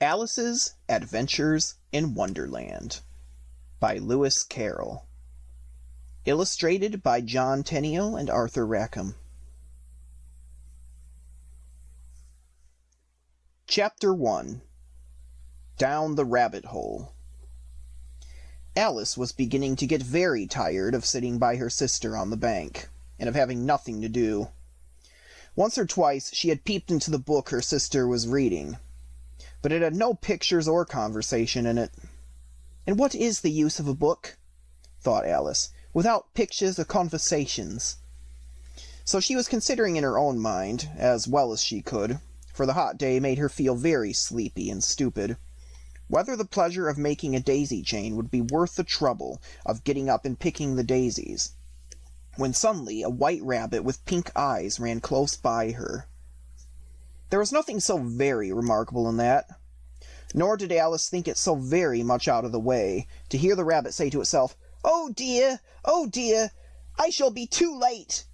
Alice's Adventures in Wonderland by Lewis Carroll. Illustrated by John Tenniel and Arthur Rackham. Chapter 1. Down the Rabbit Hole. Alice was beginning to get very tired of sitting by her sister on the bank, and of having nothing to do. Once or twice she had peeped into the book her sister was reading, but it had no pictures or conversation in it. And what is the use of a book, thought Alice, without pictures or conversations? So she was considering in her own mind, as well as she could, for the hot day made her feel very sleepy and stupid, whether the pleasure of making a daisy chain would be worth the trouble of getting up and picking the daisies, when suddenly a white rabbit with pink eyes ran close by her. There was nothing so very remarkable in that, nor did Alice think it so very much out of the way to hear the rabbit say to itself, oh dear, I shall be too late."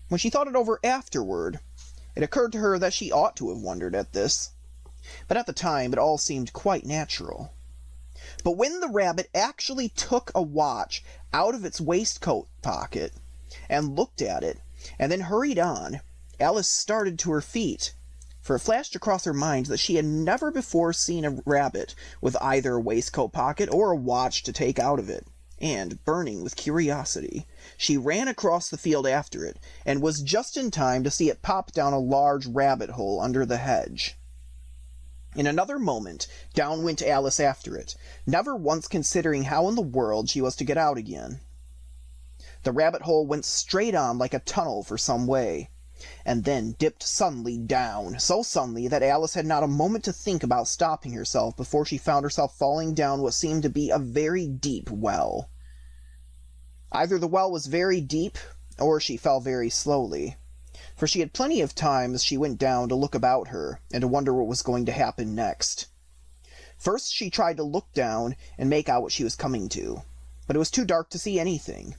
When she thought it over afterward, it occurred to her that she ought to have wondered at this, but at the time it all seemed quite natural. But when the rabbit actually took a watch out of its waistcoat pocket and looked at it, and then hurried on, Alice started to her feet, for it flashed across her mind that she had never before seen a rabbit with either a waistcoat pocket or a watch to take out of it, and, burning with curiosity, she ran across the field after it, and was just in time to see it pop down a large rabbit hole under the hedge. In another moment, down went Alice after it, never once considering how in the world she was to get out again. The rabbit hole went straight on like a tunnel for some way, and then dipped suddenly down, so suddenly that Alice had not a moment to think about stopping herself before she found herself falling down what seemed to be a very deep well. Either the well was very deep, or she fell very slowly, for she had plenty of time as she went down to look about her, and to wonder what was going to happen next. First she tried to look down and make out what she was coming to, but it was too dark to see anything.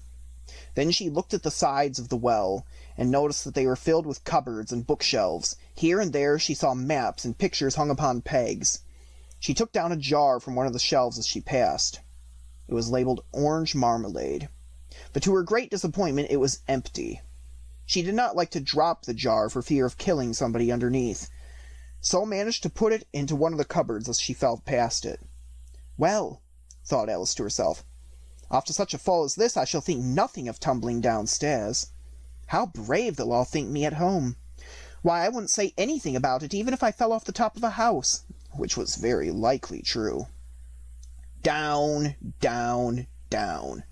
Then she looked at the sides of the well, and noticed that they were filled with cupboards and bookshelves. Here and there she saw maps and pictures hung upon pegs. She took down a jar from one of the shelves as she passed. It was labeled Orange Marmalade, but to her great disappointment it was empty. She did not like to drop the jar for fear of killing somebody underneath, so managed to put it into one of the cupboards as she fell past it. Well, thought Alice to herself, after such a fall as this I shall think nothing of tumbling downstairs. How brave they'll all think me at home. Why, I wouldn't say anything about it even if I fell off the top of a house, which was very likely true. Down, down, down.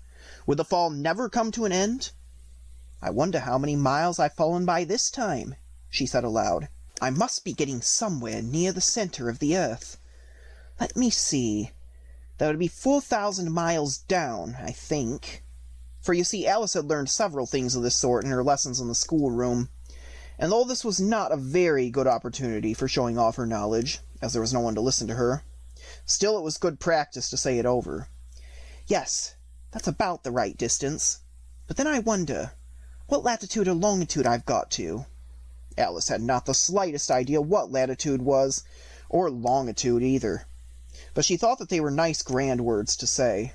Would the fall never come to an end? I wonder how many miles I've fallen by this time, she said aloud. I must be getting somewhere near the center of the earth. Let me see. That would be 4,000 miles down, I think. For you see, Alice had learned several things of this sort in her lessons in the schoolroom, and though this was not a very good opportunity for showing off her knowledge, as there was no one to listen to her, still it was good practice to say it over. Yes, that's about the right distance. But then I wonder what latitude or longitude I've got to. Alice had not the slightest idea what latitude was, or longitude either, but she thought that they were nice grand words to say.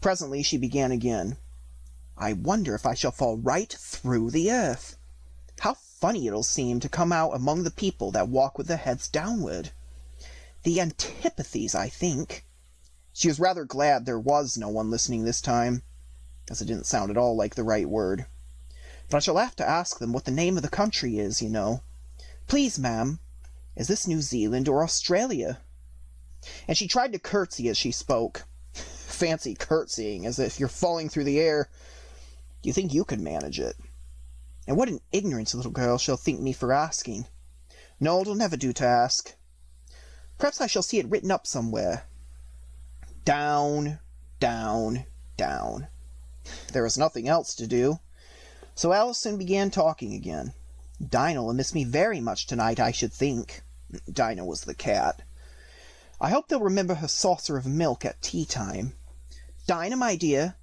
Presently she began again. I wonder if I shall fall right through the earth. How funny it'll seem to come out among the people that walk with their heads downward. The antipathies, I think. She was rather glad there was no one listening this time, as it didn't sound at all like the right word. But I shall have to ask them what the name of the country is, you know. Please, ma'am, is this New Zealand or Australia? And she tried to curtsy as she spoke. Fancy curtsying, as if you're falling through the air. Do you think you could manage it? And what an ignorant little girl she'll think me for asking. No, it'll never do to ask. Perhaps I shall see it written up somewhere. Down, down, down. There was nothing else to do, so Alice soon began talking again. Dinah'll miss me very much tonight, I should think. Dinah was the cat. I hope they'll remember her saucer of milk at tea-time. Dinah, my dear,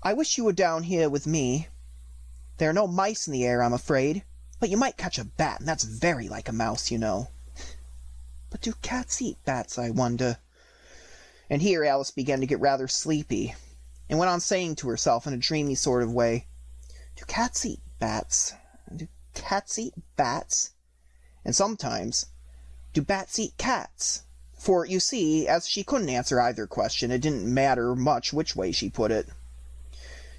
I wish you were down here with me. There are no mice in the air, I'm afraid, but you might catch a bat, and that's very like a mouse, you know. But do cats eat bats, I wonder? And here Alice began to get rather sleepy, and went on saying to herself in a dreamy sort of way, Do cats eat bats? Do cats eat bats? And sometimes, do bats eat cats? For, you see, as she couldn't answer either question, it didn't matter much which way she put it.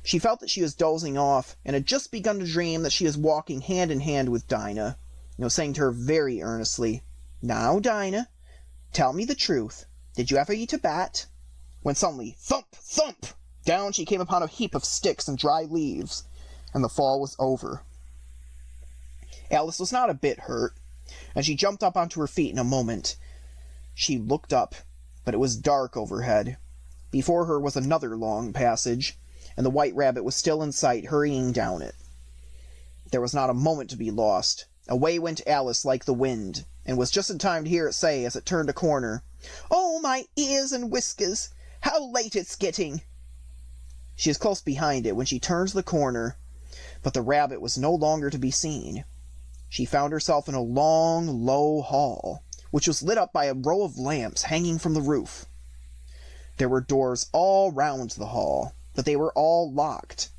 She felt that she was dozing off, and had just begun to dream that she was walking hand in hand with Dinah, saying to her very earnestly, Now, Dinah, tell me the truth. Did you ever eat a bat? When suddenly, thump, thump, down she came upon a heap of sticks and dry leaves, and the fall was over. Alice was not a bit hurt, and she jumped up onto her feet in a moment. She looked up, but it was dark overhead. Before her was another long passage, and the White Rabbit was still in sight, hurrying down it. There was not a moment to be lost. Away went Alice like the wind, and was just in time to hear it say, as it turned a corner, Oh, my ears and whiskers! How late it's getting! She was close behind it when she turned the corner, but the rabbit was no longer to be seen. She found herself in a long, low hall, which was lit up by a row of lamps hanging from the roof. There were doors all round the hall, but they were all locked.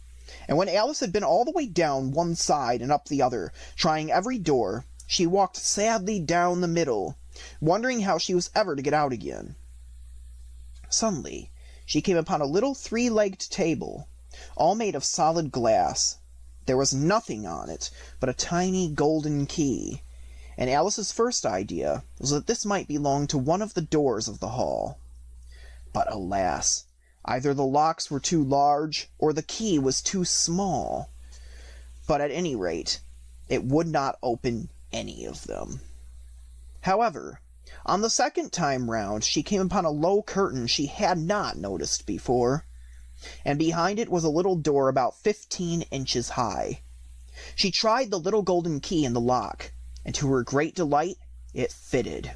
And when Alice had been all the way down one side and up the other, trying every door, she walked sadly down the middle, wondering how she was ever to get out again. Suddenly, she came upon a little three-legged table, all made of solid glass. There was nothing on it but a tiny golden key, and Alice's first idea was that this might belong to one of the doors of the hall. But alas, either the locks were too large, or the key was too small. But at any rate, it would not open any of them. However, on the second time round she came upon a low curtain she had not noticed before, and behind it was a little door about 15 inches high. She tried the little golden key in the lock, and to her great delight, it fitted.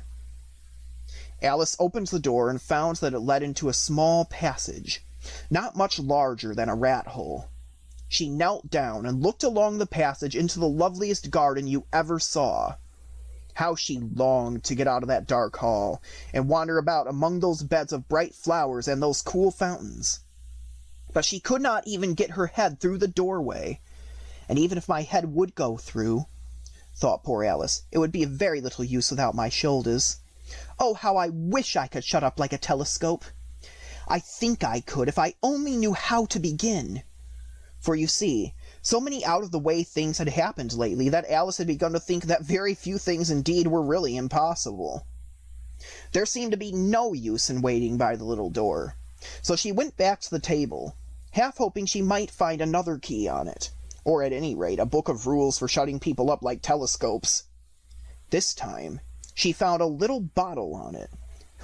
Alice opened the door and found that it led into a small passage, not much larger than a rat-hole. She knelt down and looked along the passage into the loveliest garden you ever saw. How she longed to get out of that dark hall, and wander about among those beds of bright flowers and those cool fountains. But she could not even get her head through the doorway, and even if my head would go through, thought poor Alice, it would be of very little use without my shoulders. Oh, how I wish I could shut up like a telescope! I think I could, if I only knew how to begin. For you see, so many out-of-the-way things had happened lately that Alice had begun to think that very few things indeed were really impossible. There seemed to be no use in waiting by the little door, so she went back to the table, half hoping she might find another key on it, or at any rate a book of rules for shutting people up like telescopes. This time she found a little bottle on it,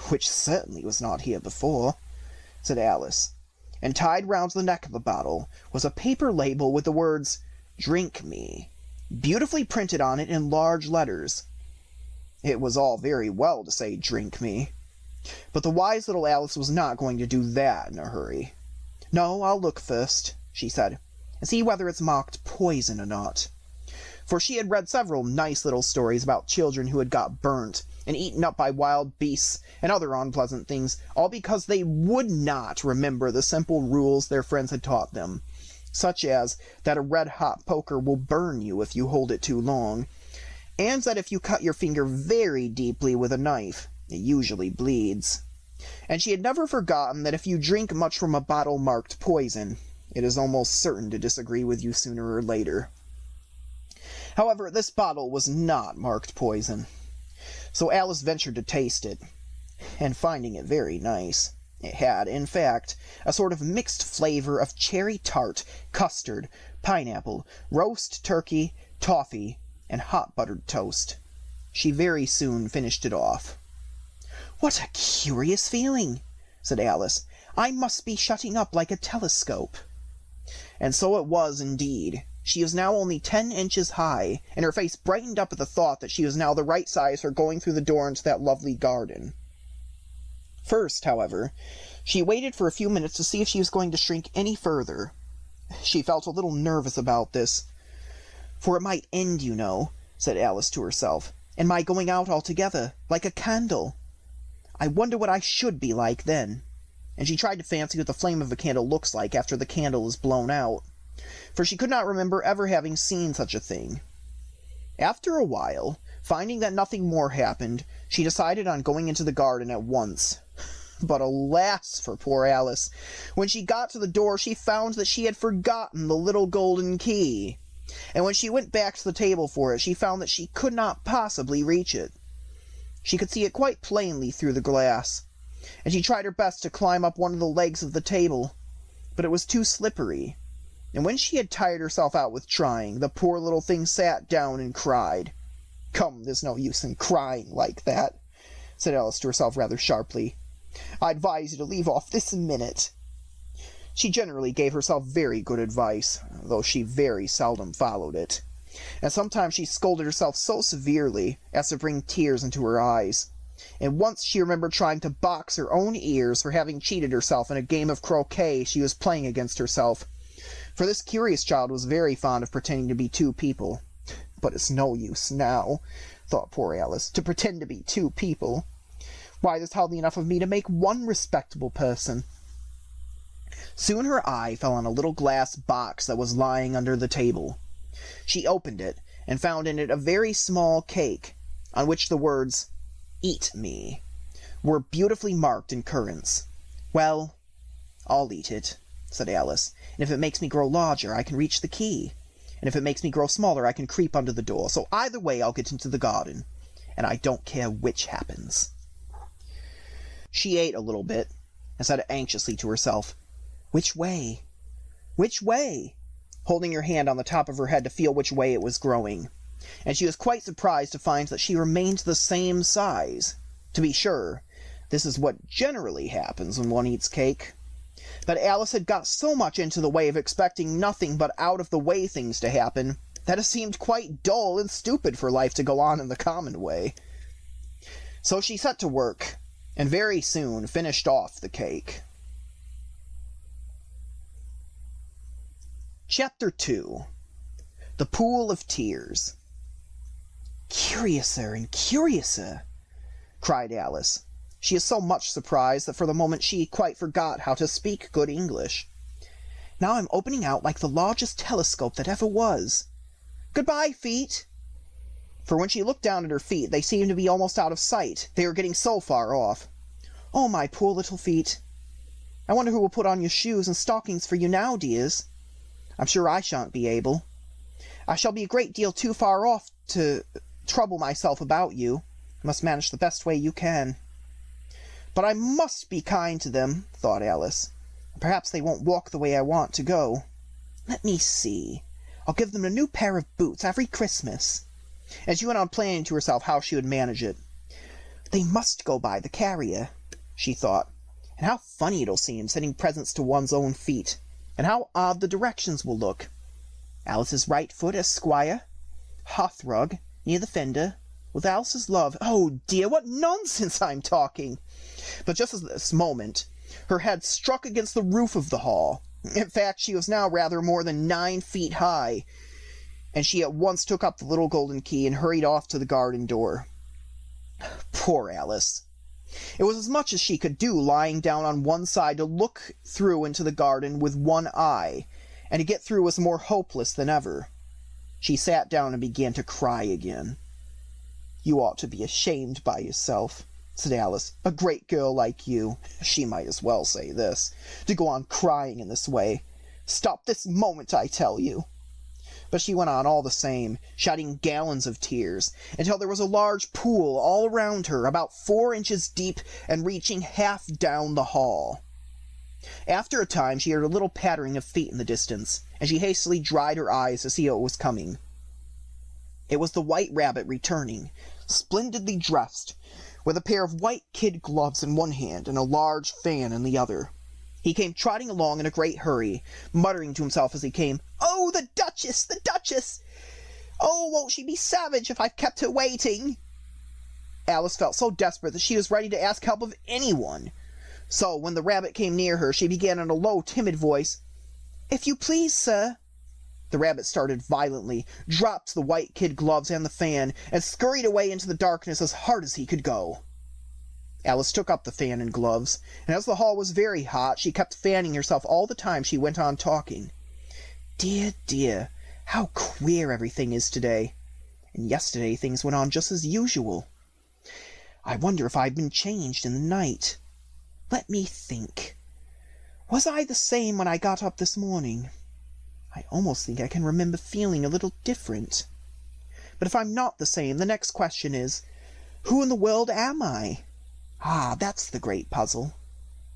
which certainly was not here before, said Alice, and tied round the neck of the bottle was a paper label with the words, Drink Me, beautifully printed on it in large letters. It was all very well to say drink me, but the wise little Alice was not going to do that in a hurry. No, I'll look first, she said, and see whether it's marked poison or not. For she had read several nice little stories about children who had got burnt and eaten up by wild beasts and other unpleasant things, all because they would not remember the simple rules their friends had taught them, such as that a red-hot poker will burn you if you hold it too long, and that if you cut your finger very deeply with a knife, it usually bleeds. And she had never forgotten that if you drink much from a bottle marked poison, it is almost certain to disagree with you sooner or later. However, this bottle was not marked poison, so Alice ventured to taste it, and finding it very nice, it had, in fact, a sort of mixed flavor of cherry tart, custard, pineapple, roast turkey, toffee, and hot buttered toast. She very soon finished it off. What a curious feeling, said Alice. I must be shutting up like a telescope. And so it was indeed. She was now only 10 inches high, and her face brightened up at the thought that she was now the right size for going through the door into that lovely garden. First, however, she waited for a few minutes to see if she was going to shrink any further. She felt a little nervous about this. For it might end, you know, said Alice to herself, and my going out altogether, like a candle. I wonder what I should be like then. And she tried to fancy what the flame of a candle looks like after the candle is blown out, for she could not remember ever having seen such a thing. After a while, finding that nothing more happened, she decided on going into the garden at once. But alas for poor Alice! When she got to the door, she found that she had forgotten the little golden key. And when she went back to the table for it, she found that she could not possibly reach it. She could see it quite plainly through the glass, and she tried her best to climb up one of the legs of the table, but it was too slippery. And when she had tired herself out with trying, the poor little thing sat down and cried. "Come, there's no use in crying like that," said Alice to herself rather sharply. "I advise you to leave off this minute." She generally gave herself very good advice, though she very seldom followed it. And sometimes she scolded herself so severely as to bring tears into her eyes. And once she remembered trying to box her own ears for having cheated herself in a game of croquet she was playing against herself. For this curious child was very fond of pretending to be two people. But it's no use now, thought poor Alice, to pretend to be two people. Why, there's hardly enough of me to make one respectable person. Soon her eye fell on a little glass box that was lying under the table. She opened it, and found in it a very small cake, on which the words, "Eat me," were beautifully marked in currants. "Well, I'll eat it," said Alice, "and if it makes me grow larger, I can reach the key, and if it makes me grow smaller, I can creep under the door, so either way I'll get into the garden, and I don't care which happens." She ate a little bit, and said anxiously to herself, "Which way? Which way?" holding her hand on the top of her head to feel which way it was growing. And she was quite surprised to find that she remained the same size. To be sure, this is what generally happens when one eats cake. But Alice had got so much into the way of expecting nothing but out-of-the-way things to happen, that it seemed quite dull and stupid for life to go on in the common way. So she set to work, and very soon finished off the cake. Chapter 2. The Pool of Tears. "Curiouser and curiouser," cried Alice. She is so much surprised that for the moment she quite forgot how to speak good English. "Now I'm opening out like the largest telescope that ever was. Goodbye, feet!" For when she looked down at her feet, they seemed to be almost out of sight. They were getting so far off. "Oh, my poor little feet! I wonder who will put on your shoes and stockings for you now, dears? I'm sure I shan't be able. I shall be a great deal too far off to trouble myself about you. I must manage the best way you can. But I must be kind to them," thought Alice. "Perhaps they won't walk the way I want to go. Let me see. I'll give them a new pair of boots every Christmas." And she went on planning to herself how she would manage it. "They must go by the carrier," she thought. "And how funny it'll seem, sending presents to one's own feet. And how odd the directions will look. Alice's right foot, Esquire. Hearthrug, near the fender, with Alice's love. Oh dear, what nonsense I'm talking!" But just at this moment, her head struck against the roof of the hall. In fact, she was now rather more than 9 feet high, and she at once took up the little golden key and hurried off to the garden door. Poor Alice! It was as much as she could do lying down on one side to look through into the garden with one eye, and to get through was more hopeless than ever. She sat down and began to cry again. "You ought to be ashamed by yourself," said Alice. "A great girl like you," she might as well say this, "to go on crying in this way. Stop this moment, I tell you." But she went on all the same, shedding gallons of tears, until there was a large pool all around her, about 4 inches deep and reaching half down the hall. After a time she heard a little pattering of feet in the distance, and she hastily dried her eyes to see who was coming. It was the White Rabbit returning, splendidly dressed, with a pair of white kid gloves in one hand and a large fan in the other. He came trotting along in a great hurry, muttering to himself as he came, "Oh, the Duchess! The Duchess! Oh, won't she be savage if I've kept her waiting?" Alice felt so desperate that she was ready to ask help of anyone. So, when the rabbit came near her, she began in a low, timid voice, "If you please, sir." The rabbit started violently, dropped the white kid gloves and the fan, and scurried away into the darkness as hard as he could go. Alice took up the fan and gloves, and as the hall was very hot, she kept fanning herself all the time she went on talking. Dear, dear, how queer everything is today. And yesterday things went on just as usual. I wonder if I've been changed in the night. Let me think. Was I the same when I got up this morning? I almost think I can remember feeling a little different. But if I'm not the same, the next question is, who in the world am I? Ah, that's the great puzzle.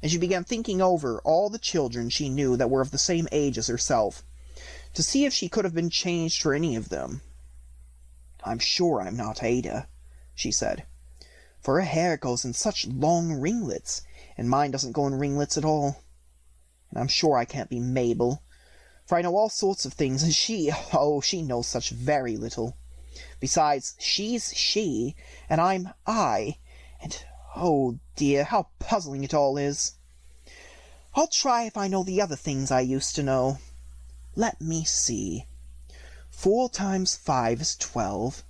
And she began thinking over all the children she knew that were of the same age as herself, to see if she could have been changed for any of them. I'm sure I'm not Ada, she said, for her hair goes in such long ringlets, and mine doesn't go in ringlets at all. And I'm sure I can't be Mabel, for I know all sorts of things, and she knows such very little. Besides, she's she, and I'm I, and oh dear, how puzzling it all is. I'll try if I know the other things I used to know. Let me see. 4 times 5 is 12,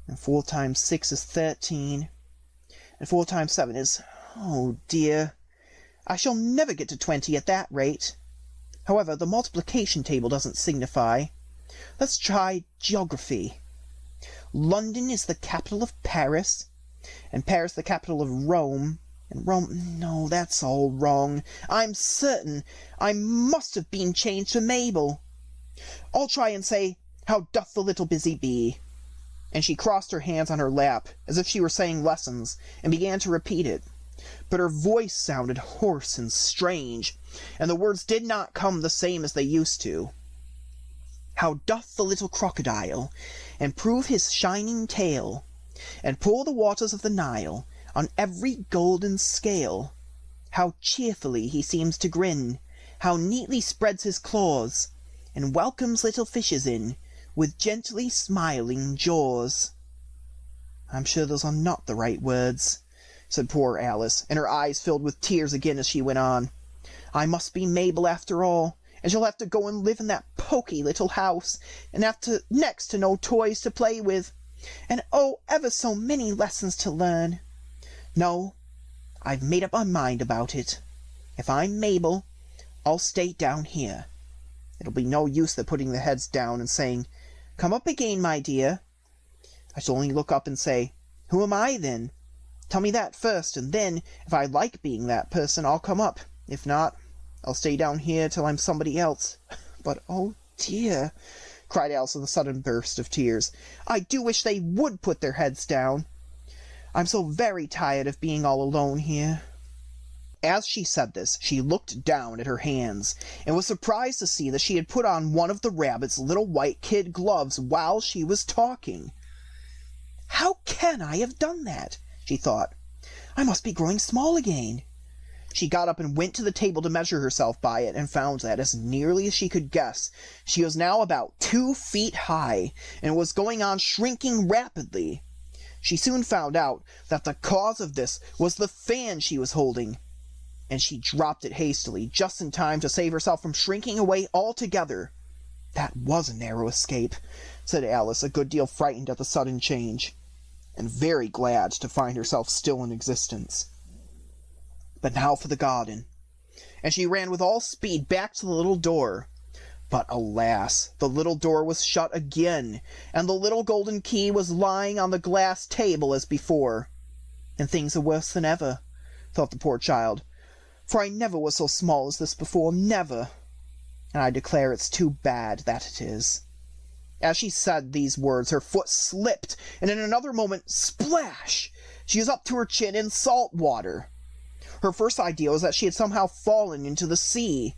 and 4 times 6 is 13, and 4 times 7 is... oh dear, I shall never get to 20 at that rate. However, the multiplication table doesn't signify. Let's try geography. London is the capital of Paris, and Paris the capital of Rome, and Rome... no, that's all wrong. I'm certain I must have been changed to Mabel. I'll try and say, how doth the little busy bee? And she crossed her hands on her lap, as if she were saying lessons, and began to repeat it. But her voice sounded hoarse and strange, and the words did not come the same as they used to. How doth the little crocodile improve his shining tail, and pour the waters of the Nile on every golden scale? How cheerfully he seems to grin, how neatly spreads his claws, and welcomes little fishes in with gently smiling jaws. I'm sure those are not the right words, said poor Alice, and her eyes filled with tears again as she went on. I must be Mabel after all, and she'll have to go and live in that poky little house, and have next to no toys to play with, and oh, ever so many lessons to learn. No, I've made up my mind about it. If I'm Mabel, I'll stay down here. It'll be no use their putting their heads down and saying, Come up again, my dear. I shall only look up and say, Who am I, then? Tell me that first, and then, if I like being that person, I'll come up. If not, I'll stay down here till I'm somebody else. But, oh dear, cried Alice with a sudden burst of tears, I do wish they would put their heads down. I'm so very tired of being all alone here. As she said this, she looked down at her hands, and was surprised to see that she had put on one of the rabbit's little white kid gloves while she was talking. How can I have done that? She thought. I must be growing small again. She got up and went to the table to measure herself by it, and found that, as nearly as she could guess, she was now about 2 feet high, and was going on shrinking rapidly. She soon found out that the cause of this was the fan she was holding, and she dropped it hastily, just in time to save herself from shrinking away altogether. That was a narrow escape, said Alice, a good deal frightened at the sudden change, and very glad to find herself still in existence. But now for the garden. And she ran with all speed back to the little door. But alas, the little door was shut again, and the little golden key was lying on the glass table as before. And things are worse than ever, thought the poor child, for I never was so small as this before, never. And I declare it's too bad, that it is. As she said these words, her foot slipped, and in another moment, splash! She was up to her chin in salt water. Her first idea was that she had somehow fallen into the sea.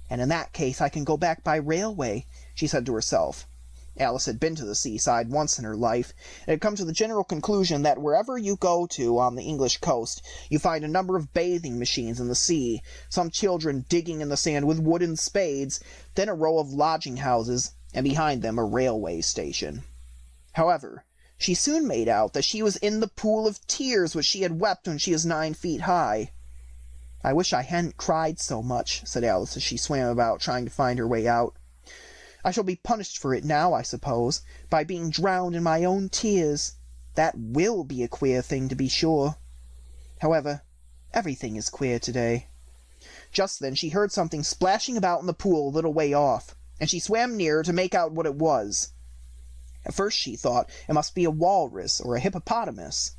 And in that case I can go back by railway, she said to herself. Alice had been to the seaside once in her life, and had come to the general conclusion that wherever you go to on the English coast, you find a number of bathing machines in the sea, some children digging in the sand with wooden spades, then a row of lodging-houses, and behind them a railway station. However, she soon made out that she was in the pool of tears which she had wept when she was 9 feet high. I wish I hadn't cried so much, said Alice as she swam about, trying to find her way out. I shall be punished for it now, I suppose, by being drowned in my own tears. That will be a queer thing, to be sure. However, everything is queer today. Just then she heard something splashing about in the pool a little way off, and she swam nearer to make out what it was. At first she thought it must be a walrus or a hippopotamus,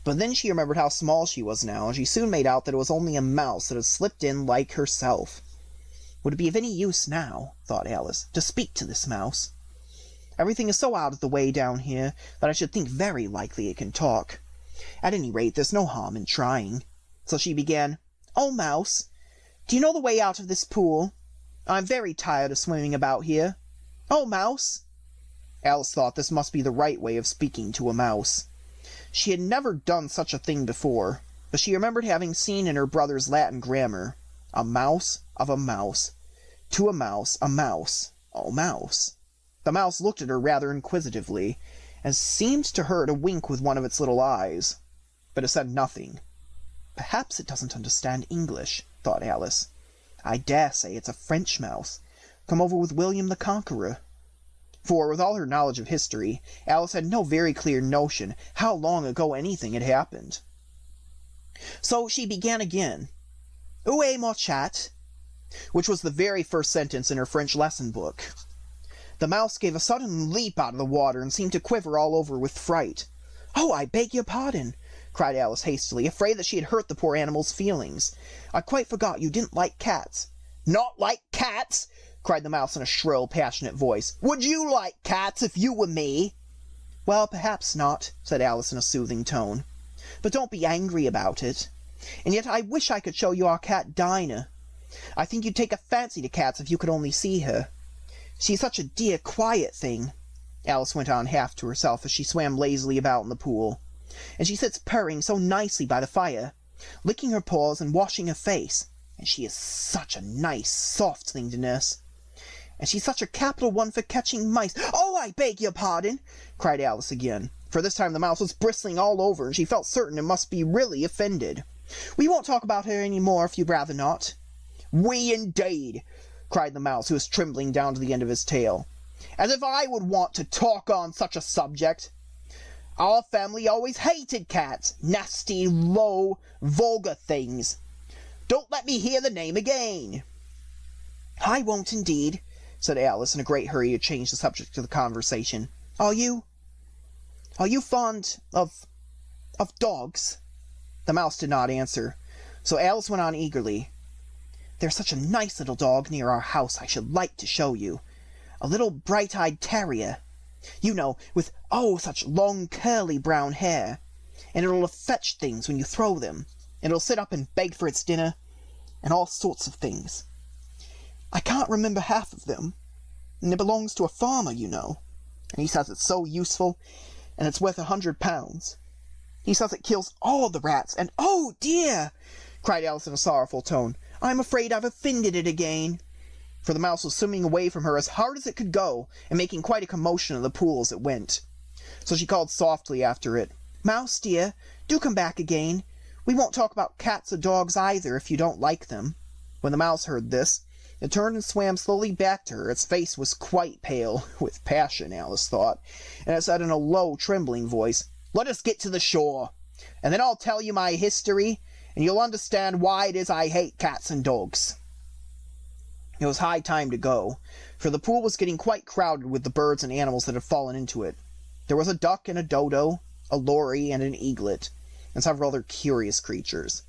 but then she remembered how small she was now, and she soon made out that it was only a mouse that had slipped in like herself. Would it be of any use now, thought Alice, to speak to this mouse? Everything is so out of the way down here that I should think very likely it can talk. At any rate, there's no harm in trying. So she began, "Oh, Mouse, do you know the way out of this pool? I'm very tired of swimming about here. Oh, Mouse!" Alice thought this must be the right way of speaking to a mouse. She had never done such a thing before, but she remembered having seen in her brother's Latin grammar, "A mouse of a mouse. To a mouse, oh mouse." The mouse looked at her rather inquisitively, and seemed to her to wink with one of its little eyes. But it said nothing. "Perhaps it doesn't understand English," thought Alice. "I dare say it's a French mouse, come over with William the Conqueror." For, with all her knowledge of history, Alice had no very clear notion how long ago anything had happened. So she began again, "Où est mon chat?" which was the very first sentence in her French lesson book. The mouse gave a sudden leap out of the water and seemed to quiver all over with fright. "Oh, I beg your pardon," cried Alice hastily, afraid that she had hurt the poor animal's feelings. "I quite forgot you didn't like cats." "Not like cats!" cried the mouse in a shrill, passionate voice. "Would you like cats if you were me?" "Well, perhaps not," said Alice in a soothing tone. "But don't be angry about it. And yet I wish I could show you our cat Dinah. I think you'd take a fancy to cats if you could only see her. She's such a dear, quiet thing," Alice went on half to herself as she swam lazily about in the pool. "And she sits purring so nicely by the fire, licking her paws and washing her face. And she is such a nice, soft thing to nurse. And she's such a capital one for catching mice." "Oh, I beg your pardon," cried Alice again, for this time the mouse was bristling all over, and she felt certain it must be really offended. "We won't talk about her any more if you'd rather not." "We indeed!" cried the mouse, who was trembling down to the end of his tail. "As if I would want to talk on such a subject. Our family always hated cats. Nasty, low, vulgar things. Don't let me hear the name again." "I won't indeed," said Alice in a great hurry to change the subject of the conversation. Are you fond of dogs?" The mouse did not answer, so Alice went on eagerly. "There's such a nice little dog near our house I should like to show you. A little bright-eyed terrier. You know, with, such long curly brown hair. And it'll fetch things when you throw them. And it'll sit up and beg for its dinner. And all sorts of things. I can't remember half of them. And it belongs to a farmer, you know. And he says it's so useful, and it's worth £100. He says it kills all the rats, and oh dear!" cried Alice in a sorrowful tone. "I'm afraid I've offended it again." For the mouse was swimming away from her as hard as it could go, and making quite a commotion in the pool as it went. So she called softly after it, "Mouse dear, do come back again. We won't talk about cats or dogs either, if you don't like them." When the mouse heard this, it turned and swam slowly back to her. Its face was quite pale, with passion, Alice thought, and it said in a low, trembling voice, "Let us get to the shore, and then I'll tell you my history, and you'll understand why it is I hate cats and dogs." It was high time to go, for the pool was getting quite crowded with the birds and animals that had fallen into it. There was a duck and a dodo, a lory and an eaglet, and several other curious creatures.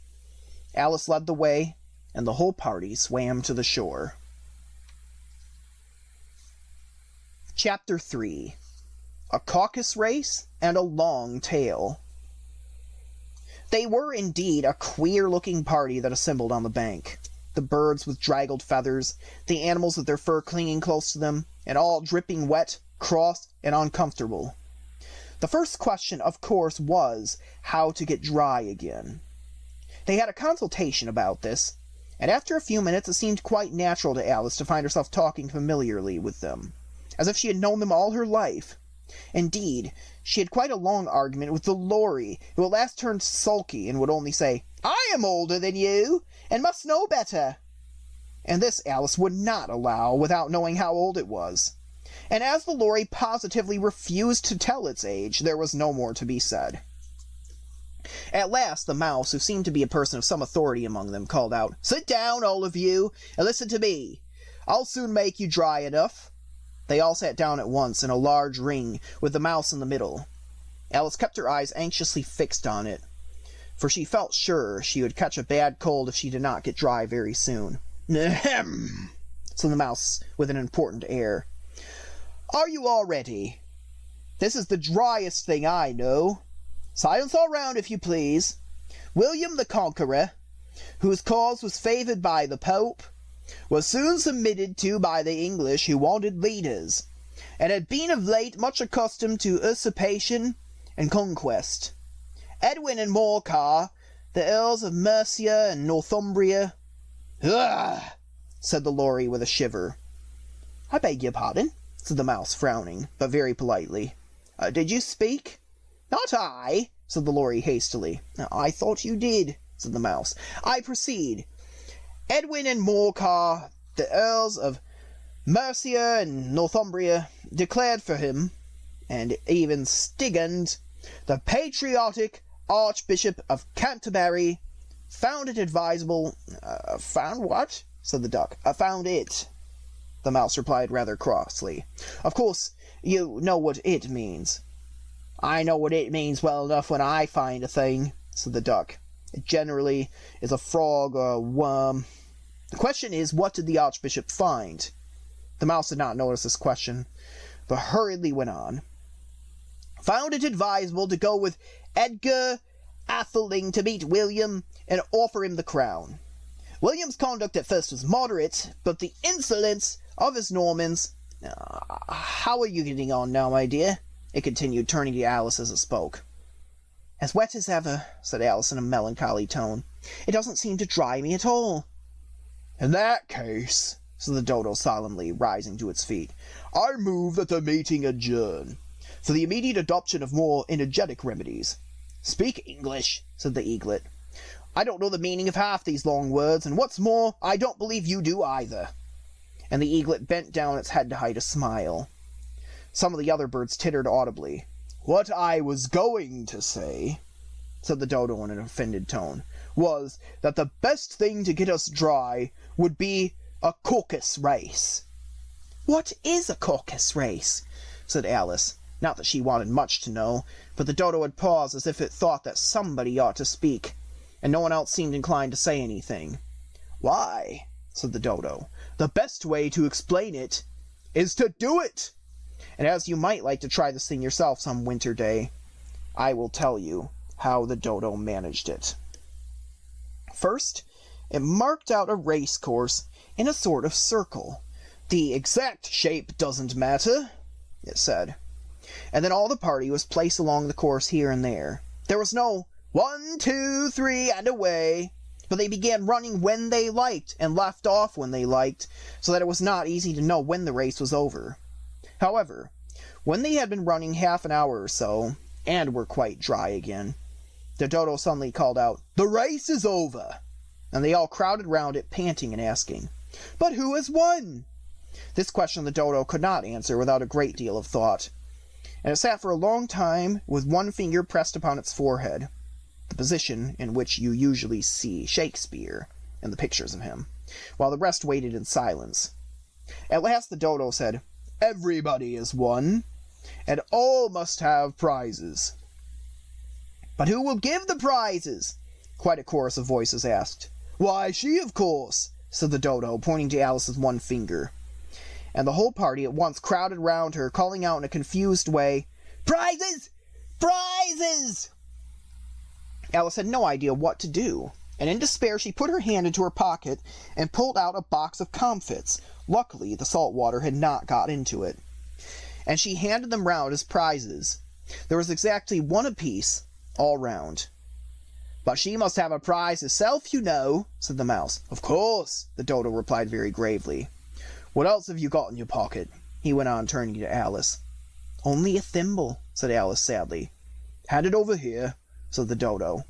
Alice led the way, and the whole party swam to the shore. Chapter 3. A Caucus Race and a Long Tail. They were indeed a queer-looking party that assembled on the bank. The birds with draggled feathers, the animals with their fur clinging close to them, and all dripping wet, cross, and uncomfortable. The first question, of course, was how to get dry again. They had a consultation about this, and after a few minutes it seemed quite natural to Alice to find herself talking familiarly with them, as if she had known them all her life. Indeed, she had quite a long argument with the lory, who at last turned sulky and would only say, "I am older than you, and must know better." And this Alice would not allow without knowing how old it was. and as the lorry positively refused to tell its age, there was no more to be said. At last, the mouse, who seemed to be a person of some authority among them, called out, "Sit down, all of you, and listen to me. I'll soon make you dry enough." They all sat down at once in a large ring, with the mouse in the middle. Alice kept her eyes anxiously fixed on it, for she felt sure she would catch a bad cold if she did not get dry very soon. "Ahem," said the mouse with an important air. "Are you all ready? This is the driest thing I know. Silence all round, if you please. William the Conqueror, whose cause was favoured by the Pope, was soon submitted to by the English, who wanted leaders, and had been of late much accustomed to usurpation and conquest. Edwin and Morcar, the Earls of Mercia and Northumbria—" "Ugh!" said the lorry with a shiver. "I beg your pardon," said the mouse, frowning, but very politely. "Did you speak?" "Not I," said the lorry hastily. "I thought you did," said the mouse. "I proceed. Edwin and Morcar, the Earls of Mercia and Northumbria, declared for him, and even Stigand, the patriotic Archbishop of Canterbury, found it advisable—" "Found what?" said the duck. "Found it," the mouse replied rather crossly. "Of course, you know what it means." "I know what it means well enough when I find a thing," said the duck. "It generally is a frog or a worm. The question is, what did the Archbishop find?" The mouse did not notice this question, but hurriedly went on. "Found it advisable to go with Edgar Atheling to meet William and offer him the crown. William's conduct at first was moderate, but the insolence of his Normans— How are you getting on now, my dear?" it continued, turning to Alice as it spoke. "As wet as ever," said Alice in a melancholy tone. "It doesn't seem to dry me at all." "In that case," said the dodo solemnly, rising to its feet, "I move that the meeting adjourn, for the immediate adoption of more energetic remedies." "Speak English," said the eaglet. "I don't know the meaning of half these long words, and what's more, I don't believe you do either." And the eaglet bent down its head to hide a smile. Some of the other birds tittered audibly. "What I was going to say," said the dodo in an offended tone, "was that the best thing to get us dry would be a caucus race." "What is a caucus race?" said Alice. Not that she wanted much to know, but the dodo had paused as if it thought that somebody ought to speak, and no one else seemed inclined to say anything. "Why," said the dodo, "the best way to explain it is to do it. And as you might like to try this thing yourself some winter day, I will tell you how the dodo managed it. First, it marked out a race course in a sort of circle. "The exact shape doesn't matter," it said. And then all the party was placed along the course here and there. There was no 1, 2, 3, and away, but they began running when they liked and left off when they liked, so that it was not easy to know when the race was over. However, when they had been running half an hour or so, and were quite dry again, the dodo suddenly called out, "The race is over!" And they all crowded round it, panting and asking, "But who has won?" This question the dodo could not answer without a great deal of thought, and it sat for a long time with one finger pressed upon its forehead, the position in which you usually see Shakespeare in the pictures of him, while the rest waited in silence. At last the dodo said, "Everybody has won, and all must have prizes." "But who will give the prizes?" quite a chorus of voices asked. "Why, she, of course," said the dodo, pointing to Alice's one finger. And the whole party at once crowded round her, calling out in a confused way, "Prizes! Prizes!" Alice had no idea what to do, and in despair she put her hand into her pocket and pulled out a box of comfits. Luckily, the salt water had not got into it, and she handed them round as prizes. There was exactly one apiece, all round. "But she must have a prize herself, you know," said the mouse. "Of course," the dodo replied very gravely. "What else have you got in your pocket?" he went on, turning to Alice. "Only a thimble," said Alice sadly. "Hand it over here," said the dodo.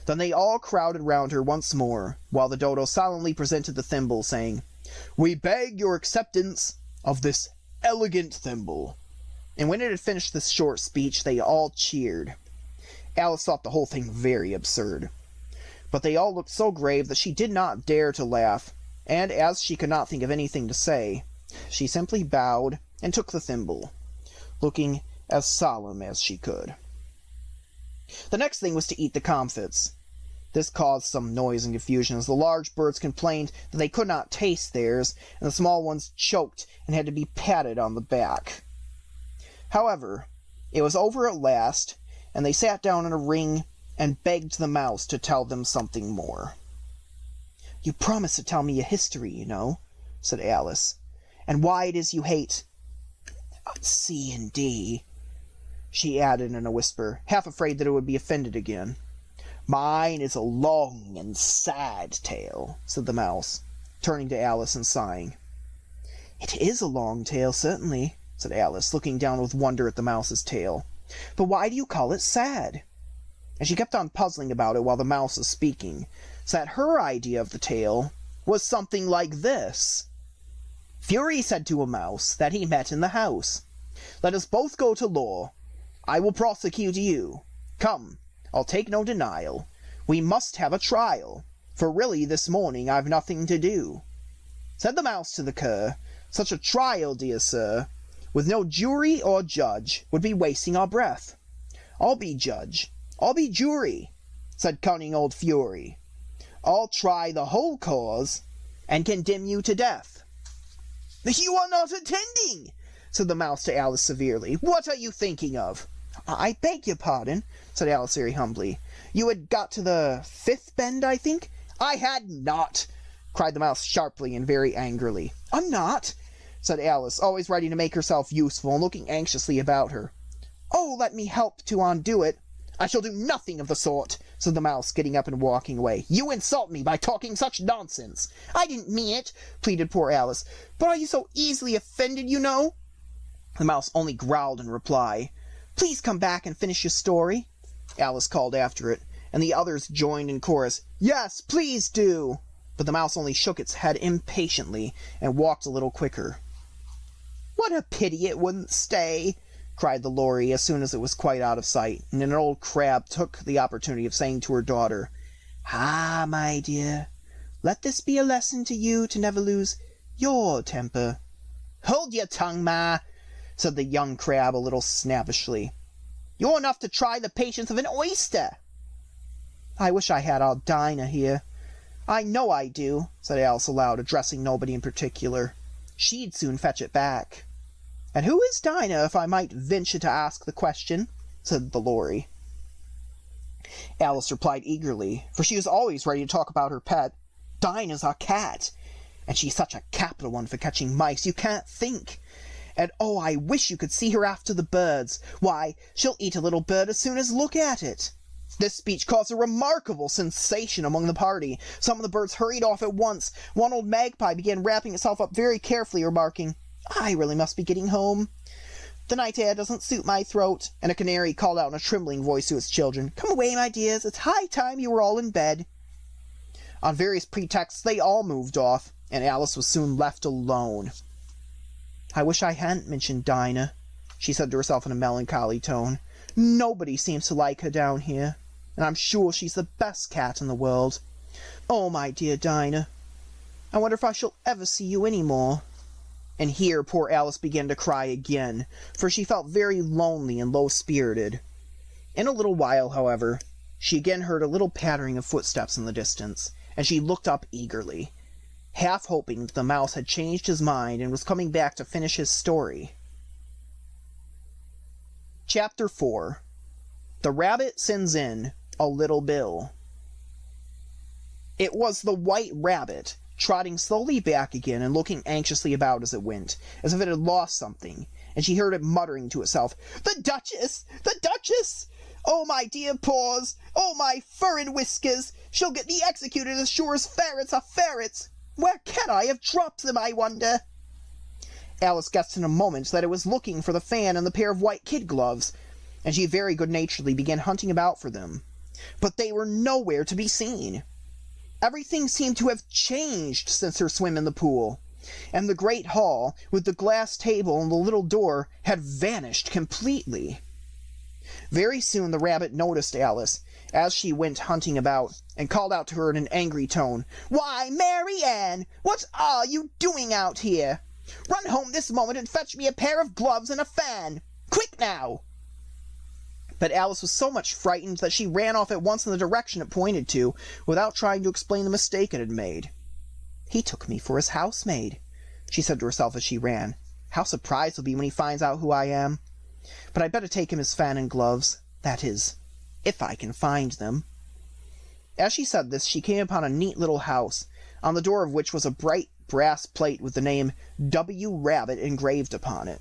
Then they all crowded round her once more, while the dodo solemnly presented the thimble, saying, "We beg your acceptance of this elegant thimble." And when it had finished this short speech, they all cheered. Alice thought the whole thing very absurd. But they all looked so grave that she did not dare to laugh, and as she could not think of anything to say, she simply bowed and took the thimble, looking as solemn as she could. The next thing was to eat the comfits. This caused some noise and confusion, as the large birds complained that they could not taste theirs, and the small ones choked and had to be patted on the back. However, it was over at last, and they sat down in a ring and begged the mouse to tell them something more. "You promised to tell me a history, you know," said Alice, "and why it is you hate C and D," she added in a whisper, half afraid that it would be offended again. "Mine is a long and sad tale," said the mouse, turning to Alice and sighing. "It is a long tale, certainly," said Alice, looking down with wonder at the mouse's tail. "But why do you call it sad?" And she kept on puzzling about it while the mouse was speaking, so that her idea of the tale was something like this. "Fury said to a mouse that he met in the house, 'Let us both go to law. I will prosecute you. Come, I'll take no denial. We must have a trial, for really this morning I've nothing to do.' Said the mouse to the cur, 'Such a trial, dear sir, with no jury or judge, would be wasting our breath.' 'I'll be judge, I'll be jury,' said cunning old Fury. 'I'll try the whole cause, and condemn you to death.'" "You are not attending," said the mouse to Alice severely. "What are you thinking of?" "I beg your pardon," said Alice very humbly. "You had got to the fifth bend, I think?" "I had not," cried the mouse sharply and very angrily. "I'm not," said Alice, always ready to make herself useful and looking anxiously about her. "Oh, let me help to undo it." "I shall do nothing of the sort," said the mouse, getting up and walking away. "You insult me by talking such nonsense." "I didn't mean it," pleaded poor Alice. "But are you so easily offended, you know?" The mouse only growled in reply. "Please come back and finish your story," Alice called after it, and the others joined in chorus, "Yes, please do." But the mouse only shook its head impatiently and walked a little quicker. "What a pity it wouldn't stay," cried the Lory as soon as it was quite out of sight, and an old crab took the opportunity of saying to her daughter, "Ah, my dear, let this be a lesson to you to never lose your temper." "Hold your tongue, ma," said the young crab a little snappishly. "You're enough to try the patience of an oyster." "I wish I had our Dinah here." "I know I do," said Alice aloud, addressing nobody in particular. "She'd soon fetch it back." "And who is Dinah, if I might venture to ask the question?" said the Lory. Alice replied eagerly, for she was always ready to talk about her pet. "Dinah's our cat, and she's such a capital one for catching mice, you can't think. And oh, I wish you could see her after the birds. Why, she'll eat a little bird as soon as look at it." This speech caused a remarkable sensation among the party. Some of the birds hurried off at once. One old magpie began wrapping itself up very carefully, remarking, "I really must be getting home. The night air doesn't suit my throat." And a canary called out in a trembling voice to its children, "Come away, my dears, it's high time you were all in bed." On various pretexts they all moved off, and Alice was soon left alone. "I wish I hadn't mentioned Dinah," she said to herself in a melancholy tone. "Nobody seems to like her down here, and I'm sure she's the best cat in the world. Oh, my dear Dinah, I wonder if I shall ever see you any more." And here poor Alice began to cry again, for she felt very lonely and low-spirited. In a little while, however, she again heard a little pattering of footsteps in the distance, and she looked up eagerly, half hoping that the mouse had changed his mind and was coming back to finish his story. Chapter 4. The Rabbit Sends in a Little Bill. It was the White Rabbit, trotting slowly back again and looking anxiously about as it went, as if it had lost something, and she heard it muttering to itself, "The Duchess! The Duchess! Oh, my dear paws! Oh, my fur and whiskers! She'll get me executed as sure as ferrets are ferrets! Where can I have dropped them, I wonder?" Alice guessed in a moment that it was looking for the fan and the pair of white kid gloves, and she very good-naturedly began hunting about for them. But they were nowhere to be seen. Everything seemed to have changed since her swim in the pool. and the great hall, with the glass table and the little door, had vanished completely. Very soon the rabbit noticed Alice, as she went hunting about, and called out to her in an angry tone, "Why, Mary Ann, what are you doing out here? Run home this moment and fetch me a pair of gloves and a fan! Quick now!" But Alice was so much frightened that she ran off at once in the direction it pointed to, without trying to explain the mistake it had made. "He took me for his housemaid," she said to herself as she ran. "How surprised he'll be when he finds out who I am. But I'd better take him his fan and gloves. That is, if I can find them." As she said this, she came upon a neat little house, on the door of which was a bright brass plate with the name W. Rabbit engraved upon it.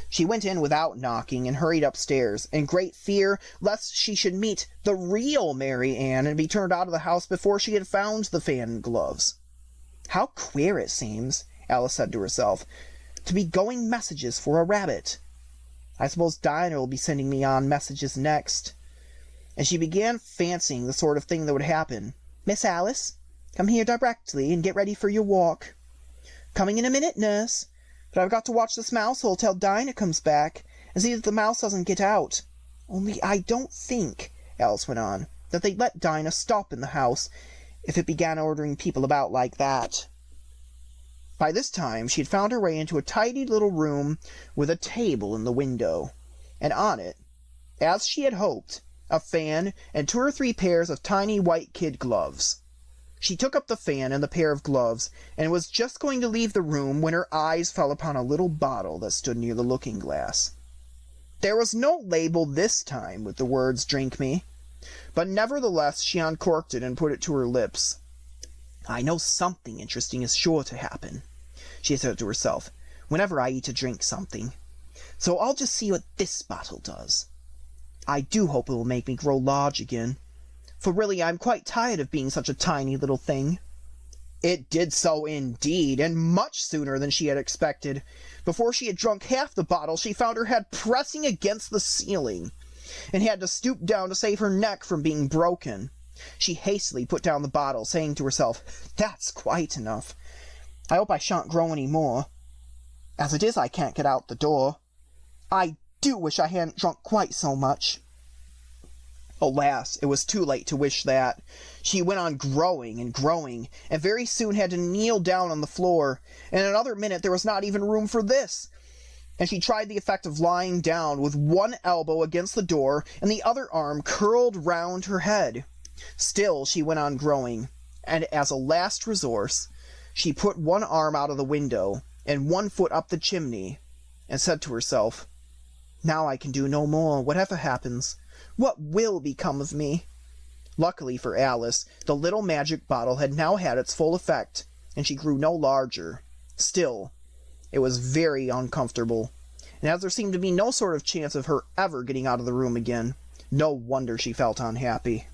She went in without knocking and hurried upstairs, in great fear lest she should meet the real Mary Ann and be turned out of the house before she had found the fan and gloves. "How queer it seems," Alice said to herself, "to be going messages for a rabbit. I suppose Dinah will be sending me on messages next." And she began fancying the sort of thing that would happen. "Miss Alice, come here directly and get ready for your walk." "Coming in a minute, nurse. But I've got to watch this mouse hole till Dinah comes back, and see that the mouse doesn't get out. Only I don't think," Alice went on, "that they'd let Dinah stop in the house if it began ordering people about like that." By this time she had found her way into a tidy little room with a table in the window, and on it, as she had hoped, a fan and 2 or 3 pairs of tiny white kid gloves. She took up the fan and the pair of gloves, and was just going to leave the room when her eyes fell upon a little bottle that stood near the looking-glass. There was no label this time with the words "Drink me," but nevertheless she uncorked it and put it to her lips. "I know something interesting is sure to happen," she said to herself, "whenever I eat or drink something. So I'll just see what this bottle does. I do hope it will make me grow large again, for really I'm quite tired of being such a tiny little thing." It did so indeed, and much sooner than she had expected. Before she had drunk half the bottle, she found her head pressing against the ceiling, and had to stoop down to save her neck from being broken. She hastily put down the bottle, saying to herself, "That's quite enough. I hope I shan't grow any more. As it is, I can't get out the door. I do wish I hadn't drunk quite so much." Alas, it was too late to wish that. She went on growing and growing, and very soon had to kneel down on the floor, and in another minute there was not even room for this. And she tried the effect of lying down with one elbow against the door and the other arm curled round her head. Still she went on growing, and as a last resource, she put one arm out of the window and one foot up the chimney, and said to herself, "Now I can do no more, whatever happens. What will become of me?" Luckily for Alice, the little magic bottle had now had its full effect, and she grew no larger. Still, it was very uncomfortable, and as there seemed to be no sort of chance of her ever getting out of the room again, no wonder she felt unhappy.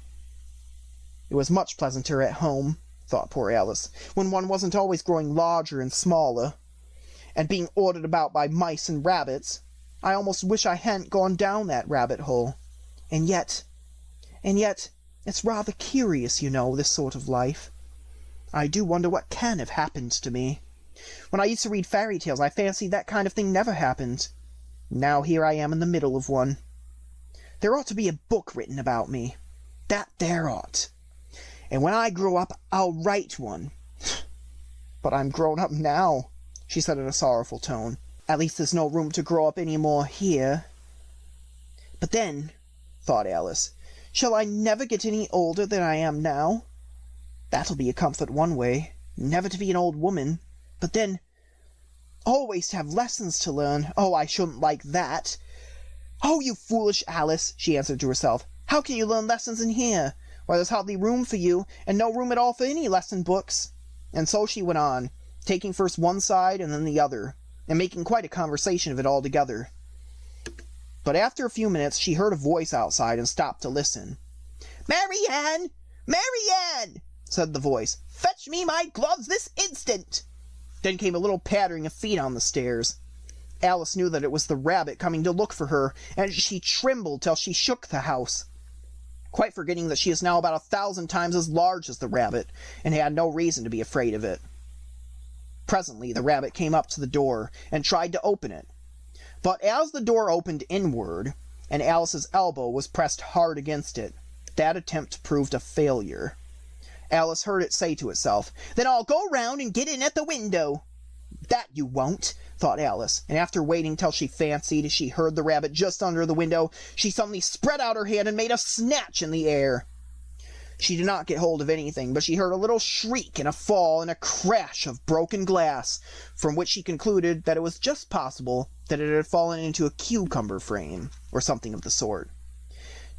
It was much pleasanter at home, thought poor Alice, when one wasn't always growing larger and smaller, and being ordered about by mice and rabbits. I almost wish I hadn't gone down that rabbit hole. And yet, it's rather curious, you know, this sort of life. I do wonder what can have happened to me. When I used to read fairy tales, I fancied that kind of thing never happened. Now here I am in the middle of one. There ought to be a book written about me. That there ought. And when I grow up, I'll write one. But I'm grown up now, she said in a sorrowful tone. At least there's no room to grow up any more here. But then, thought Alice, shall I never get any older than I am now? That'll be a comfort one way, never to be an old woman. But then, always to have lessons to learn. Oh, I shouldn't like that. Oh, you foolish Alice, she answered to herself. How can you learn lessons in here? Why, there's hardly room for you, and no room at all for any lesson books. And so she went on, taking first one side and then the other, and making quite a conversation of it altogether. But after a few minutes she heard a voice outside and stopped to listen. "Mary Ann! Mary Ann!" said the voice. "Fetch me my gloves this instant!" Then came a little pattering of feet on the stairs. Alice knew that it was the rabbit coming to look for her, and she trembled till she shook the house, quite forgetting that she is now about 1,000 times as large as the rabbit, and had no reason to be afraid of it. Presently the rabbit came up to the door and tried to open it. But as the door opened inward, and Alice's elbow was pressed hard against it, that attempt proved a failure. Alice heard it say to itself, "Then I'll go round and get in at the window." "That you won't," thought Alice, and after waiting till she fancied she heard the rabbit just under the window, she suddenly spread out her hand and made a snatch in the air. She did not get hold of anything, but she heard a little shriek and a fall and a crash of broken glass, from which she concluded that it was just possible that it had fallen into a cucumber frame, or something of the sort.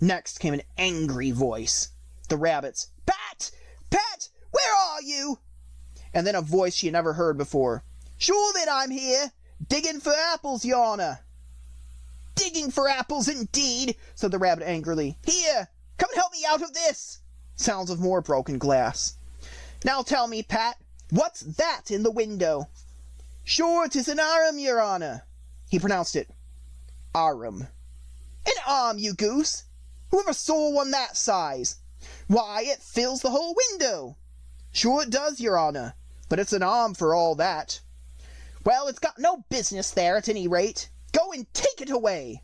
Next came an angry voice, the rabbit's, "Pat! Pat! Where are you?" And then a voice she had never heard before, "Sure that I'm here, digging for apples, your honor." "Digging for apples, indeed," said the rabbit angrily. "Here, come and help me out of this." Sounds of more broken glass. "Now tell me, Pat, what's that in the window?" "Sure, 'tis an arm, your honor." He pronounced it arum. "An arm, you goose! Whoever saw one that size? Why, it fills the whole window." "Sure it does, your honor, but it's an arm for all that." "Well, it's got no business there at any rate. Go and take it away."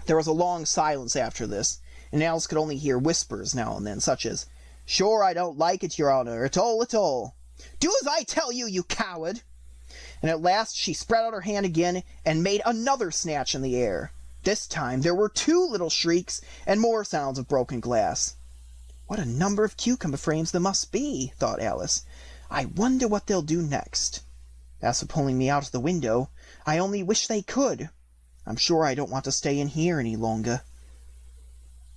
There was a long silence after this, and Alice could only hear whispers now and then, such as, "Sure I don't like it, your honor, at all. Do as I tell you, you coward." And at last she spread out her hand again and made another snatch in the air. This time there were 2 little shrieks and more sounds of broken glass. "What a number of cucumber frames there must be," thought Alice. "I wonder what they'll do next. As for pulling me out of the window, I only wish they could. I'm sure I don't want to stay in here any longer."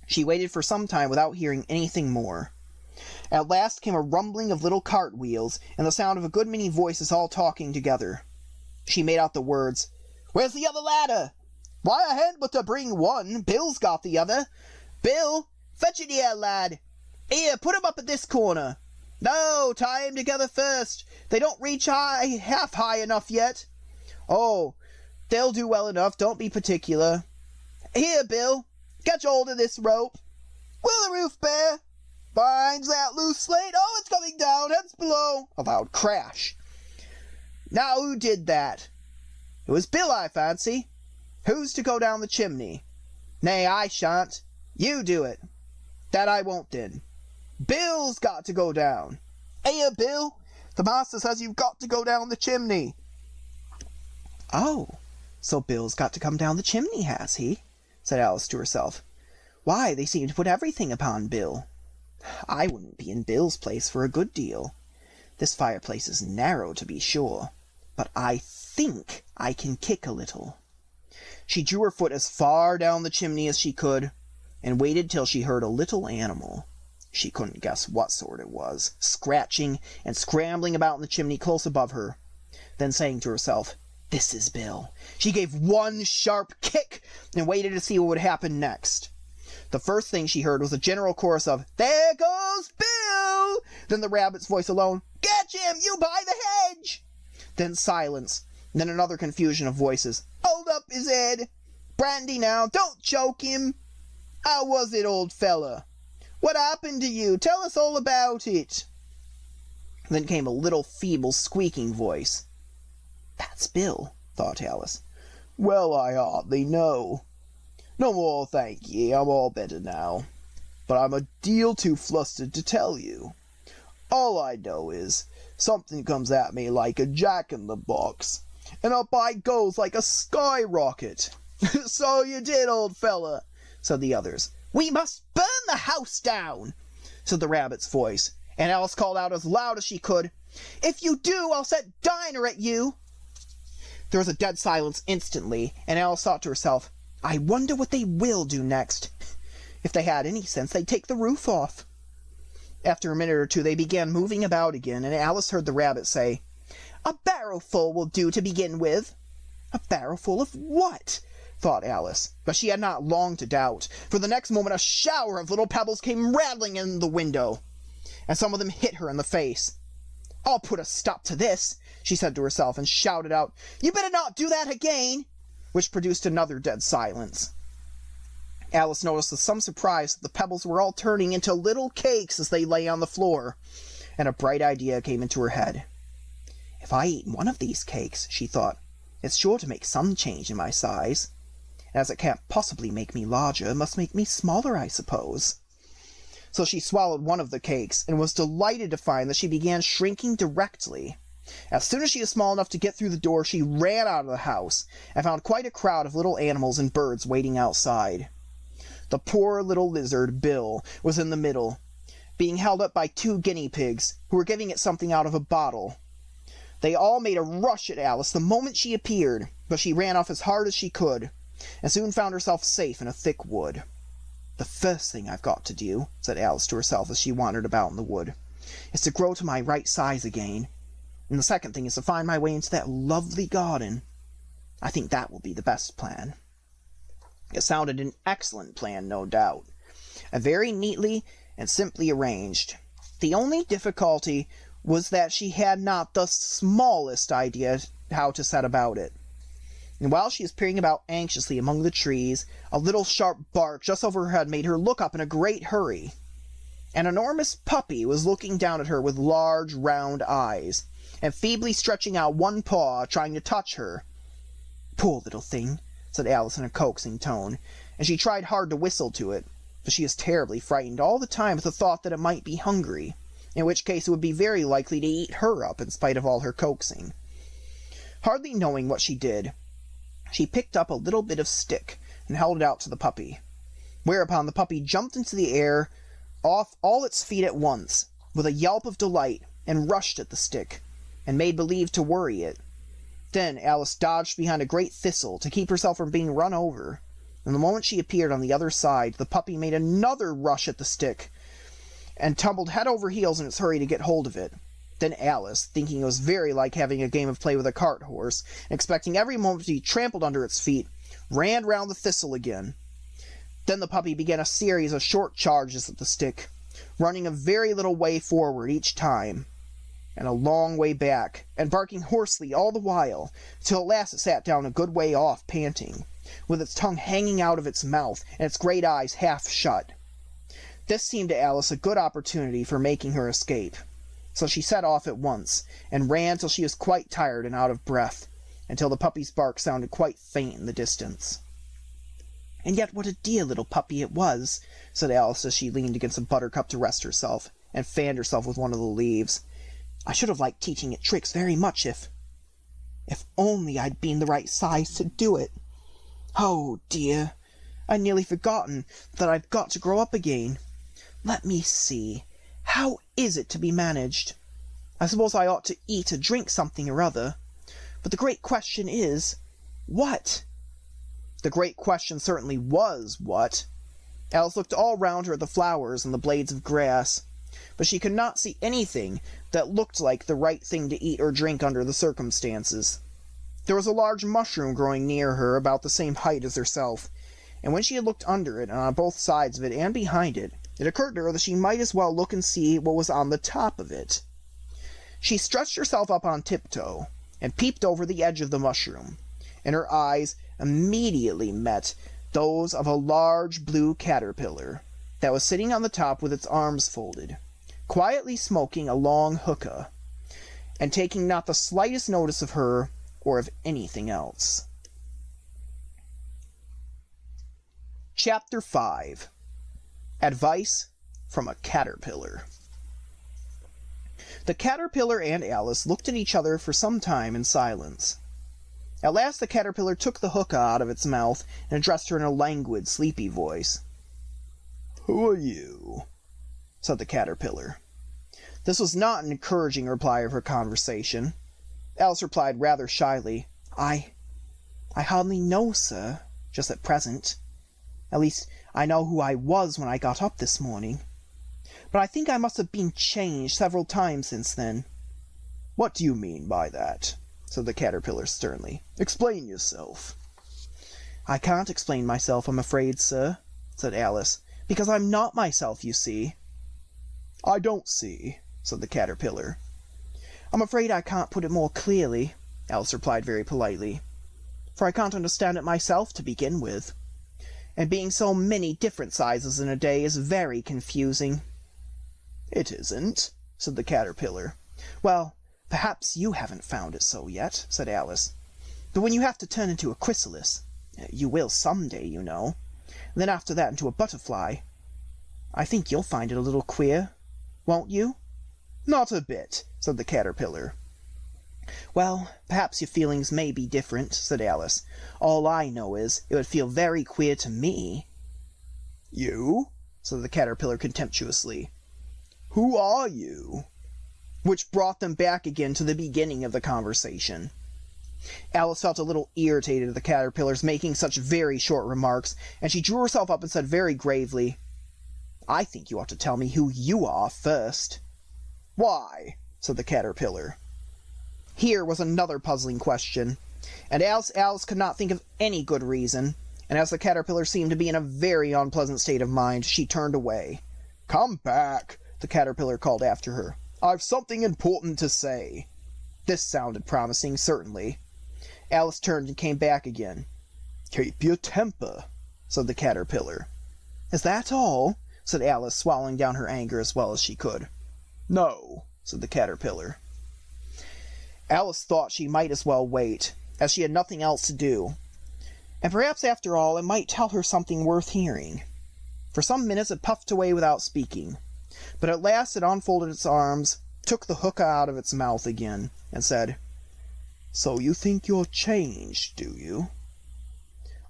She waited for some time without hearing anything more. At last came a rumbling of little cart wheels, and the sound of a good many voices all talking together. She made out the words, "Where's the other ladder?" "Why, I hadn't but to bring one. Bill's got the other." "Bill, fetch it here, lad." "Here, put 'em up at this corner." "No, tie 'em together first. They don't reach half high enough yet." "Oh, they'll do well enough. Don't be particular." "Here, Bill, catch hold of this rope." "Will the roof bear?" "Binds that loose slate. Oh, it's coming down. Heads below." A loud crash. "Now, who did that?" "It was Bill, I fancy." "Who's to go down the chimney?" "Nay, I shan't. You do it." "That I won't, then." "Bill's got to go down." "Here, Bill, the master says you've got to go down the chimney." "Oh, so Bill's got to come down the chimney, has he?" said Alice to herself. "Why, they seem to put everything upon Bill. I wouldn't be in Bill's place for a good deal. This fireplace is narrow, to be sure, but I think I can kick a little." She drew her foot as far down the chimney as she could, and waited till she heard a little animal, she couldn't guess what sort it was, scratching and scrambling about in the chimney close above her. Then saying to herself, "This is Bill," she gave one sharp kick and waited to see what would happen next. The first thing she heard was a general chorus of, "There goes Bill!" Then the rabbit's voice alone, "Catch him, you by the hedge!" Then silence, then another confusion of voices. "Hold up his head! Brandy now, don't choke him! How was it, old fella? What happened to you? Tell us all about it." Then came a little feeble squeaking voice. "That's Bill," thought Alice. "Well, I hardly know. No more, thank ye, I'm all better now. But I'm a deal too flustered to tell you. All I know is, something comes at me like a jack-in-the-box, and up I goes like a skyrocket." "So you did, old fella," said the others. "We must burn the house down," said the rabbit's voice, and Alice called out as loud as she could, "If you do, I'll set Dinah at you." There was a dead silence instantly, and Alice thought to herself, "I wonder what they will do next. If they had any sense, they'd take the roof off." After a minute or two, they began moving about again, and Alice heard the rabbit say, "A barrowful will do to begin with." "A barrowful of what?" thought Alice, but she had not long to doubt, for the next moment a shower of little pebbles came rattling in the window, and some of them hit her in the face. "I'll put a stop to this," she said to herself, and shouted out, "You better not do that again," which produced another dead silence. Alice noticed with some surprise that the pebbles were all turning into little cakes as they lay on the floor, and a bright idea came into her head. "If I eat one of these cakes," she thought, "it's sure to make some change in my size. And as it can't possibly make me larger, it must make me smaller, I suppose." So she swallowed one of the cakes, and was delighted to find that she began shrinking directly. As soon as she was small enough to get through the door, she ran out of the house, and found quite a crowd of little animals and birds waiting outside. The poor little lizard, Bill, was in the middle, being held up by 2 guinea pigs, who were giving it something out of a bottle. They all made a rush at Alice the moment she appeared, but she ran off as hard as she could, and soon found herself safe in a thick wood. "The first thing I've got to do," said Alice to herself as she wandered about in the wood, "is to grow to my right size again. And the second thing is to find my way into that lovely garden. I think that will be the best plan." It sounded an excellent plan, no doubt, and very neatly and simply arranged. The only difficulty was that she had not the smallest idea how to set about it. And while she was peering about anxiously among the trees, a little sharp bark just over her head made her look up in a great hurry. An enormous puppy was looking down at her with large, round eyes, and feebly stretching out one paw, trying to touch her. "Poor little thing," said Alice in a coaxing tone, and she tried hard to whistle to it, but she was terribly frightened all the time at the thought that it might be hungry, in which case it would be very likely to eat her up in spite of all her coaxing. Hardly knowing what she did, she picked up a little bit of stick and held it out to the puppy, whereupon the puppy jumped into the air off all its feet at once, with a yelp of delight, and rushed at the stick, and made believe to worry it. Then Alice dodged behind a great thistle to keep herself from being run over, and the moment she appeared on the other side, the puppy made another rush at the stick, and tumbled head over heels in its hurry to get hold of it. Then Alice, thinking it was very like having a game of play with a cart horse, and expecting every moment to be trampled under its feet, ran round the thistle again. Then the puppy began a series of short charges at the stick, running a very little way forward each time, and a long way back, and barking hoarsely all the while, till at last it sat down a good way off, panting, with its tongue hanging out of its mouth, and its great eyes half shut. This seemed to Alice a good opportunity for making her escape, so she set off at once, and ran till she was quite tired and out of breath, until the puppy's bark sounded quite faint in the distance. "And yet what a dear little puppy it was," said Alice as she leaned against a buttercup to rest herself, and fanned herself with one of the leaves. "I should have liked teaching it tricks very much if only I'd been the right size to do it. Oh dear, I'd nearly forgotten that I've got to grow up again. Let me see, how is it to be managed? I suppose I ought to eat or drink something or other. But the great question is, what?" The great question certainly was, what? Alice looked all round her at the flowers and the blades of grass, but she could not see anything that looked like the right thing to eat or drink under the circumstances. There was a large mushroom growing near her about the same height as herself, and when she had looked under it and on both sides of it and behind it, it occurred to her that she might as well look and see what was on the top of it. She stretched herself up on tiptoe, and peeped over the edge of the mushroom, and her eyes immediately met those of a large blue caterpillar that was sitting on the top with its arms folded, quietly smoking a long hookah, and taking not the slightest notice of her or of anything else. Chapter 5. Advice from a Caterpillar. The caterpillar and Alice looked at each other for some time in silence. At last the caterpillar took the hookah out of its mouth and addressed her in a languid, sleepy voice. "Who are you?" said the caterpillar. This was not an encouraging reply of her conversation. Alice replied rather shyly, I hardly know, sir, just at present. At least, I know who I was when I got up this morning. But I think I must have been changed several times since then." "What do you mean by that?" said the caterpillar sternly. "Explain yourself." "I can't explain myself, I'm afraid, sir," said Alice, "because I'm not myself, you see." "I don't see," said the caterpillar. "I'm afraid I can't put it more clearly," Alice replied very politely, "for I can't understand it myself to begin with. And being so many different sizes in a day is very confusing." "It isn't," said the caterpillar. "Well, Perhaps you haven't found it so yet, said Alice. But when you have to turn into a chrysalis, you will some day, you know, and then after that into a butterfly, I think you'll find it a little queer, won't you? Not a bit, said the caterpillar. Well, perhaps your feelings may be different, said Alice. All I know is it would feel very queer to me. You? said the caterpillar contemptuously. Who are you? Which brought them back again to the beginning of the conversation. Alice felt a little irritated at the caterpillars making such very short remarks, and she drew herself up and said very gravely, I think you ought to tell me who you are first. Why? said the caterpillar. Here was another puzzling question, and as Alice could not think of any good reason, and as the caterpillar seemed to be in a very unpleasant state of mind, she turned away. Come back, the caterpillar called after her. I've something important to say. This sounded promising, certainly. Alice turned and came back again. Keep your temper, said the caterpillar. Is that all? said Alice, swallowing down her anger as well as she could. No, said the caterpillar. Alice thought she might as well wait, as she had nothing else to do. And perhaps after all it might tell her something worth hearing. For some minutes it puffed away without speaking, but at last it unfolded its arms, took the hookah out of its mouth again, and said, So you think you're changed, do you?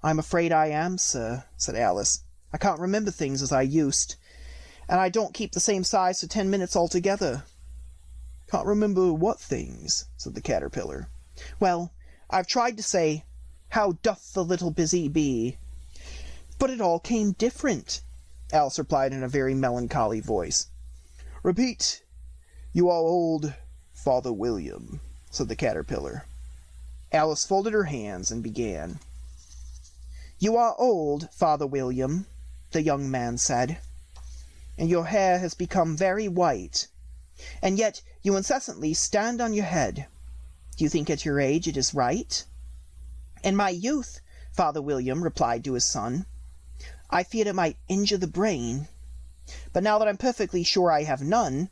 I'm afraid I am, sir, said Alice. I can't remember things as I used, and I don't keep the same size for 10 minutes altogether. Can't remember what things, said the caterpillar. Well, I've tried to say, How doth the little busy bee? But it all came different, Alice replied in a very melancholy voice. Repeat, You are old, Father William, said the caterpillar. Alice folded her hands and began. You are old, Father William, the young man said, and your hair has become very white, and yet you incessantly stand on your head. Do you think at your age it is right? In my youth, Father William replied to his son, I feared it might injure the brain, but now that I'm perfectly sure I have none,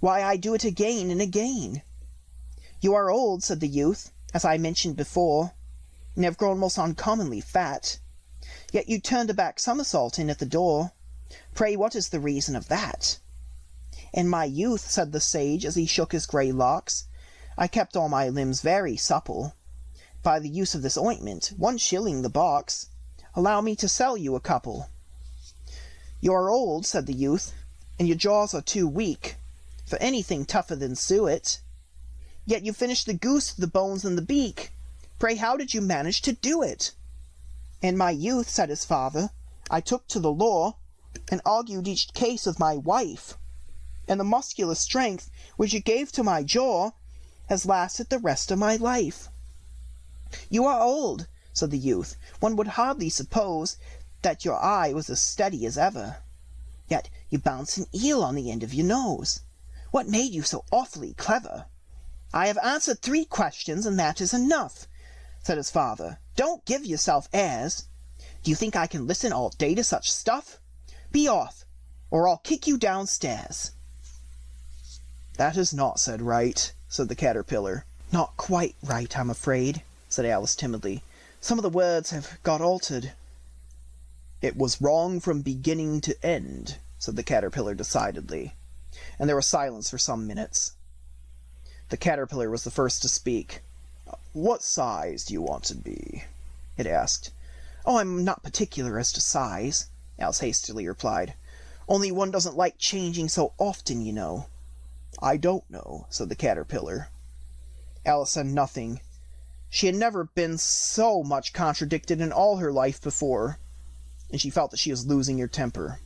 why, I do it again and again. You are old, said the youth, as I mentioned before, and have grown most uncommonly fat. Yet you turned a back somersault in at the door. Pray, what is the reason of that? In my youth, said the sage, as he shook his grey locks, I kept all my limbs very supple. By the use of this ointment, 1 shilling the box. Allow me to sell you a couple. You are old, said the youth, and your jaws are too weak for anything tougher than suet. Yet you finished the goose with the bones and the beak. Pray, how did you manage to do it? In my youth, said his father, I took to the law, and argued each case with my wife, and the muscular strength which it gave to my jaw has lasted the rest of my life. You are old, said the youth. One would hardly suppose that your eye was as steady as ever. Yet you bounce an eel on the end of your nose. What made you so awfully clever? I have answered 3 questions, and that is enough, said his father. Don't give yourself airs. Do you think I can listen all day to such stuff? Be off, or I'll kick you downstairs. That is not said right, said the caterpillar. Not quite right, I'm afraid, said Alice timidly. Some of the words have got altered. It was wrong from beginning to end, said the caterpillar decidedly, and there was silence for some minutes. The caterpillar was the first to speak. What size do you want to be? It asked. Oh, I'm not particular as to size, Alice hastily replied. Only one doesn't like changing so often, you know. I don't know, said the caterpillar. Alice said nothing. She had never been so much contradicted in all her life before, and she felt that she was losing her temper.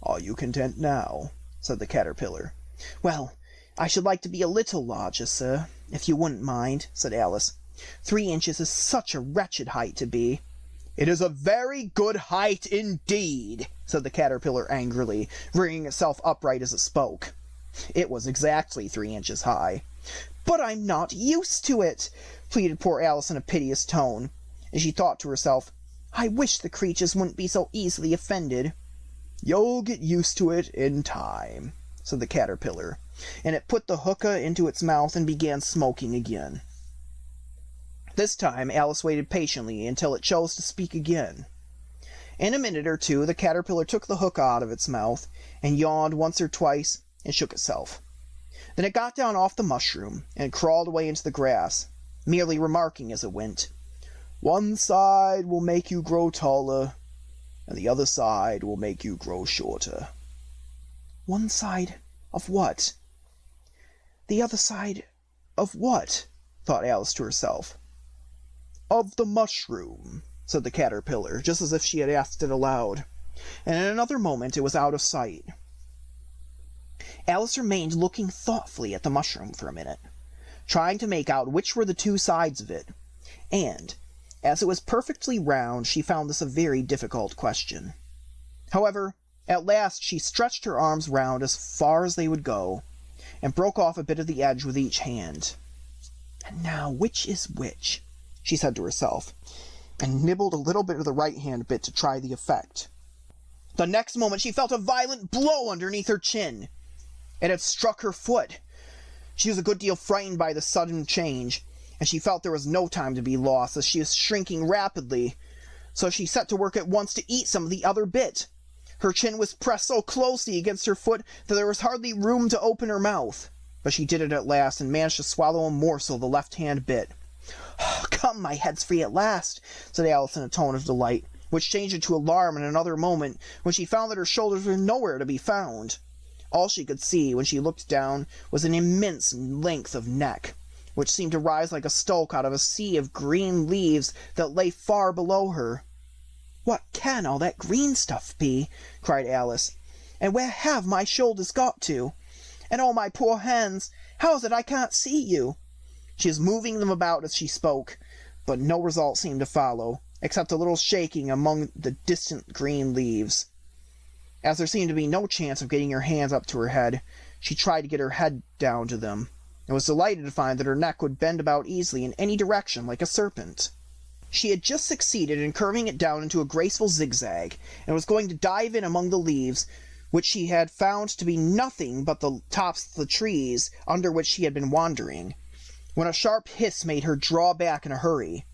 Are you content now? Said the caterpillar. Well, I should like to be a little larger, sir, if you wouldn't mind, said Alice. 3 inches is such a wretched height to be. It is a very good height indeed, said the caterpillar angrily, rearing itself upright as it spoke. It was exactly 3 inches high. But I'm not used to it, pleaded poor Alice in a piteous tone, and she thought to herself, I wish the creatures wouldn't be so easily offended. You'll get used to it in time, said the caterpillar, and it put the hookah into its mouth and began smoking again. This time Alice waited patiently until it chose to speak again. In a minute or two the caterpillar took the hookah out of its mouth and yawned once or twice and shook itself. Then it got down off the mushroom and crawled away into the grass, merely remarking as it went, "One side will make you grow taller, and the other side will make you grow shorter." "One side of what?" "The other side of what?" thought Alice to herself. "Of the mushroom," said the caterpillar, just as if she had asked it aloud, and in another moment it was out of sight. Alice remained looking thoughtfully at the mushroom for a minute, trying to make out which were the two sides of it, and, as it was perfectly round, she found this a very difficult question. However, at last she stretched her arms round as far as they would go, and broke off a bit of the edge with each hand. "And now, which is which?" she said to herself, and nibbled a little bit of the right-hand bit to try the effect. The next moment she felt a violent blow underneath her chin. It had struck her foot. She was a good deal frightened by the sudden change, and she felt there was no time to be lost, as she was shrinking rapidly, so she set to work at once to eat some of the other bit. Her chin was pressed so closely against her foot that there was hardly room to open her mouth, but she did it at last, and managed to swallow a morsel of the left-hand bit. "Come, my head's free at last," said Alice in a tone of delight, which changed into alarm in another moment, when she found that her shoulders were nowhere to be found. All she could see, when she looked down, was an immense length of neck, which seemed to rise like a stalk out of a sea of green leaves that lay far below her. "What can all that green stuff be?" cried Alice. "And where have my shoulders got to? And oh, my poor hands, how is it I can't see you?" She was moving them about as she spoke, but no result seemed to follow, except a little shaking among the distant green leaves. As there seemed to be no chance of getting her hands up to her head, she tried to get her head down to them, and was delighted to find that her neck would bend about easily in any direction like a serpent. She had just succeeded in curving it down into a graceful zigzag, and was going to dive in among the leaves, which she had found to be nothing but the tops of the trees under which she had been wandering, when a sharp hiss made her draw back in a hurry.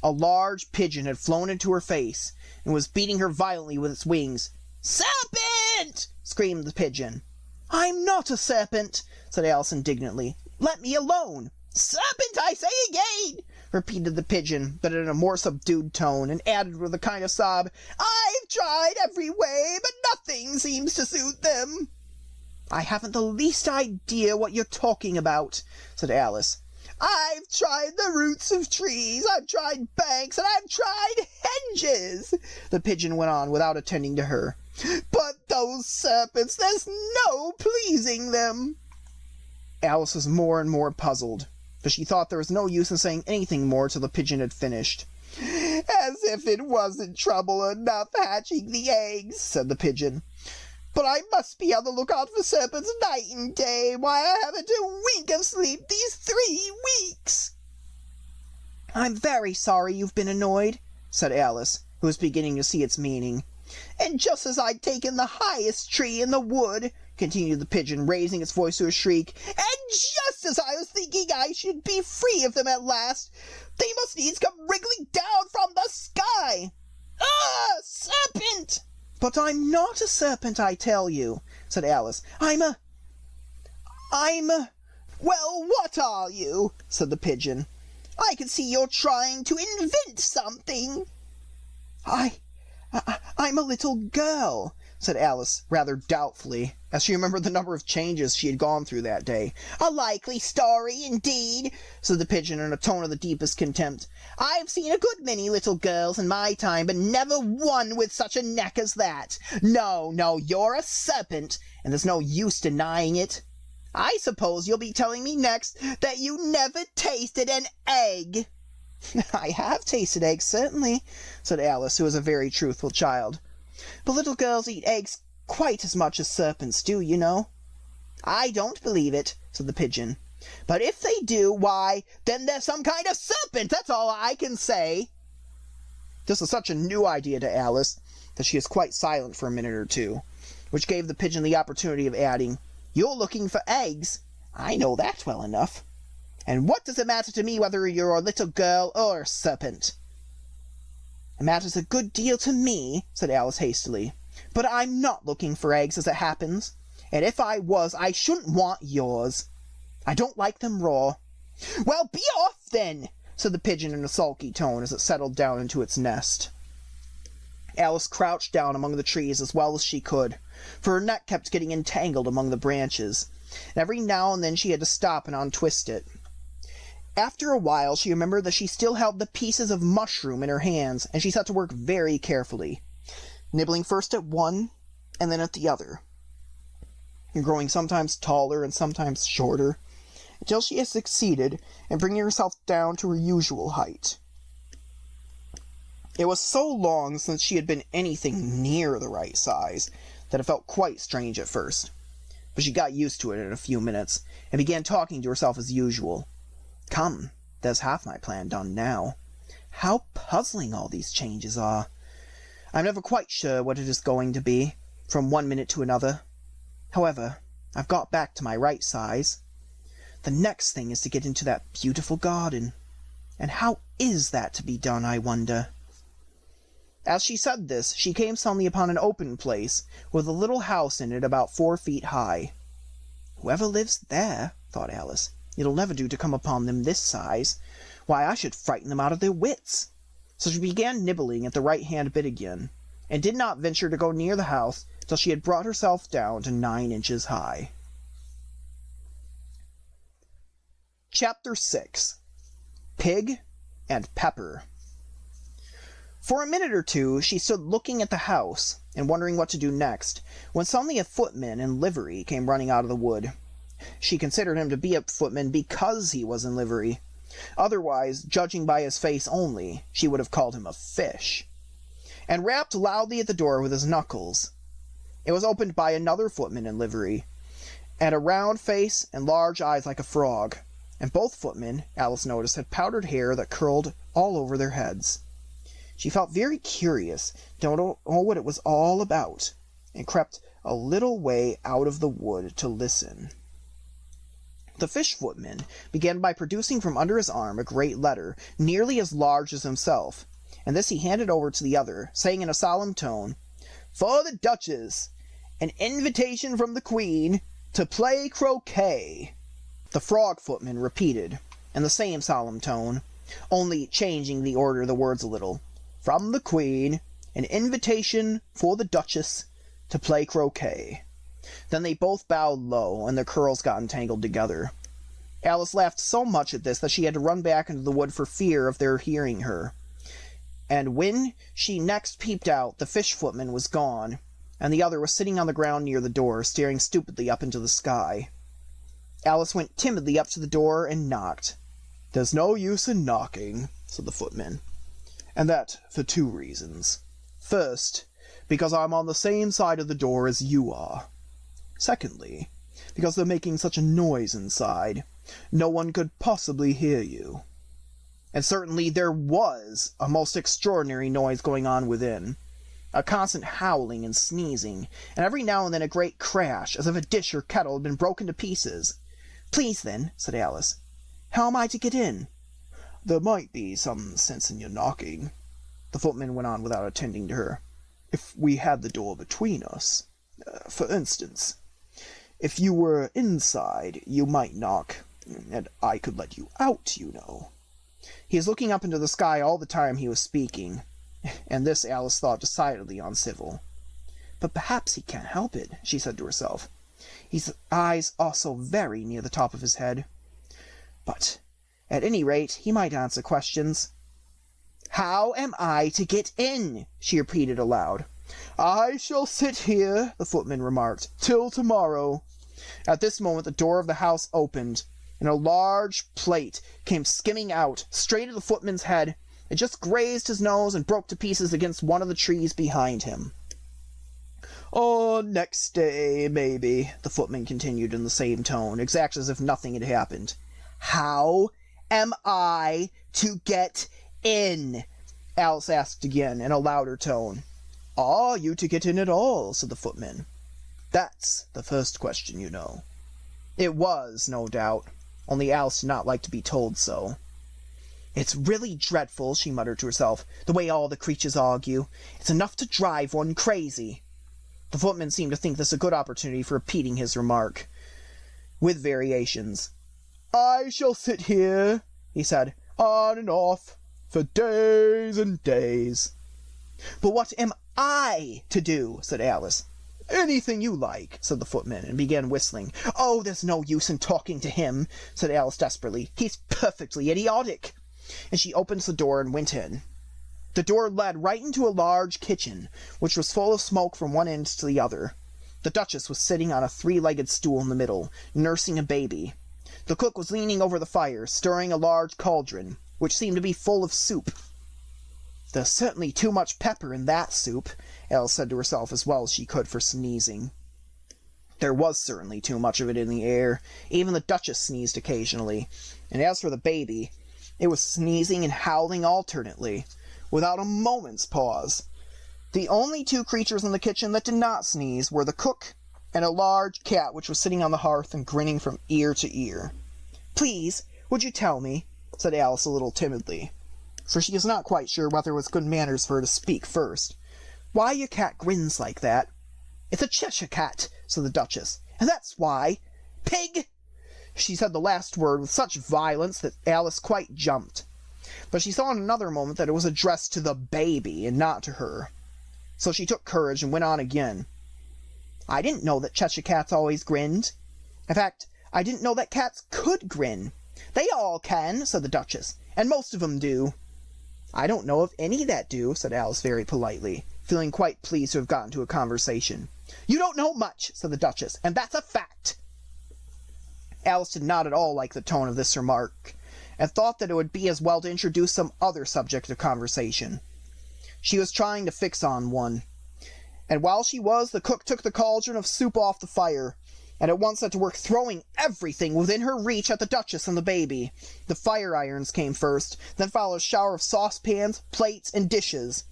A large pigeon had flown into her face, and was beating her violently with its wings. "Serpent!" screamed the pigeon. "I'm not a serpent," said Alice indignantly. "Let me alone." "Serpent, I say again!" repeated the pigeon, but in a more subdued tone, and added with a kind of sob, "I've tried every way, but nothing seems to suit them." "I haven't the least idea what you're talking about," said Alice. "I've tried the roots of trees, I've tried banks, and I've tried hedges," the pigeon went on without attending to her. "But those serpents, there's no pleasing them." Alice was more and more puzzled, but she thought there was no use in saying anything more till the pigeon had finished. "As if it wasn't trouble enough hatching the eggs," said the pigeon. "But I must be on the lookout for serpents night and day. Why, I haven't a wink of sleep these 3 weeks." "I'm very sorry you've been annoyed," said Alice, who was beginning to see its meaning. "And just as I'd taken the highest tree in the wood," continued the pigeon, raising its voice to a shriek, "and just as I was thinking I should be free of them at last, they must needs come wriggling down from the sky. Ah, serpent!" "But I'm not a serpent, I tell you," said Alice. I'm a... "Well, what are you?" said the pigeon. "I can see you're trying to invent something." I'm a little girl," said Alice, rather doubtfully, as she remembered the number of changes she had gone through that day. "A likely story, indeed," said the pigeon in a tone of the deepest contempt. "I've seen a good many little girls in my time, but never one with such a neck as that. No, you're a serpent, and there's no use denying it. I suppose you'll be telling me next that you never tasted an egg." "I have tasted eggs, certainly," said Alice, who was a very truthful child. "But little girls eat eggs quite as much as serpents do, you know." "I don't believe it," said the pigeon. "But if they do, why, then they're some kind of serpent, that's all I can say." This was such a new idea to Alice that she was quite silent for a minute or two, which gave the pigeon the opportunity of adding, You're looking for eggs. I know that well enough. And what does it matter to me whether you're a little girl or a serpent?" "It matters a good deal to me," said Alice hastily. "But I'm not looking for eggs, as it happens. And if I was, I shouldn't want yours. I don't like them raw." "Well, be off, then," said the pigeon in a sulky tone as it settled down into its nest. Alice crouched down among the trees as well as she could, for her neck kept getting entangled among the branches, and every now and then she had to stop and untwist it. After a while she remembered that she still held the pieces of mushroom in her hands, and she set to work very carefully, nibbling first at one and then at the other, and growing sometimes taller and sometimes shorter, until she had succeeded in bringing herself down to her usual height. It was so long since she had been anything near the right size that it felt quite strange at first, but she got used to it in a few minutes, and began talking to herself as usual. "Come, there's half my plan done now. How puzzling all these changes are. I'm never quite sure what it is going to be, from one minute to another. However, I've got back to my right size. The next thing is to get into that beautiful garden. And how is that to be done, I wonder?" As she said this, she came suddenly upon an open place, with a little house in it about 4 feet high. "Whoever lives there," thought Alice, "it'll never do to come upon them this size. Why, I should frighten them out of their wits." So she began nibbling at the right-hand bit again, and did not venture to go near the house till she had brought herself down to 9 inches high. Chapter 6. Pig and Pepper. For a minute or two she stood looking at the house, and wondering what to do next, when suddenly a footman in livery came running out of the wood. She considered him to be a footman because he was in livery. Otherwise, judging by his face only, she would have called him a fish, and rapped loudly at the door with his knuckles. It was opened by another footman in livery, and a round face and large eyes like a frog, and both footmen, Alice noticed, had powdered hair that curled all over their heads. She felt very curious to know what it was all about, and crept a little way out of the wood to listen. The fish footman began by producing from under his arm a great letter, nearly as large as himself, and this he handed over to the other, saying in a solemn tone, "For the Duchess, an invitation from the Queen to play croquet." The frog footman repeated, in the same solemn tone, only changing the order of the words a little, "From the Queen, an invitation for the Duchess to play croquet." Then they both bowed low, and their curls got entangled together. Alice laughed so much at this that she had to run back into the wood for fear of their hearing her. And when she next peeped out, the fish footman was gone, and the other was sitting on the ground near the door, staring stupidly up into the sky. Alice went timidly up to the door and knocked. "There's no use in knocking," said the footman, "and that for 2 reasons. First, because I'm on the same side of the door as you are. Secondly, because they're making such a noise inside, no one could possibly hear you." And certainly there was a most extraordinary noise going on within, a constant howling and sneezing, and every now and then a great crash, as if a dish or kettle had been broken to pieces. "Please, then," said Alice, "how am I to get in?" "There might be some sense in your knocking," the footman went on without attending to her, "if we had the door between us. For instance, if you were inside, you might knock, and I could let you out, you know." He was looking up into the sky all the time he was speaking, and this Alice thought decidedly uncivil. "But perhaps he can't help it," she said to herself. "His eyes are so very near the top of his head. But, at any rate, he might answer questions." "How am I to get in?" she repeated aloud. "I shall sit here," the footman remarked, "till tomorrow." At this moment the door of the house opened, and a large plate came skimming out, straight at the footman's head. It just grazed his nose and broke to pieces against one of the trees behind him. "Next day, maybe," the footman continued in the same tone, exactly as if nothing had happened. "How am I to get in?" Alice asked again, in a louder tone. "Are you to get in at all?" said the footman. That's the first question, you know. It was, no doubt, only Alice did not like to be told so. It's really dreadful, she muttered to herself, the way all the creatures argue. It's enough to drive one crazy. The footman seemed to think this a good opportunity for repeating his remark, with variations. I shall sit here, he said, on and off, for days and days. But what am I to do? Said Alice. Anything you like, said the footman, and began whistling. Oh, there's no use in talking to him, said Alice desperately. He's perfectly idiotic. And she opened the door and went in. The door led right into a large kitchen, which was full of smoke from one end to the other. The Duchess was sitting on a three-legged stool in the middle, nursing a baby. The cook was leaning over the fire, stirring a large cauldron, which seemed to be full of soup. There's certainly too much pepper in that soup, Alice said to herself as well as she could for sneezing. There was certainly too much of it in the air. Even the Duchess sneezed occasionally, and as for the baby, it was sneezing and howling alternately, without a moment's pause. The only two creatures in the kitchen that did not sneeze were the cook and a large cat which was sitting on the hearth and grinning from ear to ear. Please, would you tell me, said Alice a little timidly, for she was not quite sure whether it was good manners for her to speak first, why your cat grins like that? It's a Cheshire cat, said the Duchess, and that's why. Pig! She said the last word with such violence that Alice quite jumped. But she saw in another moment that it was addressed to the baby and not to her. So she took courage and went on again. I didn't know that Cheshire cats always grinned. In fact, I didn't know that cats could grin. They all can, said the Duchess, and most of 'em do. I don't know of any that do, said Alice very politely, feeling quite pleased to have gotten to a conversation. You don't know much, said the Duchess, and that's a fact. Alice did not at all like the tone of this remark, and thought that it would be as well to introduce some other subject of conversation. She was trying to fix on one, and while she was, the cook took the cauldron of soup off the fire, and at once set to work throwing everything within her reach at the Duchess and the baby. The fire irons came first, then followed a shower of saucepans, plates, and dishes.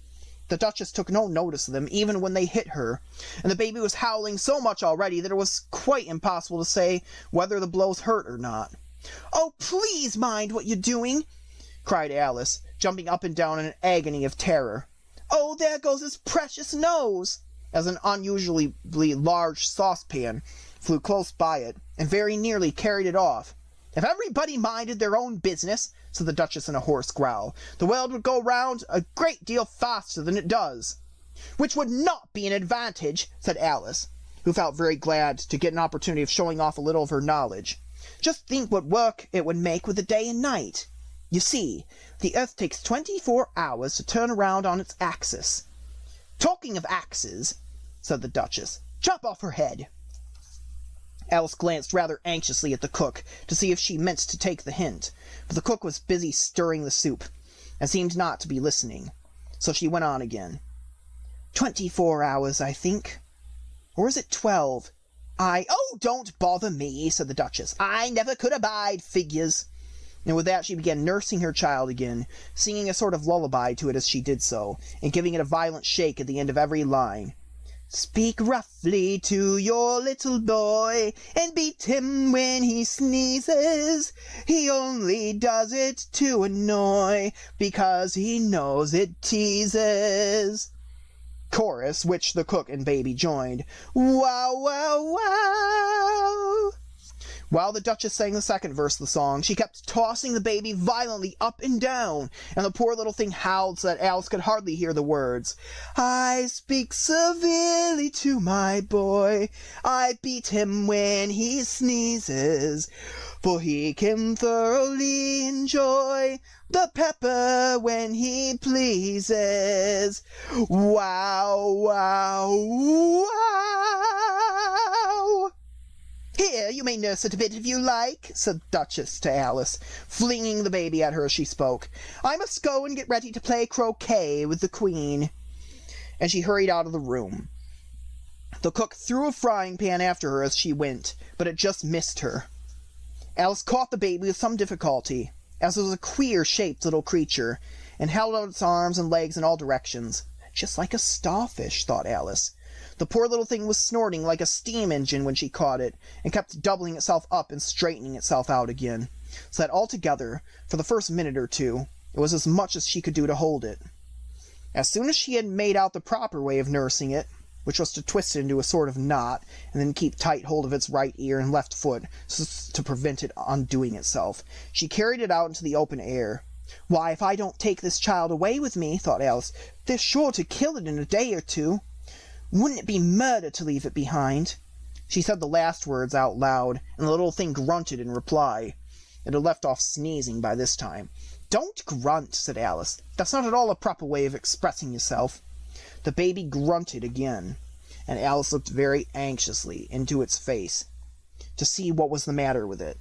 The Duchess took no notice of them, even when they hit her, and the baby was howling so much already that it was quite impossible to say whether the blows hurt or not. Oh, please mind what you're doing, cried Alice, jumping up and down in an agony of terror. Oh, there goes his precious nose, as an unusually large saucepan flew close by it, and very nearly carried it off. If everybody minded their own business, said the Duchess in a hoarse growl, the world would go round a great deal faster than it does. Which would not be an advantage, said Alice, who felt very glad to get an opportunity of showing off a little of her knowledge. Just think what work it would make with the day and night. You see, the earth takes 24 hours to turn around on its axis. Talking of axes, said the Duchess, chop off her head. Alice glanced rather anxiously at the cook to see if she meant to take the hint, but the cook was busy stirring the soup, and seemed not to be listening, so she went on again. 24 hours, I think. Or is it 12? Oh, don't bother me, said the Duchess. I never could abide figures. And with that she began nursing her child again, singing a sort of lullaby to it as she did so, and giving it a violent shake at the end of every line. Speak roughly to your little boy, and beat him when he sneezes. He only does it to annoy, because he knows it teases. Chorus, which the cook and baby joined. Wow, wow, wow. While the Duchess sang the second verse of the song, she kept tossing the baby violently up and down, and the poor little thing howled so that Alice could hardly hear the words. I speak severely to my boy, I beat him when he sneezes, for he can thoroughly enjoy the pepper when he pleases. Wow, wow, wow. Here, you may nurse it a bit if you like, said the Duchess to Alice, flinging the baby at her as she spoke. I must go and get ready to play croquet with the Queen. And she hurried out of the room. The cook threw a frying pan after her as she went, but it just missed her. Alice caught the baby with some difficulty, as it was a queer-shaped little creature, and held out its arms and legs in all directions. Just like a starfish, thought Alice. The poor little thing was snorting like a steam engine when she caught it, and kept doubling itself up and straightening itself out again, so that altogether, for the first minute or two, it was as much as she could do to hold it. As soon as she had made out the proper way of nursing it, which was to twist it into a sort of knot, and then keep tight hold of its right ear and left foot, so to prevent it undoing itself, she carried it out into the open air. "Why, if I don't take this child away with me," thought Alice, "they're sure to kill it in a day or two. Wouldn't it be murder to leave it behind?" She said the last words out loud, and the little thing grunted in reply. It had left off sneezing by this time. "Don't grunt," said Alice. "That's not at all a proper way of expressing yourself." The baby grunted again, and Alice looked very anxiously into its face to see what was the matter with it.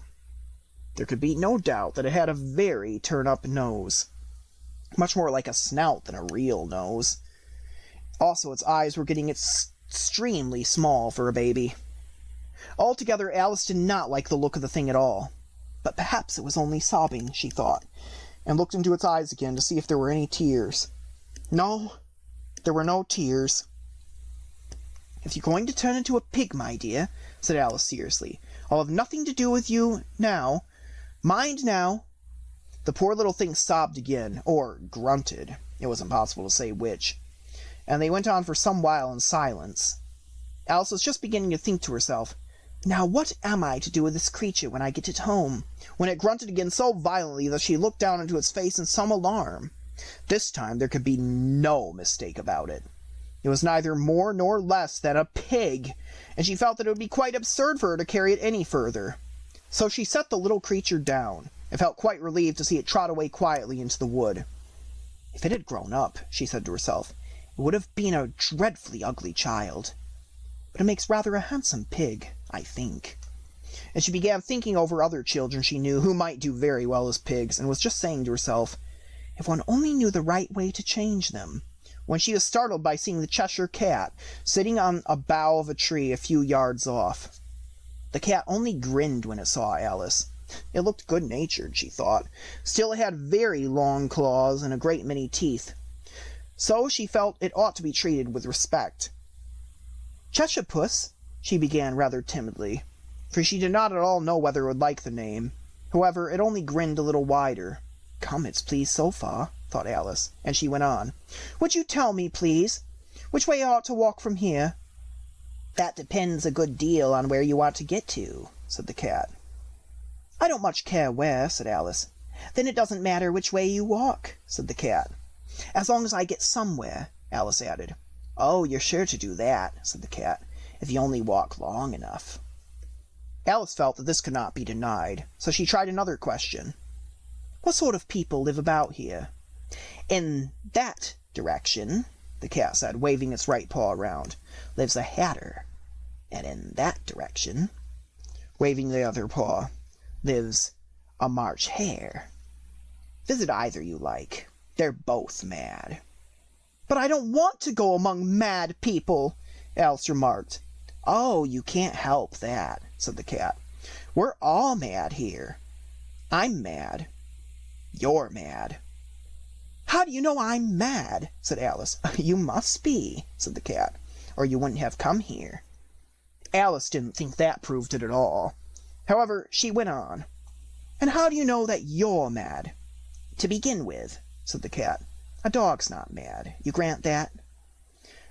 There could be no doubt that it had a very turn-up nose, much more like a snout than a real nose. Also, its eyes were getting extremely small for a baby. Altogether, Alice did not like the look of the thing at all. But perhaps it was only sobbing, she thought, and looked into its eyes again to see if there were any tears. No, there were no tears. "If you're going to turn into a pig, my dear," said Alice seriously, "I'll have nothing to do with you now. Mind now." The poor little thing sobbed again, or grunted. It was impossible to say which. And they went on for some while in silence. Alice was just beginning to think to herself, "Now what am I to do with this creature when I get it home?" when it grunted again so violently that she looked down into its face in some alarm. This time there could be no mistake about it. It was neither more nor less than a pig, and she felt that it would be quite absurd for her to carry it any further. So she set the little creature down, and felt quite relieved to see it trot away quietly into the wood. "If it had grown up," she said to herself, "it would have been a dreadfully ugly child. But it makes rather a handsome pig, I think." And she began thinking over other children she knew who might do very well as pigs, and was just saying to herself, "If one only knew the right way to change them," when she was startled by seeing the Cheshire Cat sitting on a bough of a tree a few yards off. The cat only grinned when it saw Alice. It looked good-natured, she thought. Still, it had very long claws and a great many teeth. So she felt it ought to be treated with respect. "Cheshire Puss," she began rather timidly, for she did not at all know whether it would like the name. However, it only grinned a little wider. "Come, it's pleased so far," thought Alice, and she went on. "Would you tell me, please, which way I ought to walk from here?" "That depends a good deal on where you want to get to," said the cat. "I don't much care where," said Alice. "Then it doesn't matter which way you walk," said the cat. "As long as I get somewhere," Alice added. "Oh, you're sure to do that," said the cat, "if you only walk long enough." Alice felt that this could not be denied, so she tried another question. "What sort of people live about here?" "In that direction," the cat said, waving its right paw around, "lives a hatter. And in that direction," waving the other paw, "lives a March hare. Visit either you like. They're both mad." "But I don't want to go among mad people," Alice remarked. "Oh, you can't help that," said the cat. "We're all mad here. I'm mad. You're mad." "How do you know I'm mad?" said Alice. "You must be," said the cat, "or you wouldn't have come here." Alice didn't think that proved it at all. However, she went on. "And how do you know that you're mad?" "To begin with," said the cat, "a dog's not mad. You grant that?"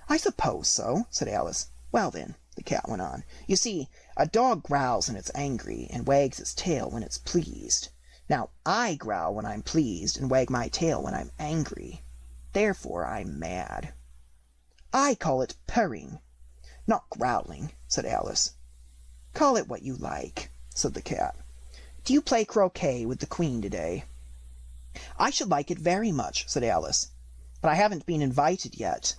"I suppose so," said Alice. "Well then," the cat went on, "you see, a dog growls when it's angry, and wags its tail when it's pleased. Now, I growl when I'm pleased, and wag my tail when I'm angry. Therefore I'm mad." "I call it purring, not growling," said Alice. "Call it what you like," said the cat. "Do you play croquet with the Queen today?" "I should like it very much," said Alice, "but I haven't been invited yet."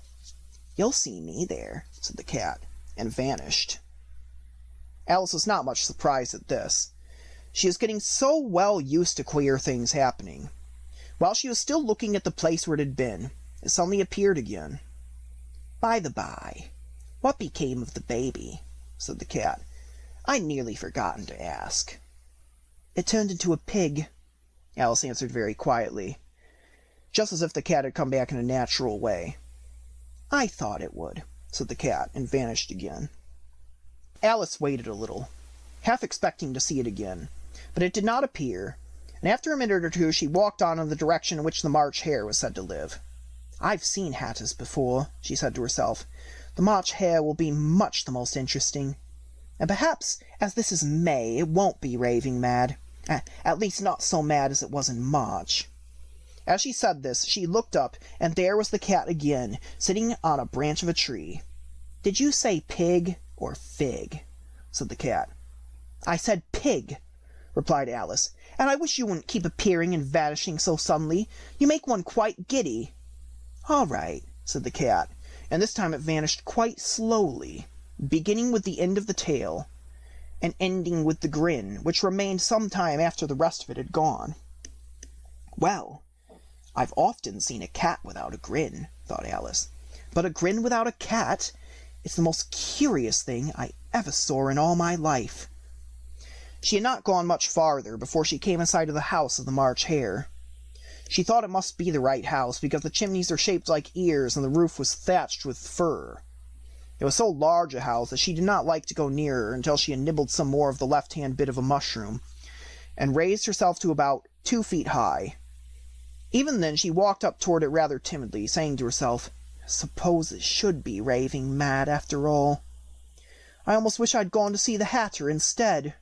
"You'll see me there," said the cat, and vanished. Alice was not much surprised at this. She was getting so well used to queer things happening. While she was still looking at the place where it had been, it suddenly appeared again. "By the by, what became of the baby?" said the cat. "I'd nearly forgotten to ask." "It turned into a pig," Alice answered very quietly, just as if the cat had come back in a natural way. "I thought it would. said the cat, and vanished again. Alice waited a little, half expecting to see it again, but it did not appear, and after a minute or two she walked on in the direction in which the March Hare was said to live. "I've seen hatters before," she said to herself. "The March Hare will be much the most interesting. And perhaps, as this is May, it won't be raving mad. At least not so mad as it was in March." As she said this, she looked up, and there was the cat again, sitting on a branch of a tree. "Did you say pig or fig?" said the cat. "I said pig," replied Alice, "and I wish you wouldn't keep appearing and vanishing so suddenly. You make one quite giddy." "All right," said the cat, and this time it vanished quite slowly, beginning with the end of the tail, and ending with the grin, which remained some time after the rest of it had gone. "Well, I've often seen a cat without a grin," thought Alice, "but a grin without a cat is the most curious thing I ever saw in all my life." She had not gone much farther before she came in sight of the house of the March Hare. She thought it must be the right house, because the chimneys are shaped like ears and the roof was thatched with fur. It was so large a house that she did not like to go nearer until she had nibbled some more of the left-hand bit of a mushroom, and raised herself to about 2 feet high. Even then she walked up toward it rather timidly, saying to herself, "Suppose it should be raving mad after all. I almost wish I'd gone to see the Hatter instead."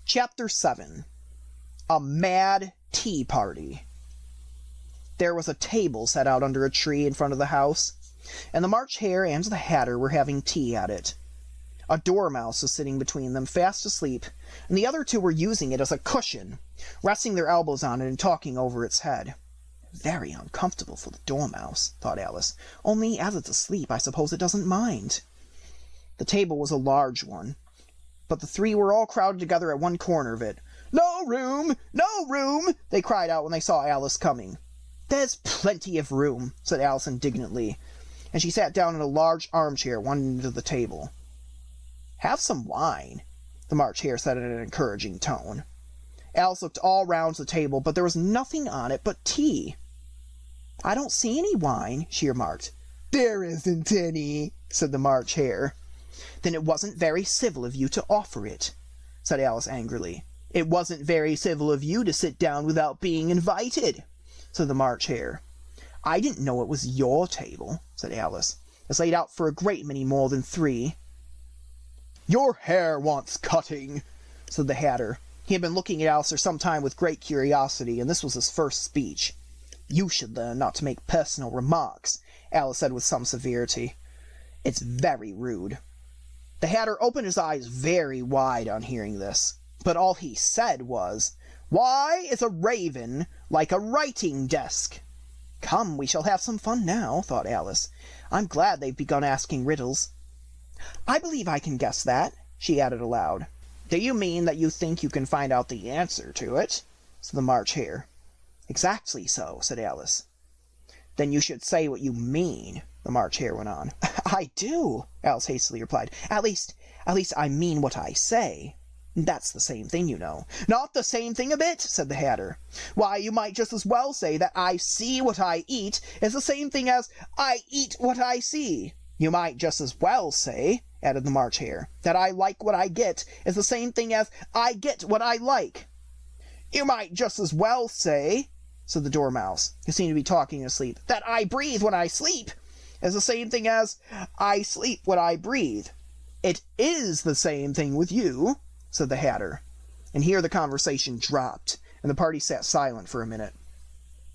Chapter 7. A Mad Tea Party. There was a table set out under a tree in front of the house, and the March Hare and the Hatter were having tea at it. A dormouse was sitting between them, fast asleep, and the other two were using it as a cushion, resting their elbows on it and talking over its head. "Very uncomfortable for the dormouse," thought Alice, "only as it's asleep I suppose it doesn't mind." The table was a large one, but the three were all crowded together at one corner of it. "No room! No room!" they cried out when they saw Alice coming. "There's plenty of room," said Alice indignantly, and she sat down in a large armchair at one end of the table. "Have some wine," the March Hare said in an encouraging tone. Alice looked all round the table, but there was nothing on it but tea. "I don't see any wine," she remarked. "There isn't any," said the March Hare. "Then it wasn't very civil of you to offer it," said Alice angrily. "It wasn't very civil of you to sit down without being invited," said the March Hare. "I didn't know it was your table," said Alice. "It's laid out for a great many more than 3. "Your hair wants cutting," said the Hatter. He had been looking at Alice for some time with great curiosity, and this was his first speech. "You should learn not to make personal remarks," Alice said with some severity. "It's very rude." The Hatter opened his eyes very wide on hearing this, but all he said was, "Why is a raven like a writing desk?" "Come, we shall have some fun now," thought Alice. "I'm glad they've begun asking riddles. I believe I can guess that," she added aloud. "Do you mean that you think you can find out the answer to it?" said the March Hare. "Exactly so," said Alice. "Then you should say what you mean," the March Hare went on. "I do," Alice hastily replied. At least I mean what I say. That's the same thing, you know." "Not the same thing a bit," said the Hatter. "Why, you might just as well say that I see what I eat is the same thing as I eat what I see. You might just as well say," added the March Hare, "that I like what I get is the same thing as I get what I like." "You might just as well say," said the Dormouse, who seemed to be talking in his sleep, "that I breathe when I sleep is the same thing as I sleep when I breathe." "It is the same thing with you," said the Hatter. And here the conversation dropped, and the party sat silent for a minute,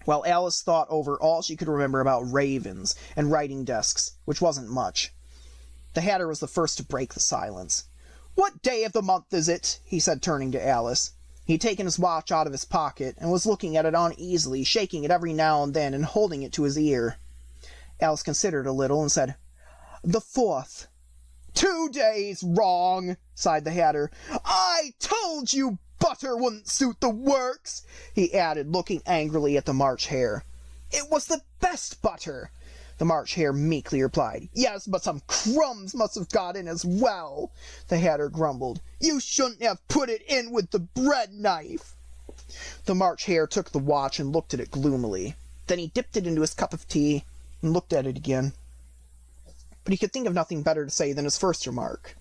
while Alice thought over all she could remember about ravens and writing desks, which wasn't much. The Hatter was the first to break the silence. "What day of the month is it?" he said, turning to Alice. He had taken his watch out of his pocket, and was looking at it uneasily, shaking it every now and then, and holding it to his ear. Alice considered a little, and said, "The 4th. "2 days wrong," sighed the Hatter. "I told you butter wouldn't suit the works," he added, looking angrily at the March Hare. "It was the best butter," the March Hare meekly replied. "Yes, but some crumbs must have got in as well," the Hatter grumbled. "You shouldn't have put it in with the bread knife." The March Hare took the watch and looked at it gloomily. Then he dipped it into his cup of tea, and looked at it again. But he could think of nothing better to say than his first remark.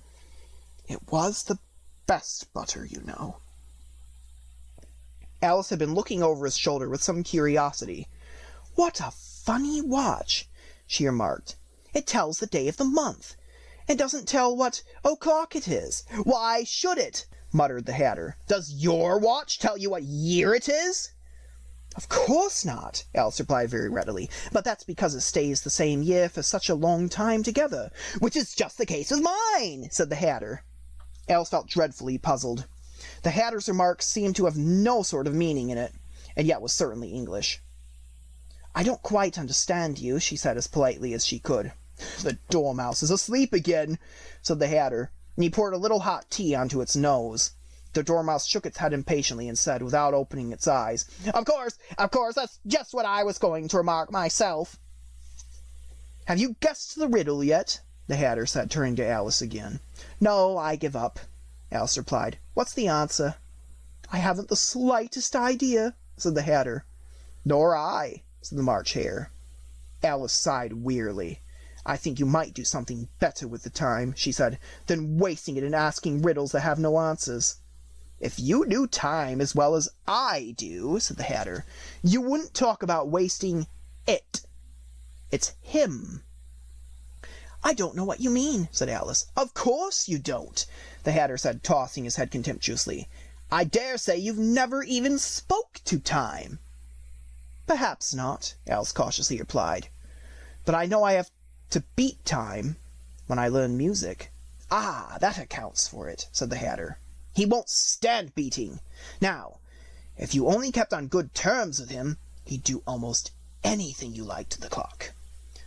It was the best butter, you know. Alice had been looking over his shoulder with some curiosity. What a funny watch, she remarked. It tells the day of the month. It doesn't tell what o'clock it is. Why should it? Muttered the Hatter. Does your watch tell you what year it is? Of course not, Alice replied very readily, but that's because it stays the same year for such a long time together, which is just the case with mine, said the Hatter. Alice felt dreadfully puzzled. The Hatter's remark seemed to have no sort of meaning in it, and yet was certainly English. I don't quite understand you, she said as politely as she could. The Dormouse is asleep again, said the Hatter, and he poured a little hot tea onto its nose. The Dormouse shook its head impatiently and said, without opening its eyes, Of course, that's just what I was going to remark myself. Have you guessed the riddle yet? The Hatter said, turning to Alice again. No, I give up, Alice replied. What's the answer? I haven't the slightest idea, said the Hatter. Nor I, said the March Hare. Alice sighed wearily. I think you might do something better with the time, she said, than wasting it in asking riddles that have no answers. If you knew time as well as I do, said the Hatter, you wouldn't talk about wasting it. It's him. I don't know what you mean, said Alice. Of course you don't, the Hatter said, tossing his head contemptuously. I dare say you've never even spoke to time. Perhaps not, Alice cautiously replied. But I know I have to beat time when I learn music. Ah, that accounts for it, said the Hatter. He won't stand beating. Now, if you only kept on good terms with him, he'd do almost anything you liked to the clock.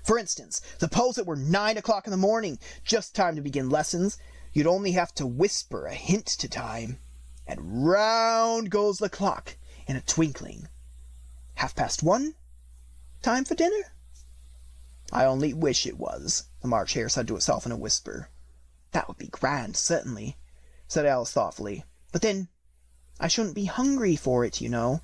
For instance, suppose it were 9 o'clock in the morning, just time to begin lessons. You'd only have to whisper a hint to time, and round goes the clock in a twinkling. 1:30? Time for dinner? I only wish it was, the March Hare said to itself in a whisper. That would be grand, certainly, said Alice thoughtfully. But then, I shouldn't be hungry for it, you know.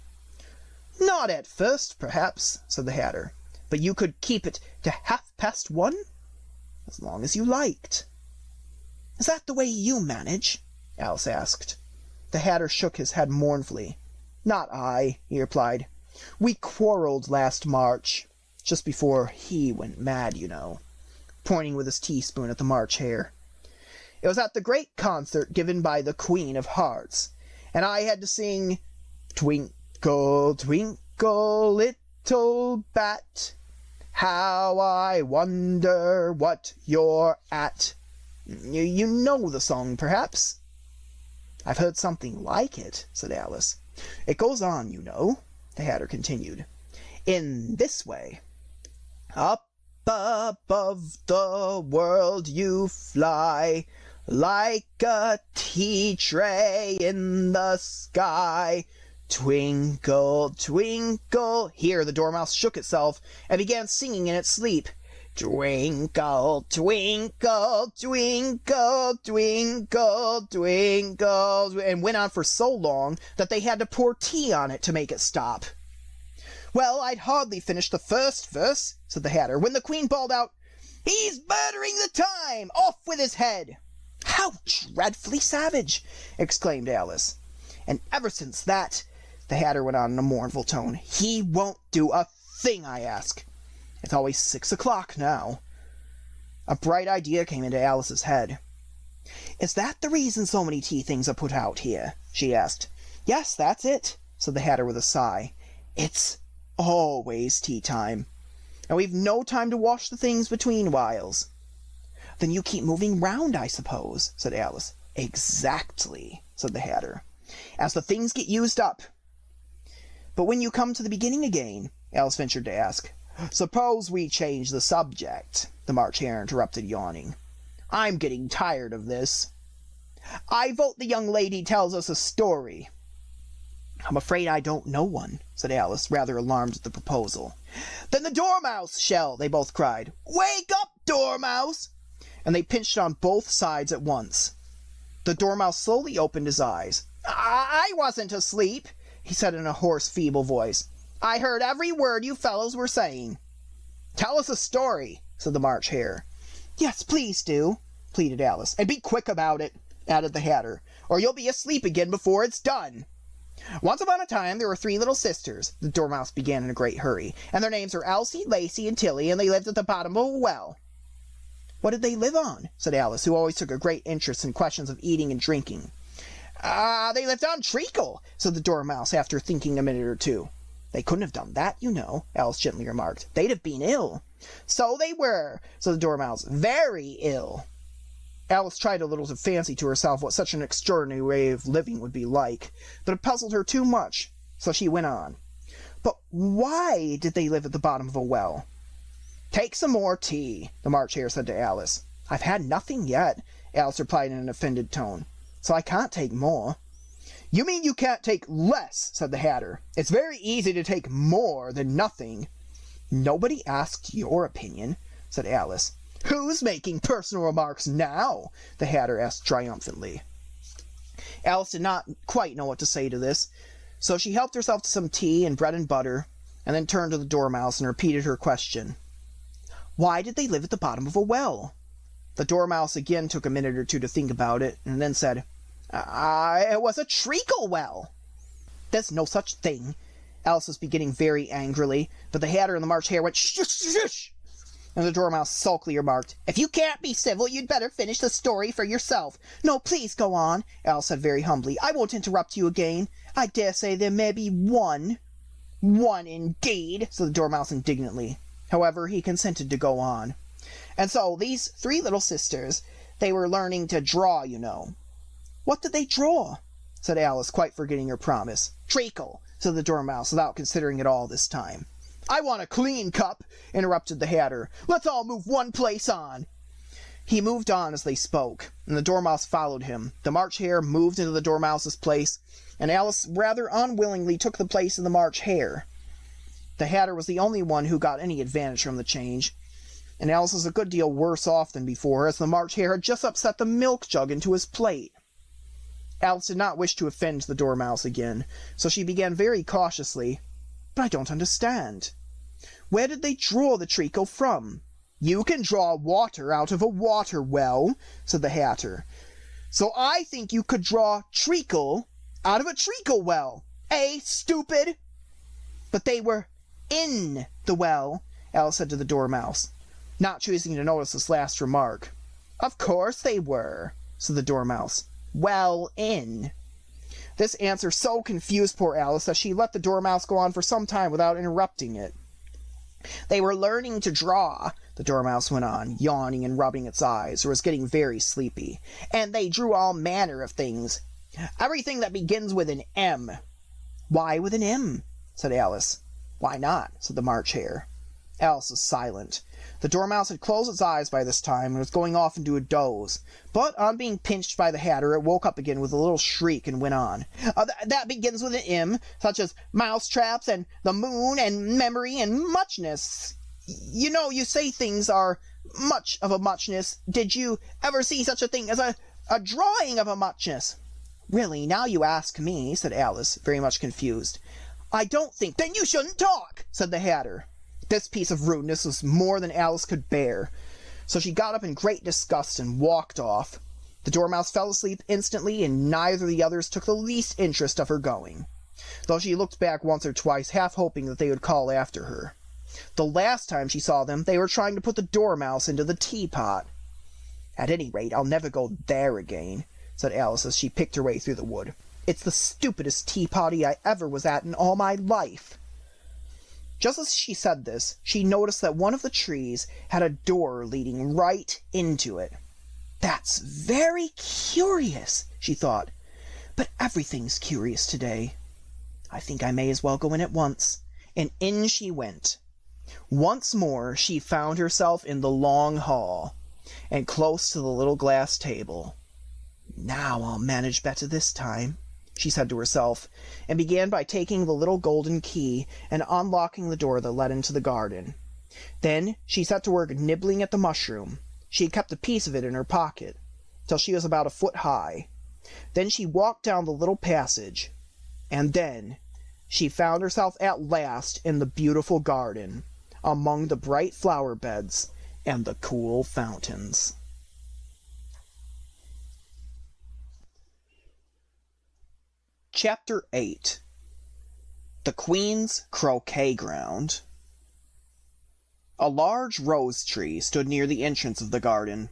Not at first, perhaps, said the Hatter. But you could keep it to 1:30? As long as you liked. Is that the way you manage? Alice asked. The Hatter shook his head mournfully. Not I, he replied. We quarrelled last March, just before he went mad, you know, pointing with his teaspoon at the March Hare. It was at the great concert given by the Queen of Hearts, and I had to sing, Twinkle, twinkle, little bat, how I wonder what you're at. You know the song, perhaps? I've heard something like it, said Alice. It goes on, you know, the Hatter continued, in this way. Up above the world you fly, like a tea tray in the sky. Twinkle, twinkle. Here the Dormouse shook itself and began singing in its sleep. Twinkle, twinkle, twinkle, twinkle, twinkle, and went on for so long that they had to pour tea on it to make it stop. Well, I'd hardly finished the first verse, said the Hatter, when the Queen bawled out, He's murdering the time! Off with his head! How dreadfully savage! Exclaimed Alice. And ever since that, the Hatter went on in a mournful tone, he won't do a thing I ask. It's always 6 o'clock now. A bright idea came into Alice's head. Is that the reason so many tea things are put out here? She asked. Yes, that's it, said the Hatter with a sigh. It's always tea time, and we've no time to wash the things between whiles. Then you keep moving round, I suppose, said Alice. Exactly, said the Hatter, as the things get used up. But when you come to the beginning again, Alice ventured to ask. Suppose we change the subject, the March Hare interrupted, yawning. I'm getting tired of this. I vote the young lady tells us a story. I'm afraid I don't know one, said Alice, rather alarmed at the proposal. Then the Dormouse shall, they both cried. Wake up, Dormouse! And they pinched on both sides at once. The Dormouse slowly opened his eyes. I wasn't asleep, he said in a hoarse, feeble voice. I heard every word you fellows were saying. Tell us a story, said the March Hare. Yes, please do, pleaded Alice. And be quick about it, added the Hatter, or you'll be asleep again before it's done. Once upon a time there were 3 little sisters, the Dormouse began in a great hurry, and their names were Elsie, Lacy, and Tilly, and they lived at the bottom of a well. What did they live on? Said Alice, who always took a great interest in questions of eating and drinking. They lived on treacle, said the Dormouse after thinking a minute or two. They couldn't have done that, you know, Alice gently remarked. They'd have been ill. So they were, said the Dormouse, very ill. Alice tried a little to fancy to herself what such an extraordinary way of living would be like, but it puzzled her too much, so she went on. But why did they live at the bottom of a well? Take some more tea, the March Hare said to Alice. I've had nothing yet, Alice replied in an offended tone, so I can't take more. You mean you can't take less, said the Hatter. It's very easy to take more than nothing. Nobody asked your opinion, said Alice. Who's making personal remarks now? The Hatter asked triumphantly. Alice did not quite know what to say to this, so she helped herself to some tea and bread and butter, and then turned to the Dormouse and repeated her question. Why did they live at the bottom of a well? The Dormouse again took a minute or two to think about it, and then said, It was a treacle well. There's no such thing. Alice was beginning very angrily, but the Hatter and the March Hare went, Shush, shush! And the Dormouse sulkily remarked, If you can't be civil, you'd better finish the story for yourself. No, please go on, Alice said very humbly. I won't interrupt you again. I dare say there may be one. One indeed, said the Dormouse indignantly. However, he consented to go on. And so, these 3 little sisters, they were learning to draw, you know. What did they draw? Said Alice, quite forgetting her promise. Treacle, said the Dormouse, without considering it all this time. I want a clean cup, interrupted the Hatter. Let's all move one place on. He moved on as they spoke, and the Dormouse followed him. The March Hare moved into the Dormouse's place, and Alice rather unwillingly took the place of the March Hare. The Hatter was the only one who got any advantage from the change, and Alice was a good deal worse off than before, as the March Hare had just upset the milk jug into his plate. Alice did not wish to offend the Dormouse again, so she began very cautiously, But I don't understand. Where did they draw the treacle from? You can draw water out of a water well, said the Hatter. So I think you could draw treacle out of a treacle well. Eh, stupid? But they were in the well, Alice said to the Dormouse, not choosing to notice this last remark. Of course they were, said the Dormouse. Well in. This answer so confused poor Alice that she let the Dormouse go on for some time without interrupting it. They were learning to draw, the Dormouse went on, yawning and rubbing its eyes, for it was getting very sleepy. And they drew all manner of things. Everything that begins with an M. Why with an M? Said Alice. Why not? Said the March Hare. Alice was silent. The Dormouse had closed its eyes by this time and was going off into a doze, but on being pinched by the Hatter, it woke up again with a little shriek and went on. That begins with an M, such as mousetraps and the moon and memory and muchness. You know, you say things are much of a muchness. Did you ever see such a thing as a drawing of a muchness? Really, now you ask me, said Alice, very much confused. I don't think. Then you shouldn't talk, said the Hatter. This piece of rudeness was more than Alice could bear, so she got up in great disgust and walked off. The Dormouse fell asleep instantly, and neither of the others took the least interest of her going, though she looked back once or twice, half hoping that they would call after her. The last time she saw them, they were trying to put the Dormouse into the teapot. At any rate, I'll never go there again, said Alice as she picked her way through the wood. It's the stupidest teapotty I ever was at in all my life. Just as she said this, she noticed that one of the trees had a door leading right into it. That's very curious, she thought, but everything's curious today. I think I may as well go in at once. And in she went. Once more she found herself in the long hall, and close to the little glass table. Now I'll manage better this time, she said to herself, and began by taking the little golden key and unlocking the door that led into the garden. Then she set to work nibbling at the mushroom. She had kept a piece of it in her pocket, till she was about a foot high. Then she walked down the little passage, and then she found herself at last in the beautiful garden, among the bright flower beds and the cool fountains. Chapter 8. The Queen's Croquet Ground. A large rose tree stood near the entrance of the garden.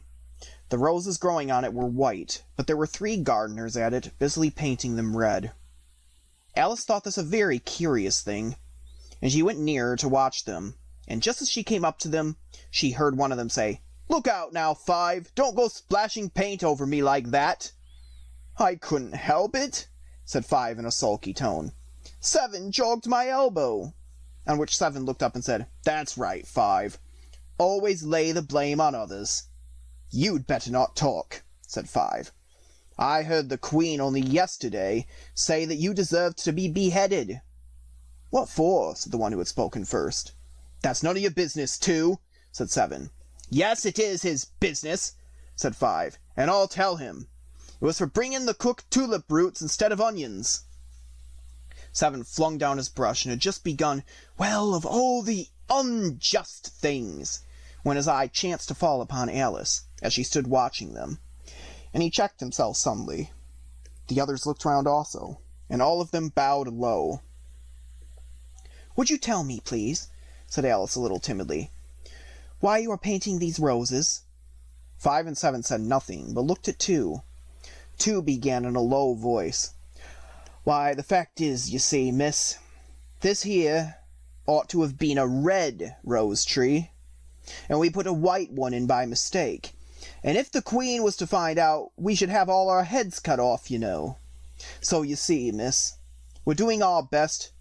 The roses growing on it were white, but there were 3 gardeners at it, busily painting them red. Alice thought this a very curious thing, and she went nearer to watch them, and just as she came up to them, she heard one of them say, "Look out now, Five! Don't go splashing paint over me like that!" "I couldn't help it," said Five in a sulky tone. "Seven jogged my elbow." On which Seven looked up and said, "That's right, Five. Always lay the blame on others." "You'd better not talk," said Five. "I heard the Queen only yesterday say that you deserved to be beheaded." "What for?" said the one who had spoken first. "That's none of your business, Two," said Seven. "Yes, it is his business," said Five, "and I'll tell him. It was for bringing the cooked tulip roots instead of onions." Seven flung down his brush and had just begun, "Well, of all the unjust things," when his eye chanced to fall upon Alice, as she stood watching them, and he checked himself suddenly. The others looked round also, and all of them bowed low. "Would you tell me, please," said Alice a little timidly, "why you are painting these roses?" Five and Seven said nothing, but looked at Two. Two began in a low voice. "Why, the fact is, you see, miss, this here ought to have been a red rose tree, and we put a white one in by mistake, and if the Queen was to find out, we should have all our heads cut off, you know. So you see, miss, we're doing our best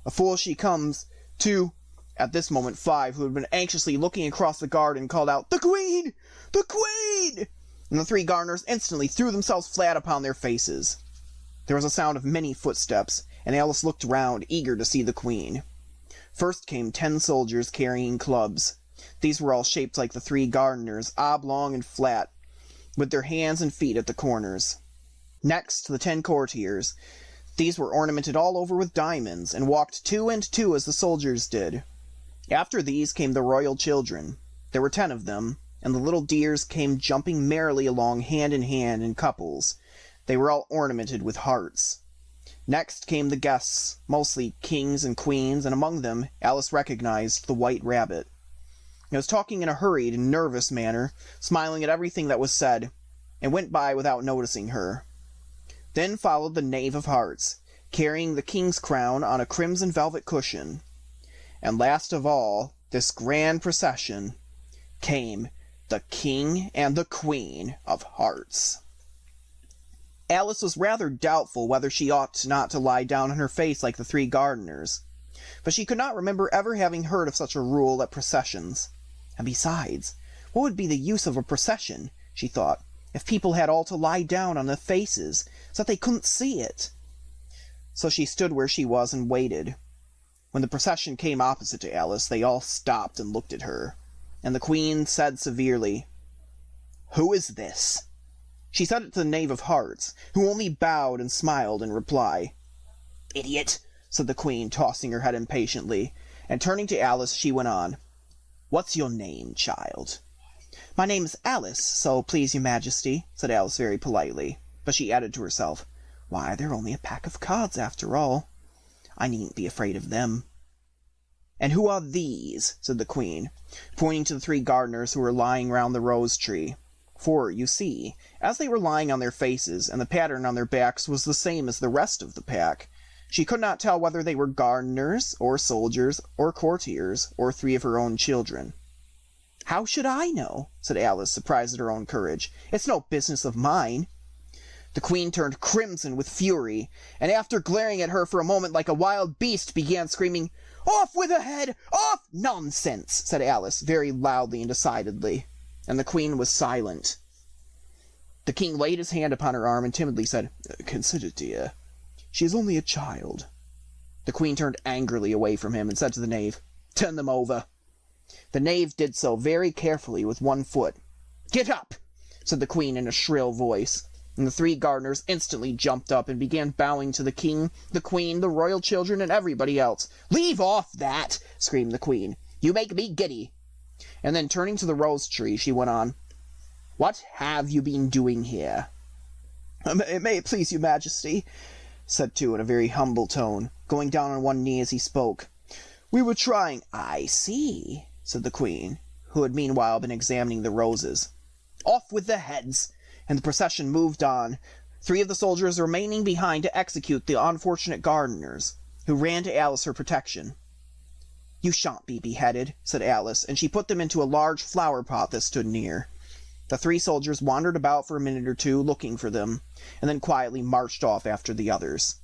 afore she comes to—" At this moment Five, who had been anxiously looking across the garden, called out, "The Queen! The Queen!" And the 3 gardeners instantly threw themselves flat upon their faces. There was a sound of many footsteps, and Alice looked round, eager to see the Queen. First came 10 soldiers carrying clubs. These were all shaped like the 3 gardeners, oblong and flat, with their hands and feet at the corners. Next, the 10 courtiers. These were ornamented all over with diamonds, and walked 2 and 2 as the soldiers did. After these came the royal children. There were 10 of them, and the little dears came jumping merrily along hand in hand in couples. They were all ornamented with hearts. Next came the guests, mostly kings and queens, and among them Alice recognized the White Rabbit. He was talking in a hurried and nervous manner, smiling at everything that was said, and went by without noticing her. Then followed the Knave of Hearts, carrying the king's crown on a crimson velvet cushion. And last of all this grand procession came the King and the Queen of Hearts. Alice was rather doubtful whether she ought not to lie down on her face like the 3 gardeners, but she could not remember ever having heard of such a rule at processions. And besides, what would be the use of a procession, she thought, if people had all to lie down on their faces, so that they couldn't see it? So she stood where she was and waited. When the procession came opposite to Alice, they all stopped and looked at her, and the Queen said severely, "Who is this?" She said it to the Knave of Hearts, who only bowed and smiled in reply. "Idiot," said the Queen, tossing her head impatiently, and turning to Alice, she went on, "What's your name, child?" "My name is Alice, so please your Majesty," said Alice very politely, but she added to herself, "Why, they're only a pack of cards after all. I needn't be afraid of them." "And who are these?" said the Queen, pointing to the 3 gardeners who were lying round the rose tree. For, you see, as they were lying on their faces, and the pattern on their backs was the same as the rest of the pack, she could not tell whether they were gardeners, or soldiers, or courtiers, or 3 of her own children. "How should I know?" said Alice, surprised at her own courage. "It's no business of mine." The Queen turned crimson with fury, and after glaring at her for a moment like a wild beast, began screaming, "Off with her head! Off!" "Nonsense!" said Alice, very loudly and decidedly, and the Queen was silent. The King laid his hand upon her arm and timidly said, "Consider, dear, she is only a child." The Queen turned angrily away from him and said to the Knave, "Turn them over." The Knave did so very carefully with 1 foot. "Get up!" said the Queen in a shrill voice, and the 3 gardeners instantly jumped up and began bowing to the King, the Queen, the royal children, and everybody else. "Leave off that!" screamed the Queen. You make me giddy." And then turning to the rose tree, she went on, "What have you been doing here?" "May it please your majesty," said Two in a very humble tone, going down on one knee as he spoke. "We were trying—" "I see," said the queen, who had meanwhile been examining the roses. "Off with the heads!" And the procession moved on, 3 of the soldiers remaining behind to execute the unfortunate gardeners, who ran to Alice for protection. "You shan't be beheaded," said Alice, and she put them into a large flower pot that stood near. The 3 soldiers wandered about for a minute or two, looking for them, and then quietly marched off after the others.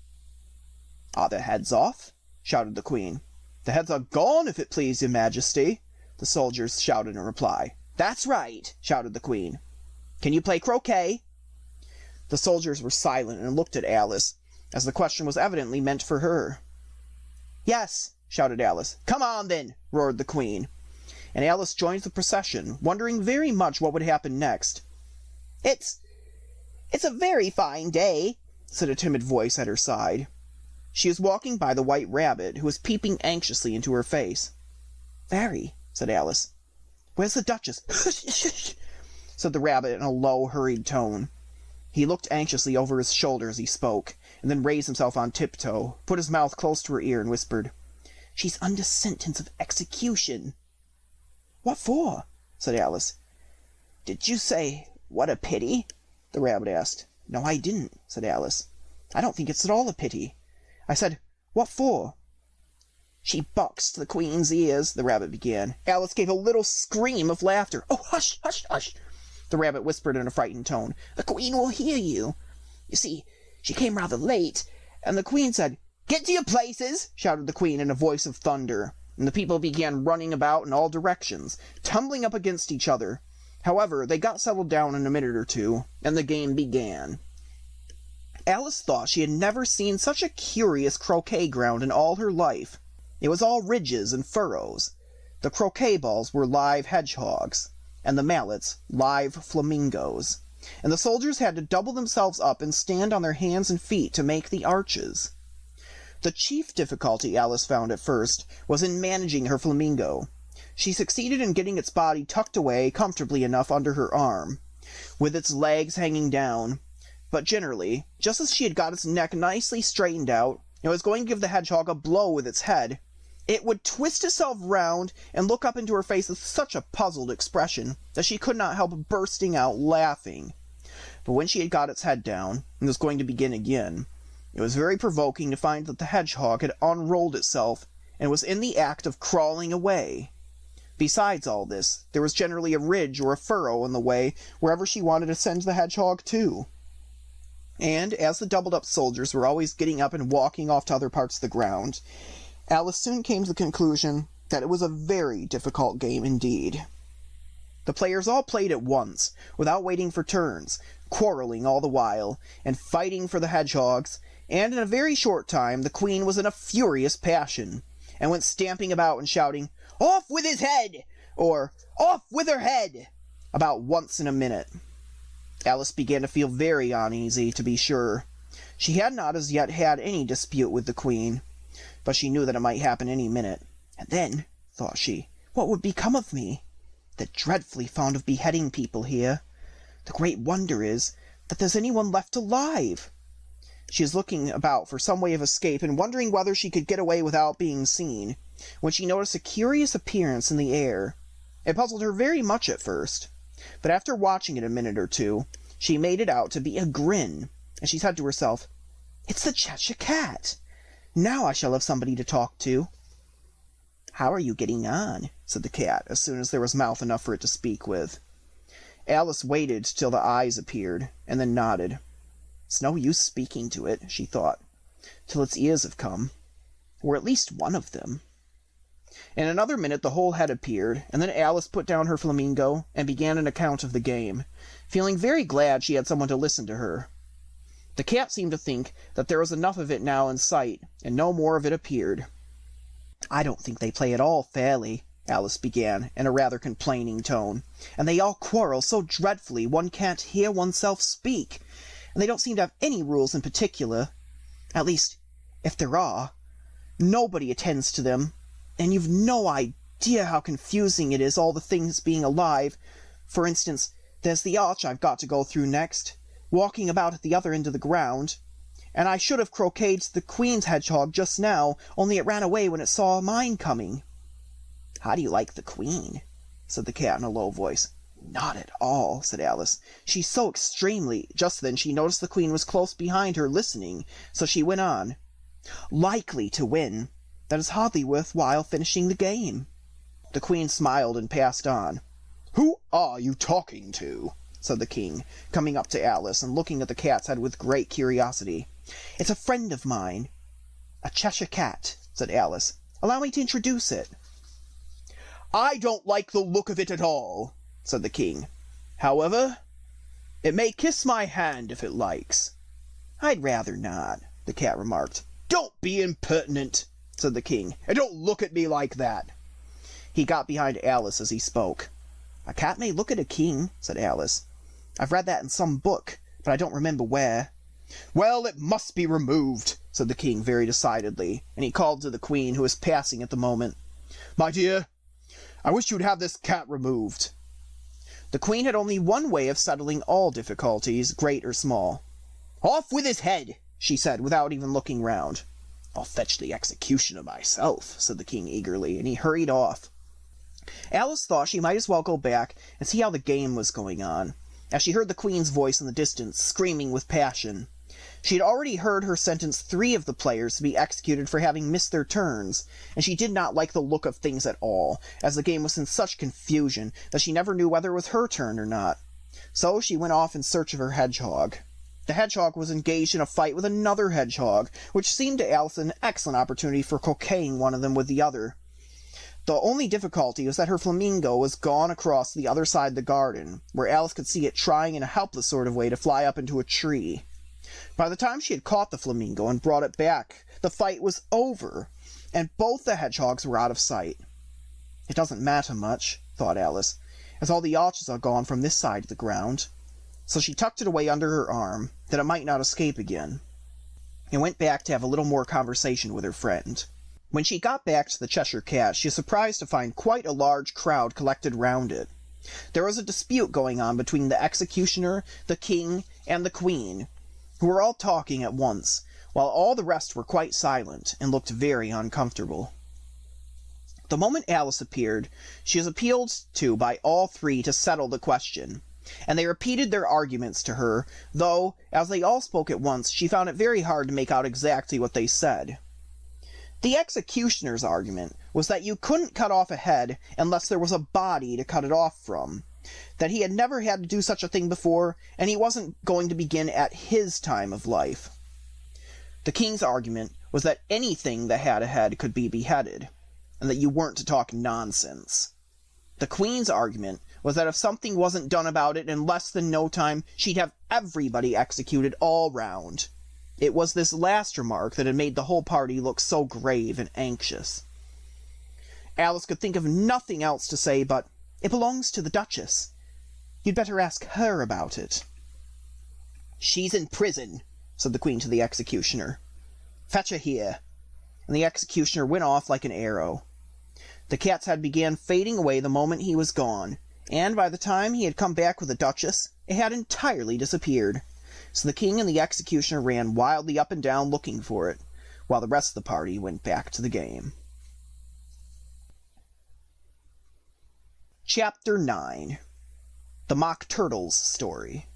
"Are the heads off?" shouted the queen. "The heads are gone, if it please your majesty," the soldiers shouted in reply. "That's right," shouted the queen. "Can you play croquet?" The soldiers were silent and looked at Alice, as the question was evidently meant for her. "Yes," shouted Alice. "Come on, then," roared the queen. And Alice joined the procession, wondering very much what would happen next. It's a very fine day," said a timid voice at her side. She was walking by the White Rabbit, who was peeping anxiously into her face. "Very," said Alice. "Where's the Duchess?" "Hush," said the rabbit in a low, hurried tone. He looked anxiously over his shoulder as he spoke, and then raised himself on tiptoe, put his mouth close to her ear, and whispered, "She's under sentence of execution." "What for?" said Alice. "Did you say, 'What a pity'?" the rabbit asked. "No, I didn't," said Alice. "I don't think it's at all a pity. I said, 'What for?'" "She boxed the queen's ears," the rabbit began. Alice gave a little scream of laughter. "Oh, hush, hush, hush," the rabbit whispered in a frightened tone. "The queen will hear you. You see, she came rather late, and the queen said—" "Get to your places!" shouted the queen in a voice of thunder, and the people began running about in all directions, tumbling up against each other. However, they got settled down in a minute or two, and the game began. Alice thought she had never seen such a curious croquet ground in all her life. It was all ridges and furrows. The croquet balls were live hedgehogs, and the mallets live flamingos, and the soldiers had to double themselves up and stand on their hands and feet to make the arches. The chief difficulty Alice found at first was in managing her flamingo. She succeeded in getting its body tucked away comfortably enough under her arm, with its legs hanging down, but generally, just as she had got its neck nicely straightened out, and was going to give the hedgehog a blow with its head, it would twist itself round and look up into her face with such a puzzled expression that she could not help bursting out laughing. But when she had got its head down, and was going to begin again, it was very provoking to find that the hedgehog had unrolled itself and was in the act of crawling away. Besides all this, there was generally a ridge or a furrow in the way wherever she wanted to send the hedgehog to. And as the doubled-up soldiers were always getting up and walking off to other parts of the ground, Alice soon came to the conclusion that it was a very difficult game indeed. The players all played at once, without waiting for turns, quarreling all the while, and fighting for the hedgehogs, and in a very short time the queen was in a furious passion, and went stamping about and shouting, "Off with his head!" or "Off with her head!" about once in a minute. Alice began to feel very uneasy, to be sure. She had not as yet had any dispute with the queen, but she knew that it might happen any minute. And then, thought she, what would become of me? They're dreadfully fond of beheading people here. The great wonder is that there's anyone left alive. She was looking about for some way of escape and wondering whether she could get away without being seen, when she noticed a curious appearance in the air. It puzzled her very much at first, but after watching it a minute or two, she made it out to be a grin, and she said to herself, "It's the Cheshire Cat! Now I shall have somebody to talk to." "How are you getting on?" said the cat, as soon as there was mouth enough for it to speak with. Alice waited till the eyes appeared, and then nodded. "It's no use speaking to it," she thought, "till its ears have come, or at least one of them." In another minute the whole head appeared, and then Alice put down her flamingo and began an account of the game, feeling very glad she had someone to listen to her. The cat seemed to think that there was enough of it now in sight, and no more of it appeared. "I don't think they play at all fairly," Alice began, in a rather complaining tone, "and they all quarrel so dreadfully one can't hear oneself speak, and they don't seem to have any rules in particular. At least, if there are, nobody attends to them, and you've no idea idea how confusing it is, all the things being alive. For instance, there's the arch I've got to go through next, walking about at the other end of the ground. And I should have croqueted the Queen's hedgehog just now, only it ran away when it saw mine coming." "How do you like the Queen?" said the cat in a low voice. "Not at all," said Alice. "She's so extremely—" Just then she noticed the Queen was close behind her listening, so she went on. "Likely to win. That is hardly worth while finishing the game." The Queen smiled and passed on. "Who are you talking to?" said the King, coming up to Alice and looking at the cat's head with great curiosity. "It's a friend of mine. A Cheshire cat," said Alice. "Allow me to introduce it." "I don't like the look of it at all," said the King. "However, it may kiss my hand if it likes." "I'd rather not," the cat remarked. "Don't be impertinent," said the King, "and don't look at me like that." He got behind Alice as he spoke. "A cat may look at a king," said Alice. "I've read that in some book, but I don't remember where." "Well, it must be removed," said the King very decidedly, and he called to the Queen, who was passing at the moment. "My dear, I wish you'd have this cat removed." The Queen had only one way of settling all difficulties, great or small. "Off with his head," she said, without even looking round. "I'll fetch the executioner myself," said the King eagerly, and he hurried off. Alice thought she might as well go back and see how the game was going on, as she heard the Queen's voice in the distance, screaming with passion. She had already heard her sentence 3 of the players to be executed for having missed their turns, and she did not like the look of things at all, as the game was in such confusion that she never knew whether it was her turn or not. So she went off in search of her hedgehog. The hedgehog was engaged in a fight with another hedgehog, which seemed to Alice an excellent opportunity for croqueting one of them with the other. The only difficulty was that her flamingo was gone across the other side of the garden, where Alice could see it trying in a helpless sort of way to fly up into a tree. By the time she had caught the flamingo and brought it back, the fight was over, and both the hedgehogs were out of sight. "It doesn't matter much," thought Alice, "as all the arches are gone from this side of the ground." So she tucked it away under her arm, that it might not escape again, and went back to have a little more conversation with her friend. When she got back to the Cheshire Cat, she was surprised to find quite a large crowd collected round it. There was a dispute going on between the executioner, the King, and the Queen, who were all talking at once, while all the rest were quite silent, and looked very uncomfortable. The moment Alice appeared, she was appealed to by all 3 to settle the question, and they repeated their arguments to her, though, as they all spoke at once, she found it very hard to make out exactly what they said. The executioner's argument was that you couldn't cut off a head unless there was a body to cut it off from, that he had never had to do such a thing before, and he wasn't going to begin at his time of life. The King's argument was that anything that had a head could be beheaded, and that you weren't to talk nonsense. The Queen's argument was that if something wasn't done about it in less than no time, she'd have everybody executed all round. It was this last remark that had made the whole party look so grave and anxious. Alice could think of nothing else to say but, "It belongs to the Duchess. You'd better ask her about it." "She's in prison," said the Queen to the executioner. "Fetch her here." And the executioner went off like an arrow. The cat's head began fading away the moment he was gone, and by the time he had come back with the Duchess, it had entirely disappeared. So the King and the executioner ran wildly up and down looking for it, while the rest of the party went back to the game. Chapter 9. The Mock Turtle's Story.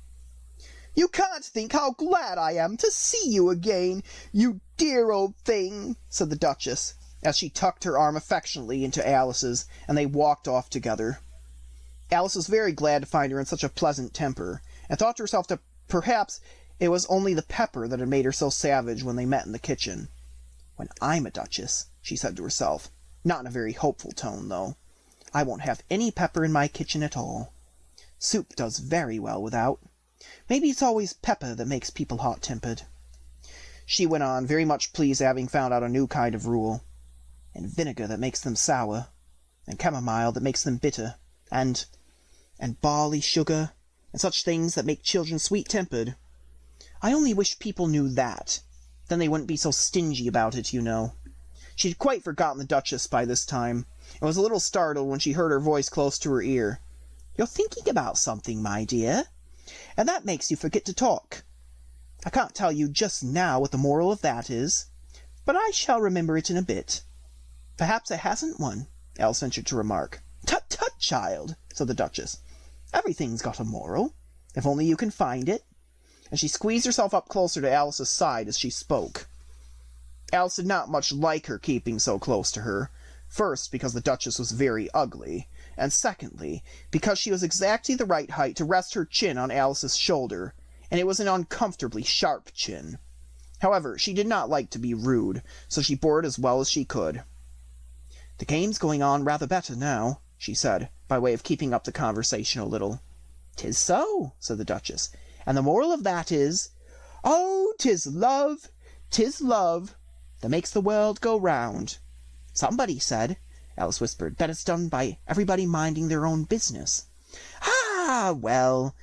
"You can't think how glad I am to see you again, you dear old thing," said the Duchess, as she tucked her arm affectionately into Alice's, and they walked off together. Alice was very glad to find her in such a pleasant temper, and thought to herself that perhaps it was only the pepper that had made her so savage when they met in the kitchen. "When I'm a duchess," she said to herself, not in a very hopeful tone, though, "I won't have any pepper in my kitchen at all. Soup does very well without. Maybe it's always pepper that makes people hot-tempered." She went on, very much pleased at having found out a new kind of rule. "And vinegar that makes them sour, and chamomile that makes them bitter, and barley sugar, and such things that make children sweet-tempered. I only wish people knew that. Then they wouldn't be so stingy about it, you know. She had quite forgotten the Duchess by this time, and was a little startled when she heard her voice close to her ear. "You're thinking about something, my dear, and that makes you forget to talk. I can't tell you just now what the moral of that is, but I shall remember it in a bit." "Perhaps it hasn't one," Alice ventured to remark. "Tut, tut, child," said the Duchess. "Everything's got a moral, if only you can find it." And she squeezed herself up closer to Alice's side as she spoke. Alice did not much like her keeping so close to her, first because the Duchess was very ugly, and secondly because she was exactly the right height to rest her chin on Alice's shoulder, and it was an uncomfortably sharp chin. However, she did not like to be rude, so she bore it as well as she could. "The game's going on rather better now," she said, by way of keeping up the conversation a little. "'Tis so," said the Duchess, "and the moral of that is, 'Oh, 'tis love, that makes the world go round.' Somebody said," Alice whispered, "that it's done by everybody minding their own business." "Ah, well,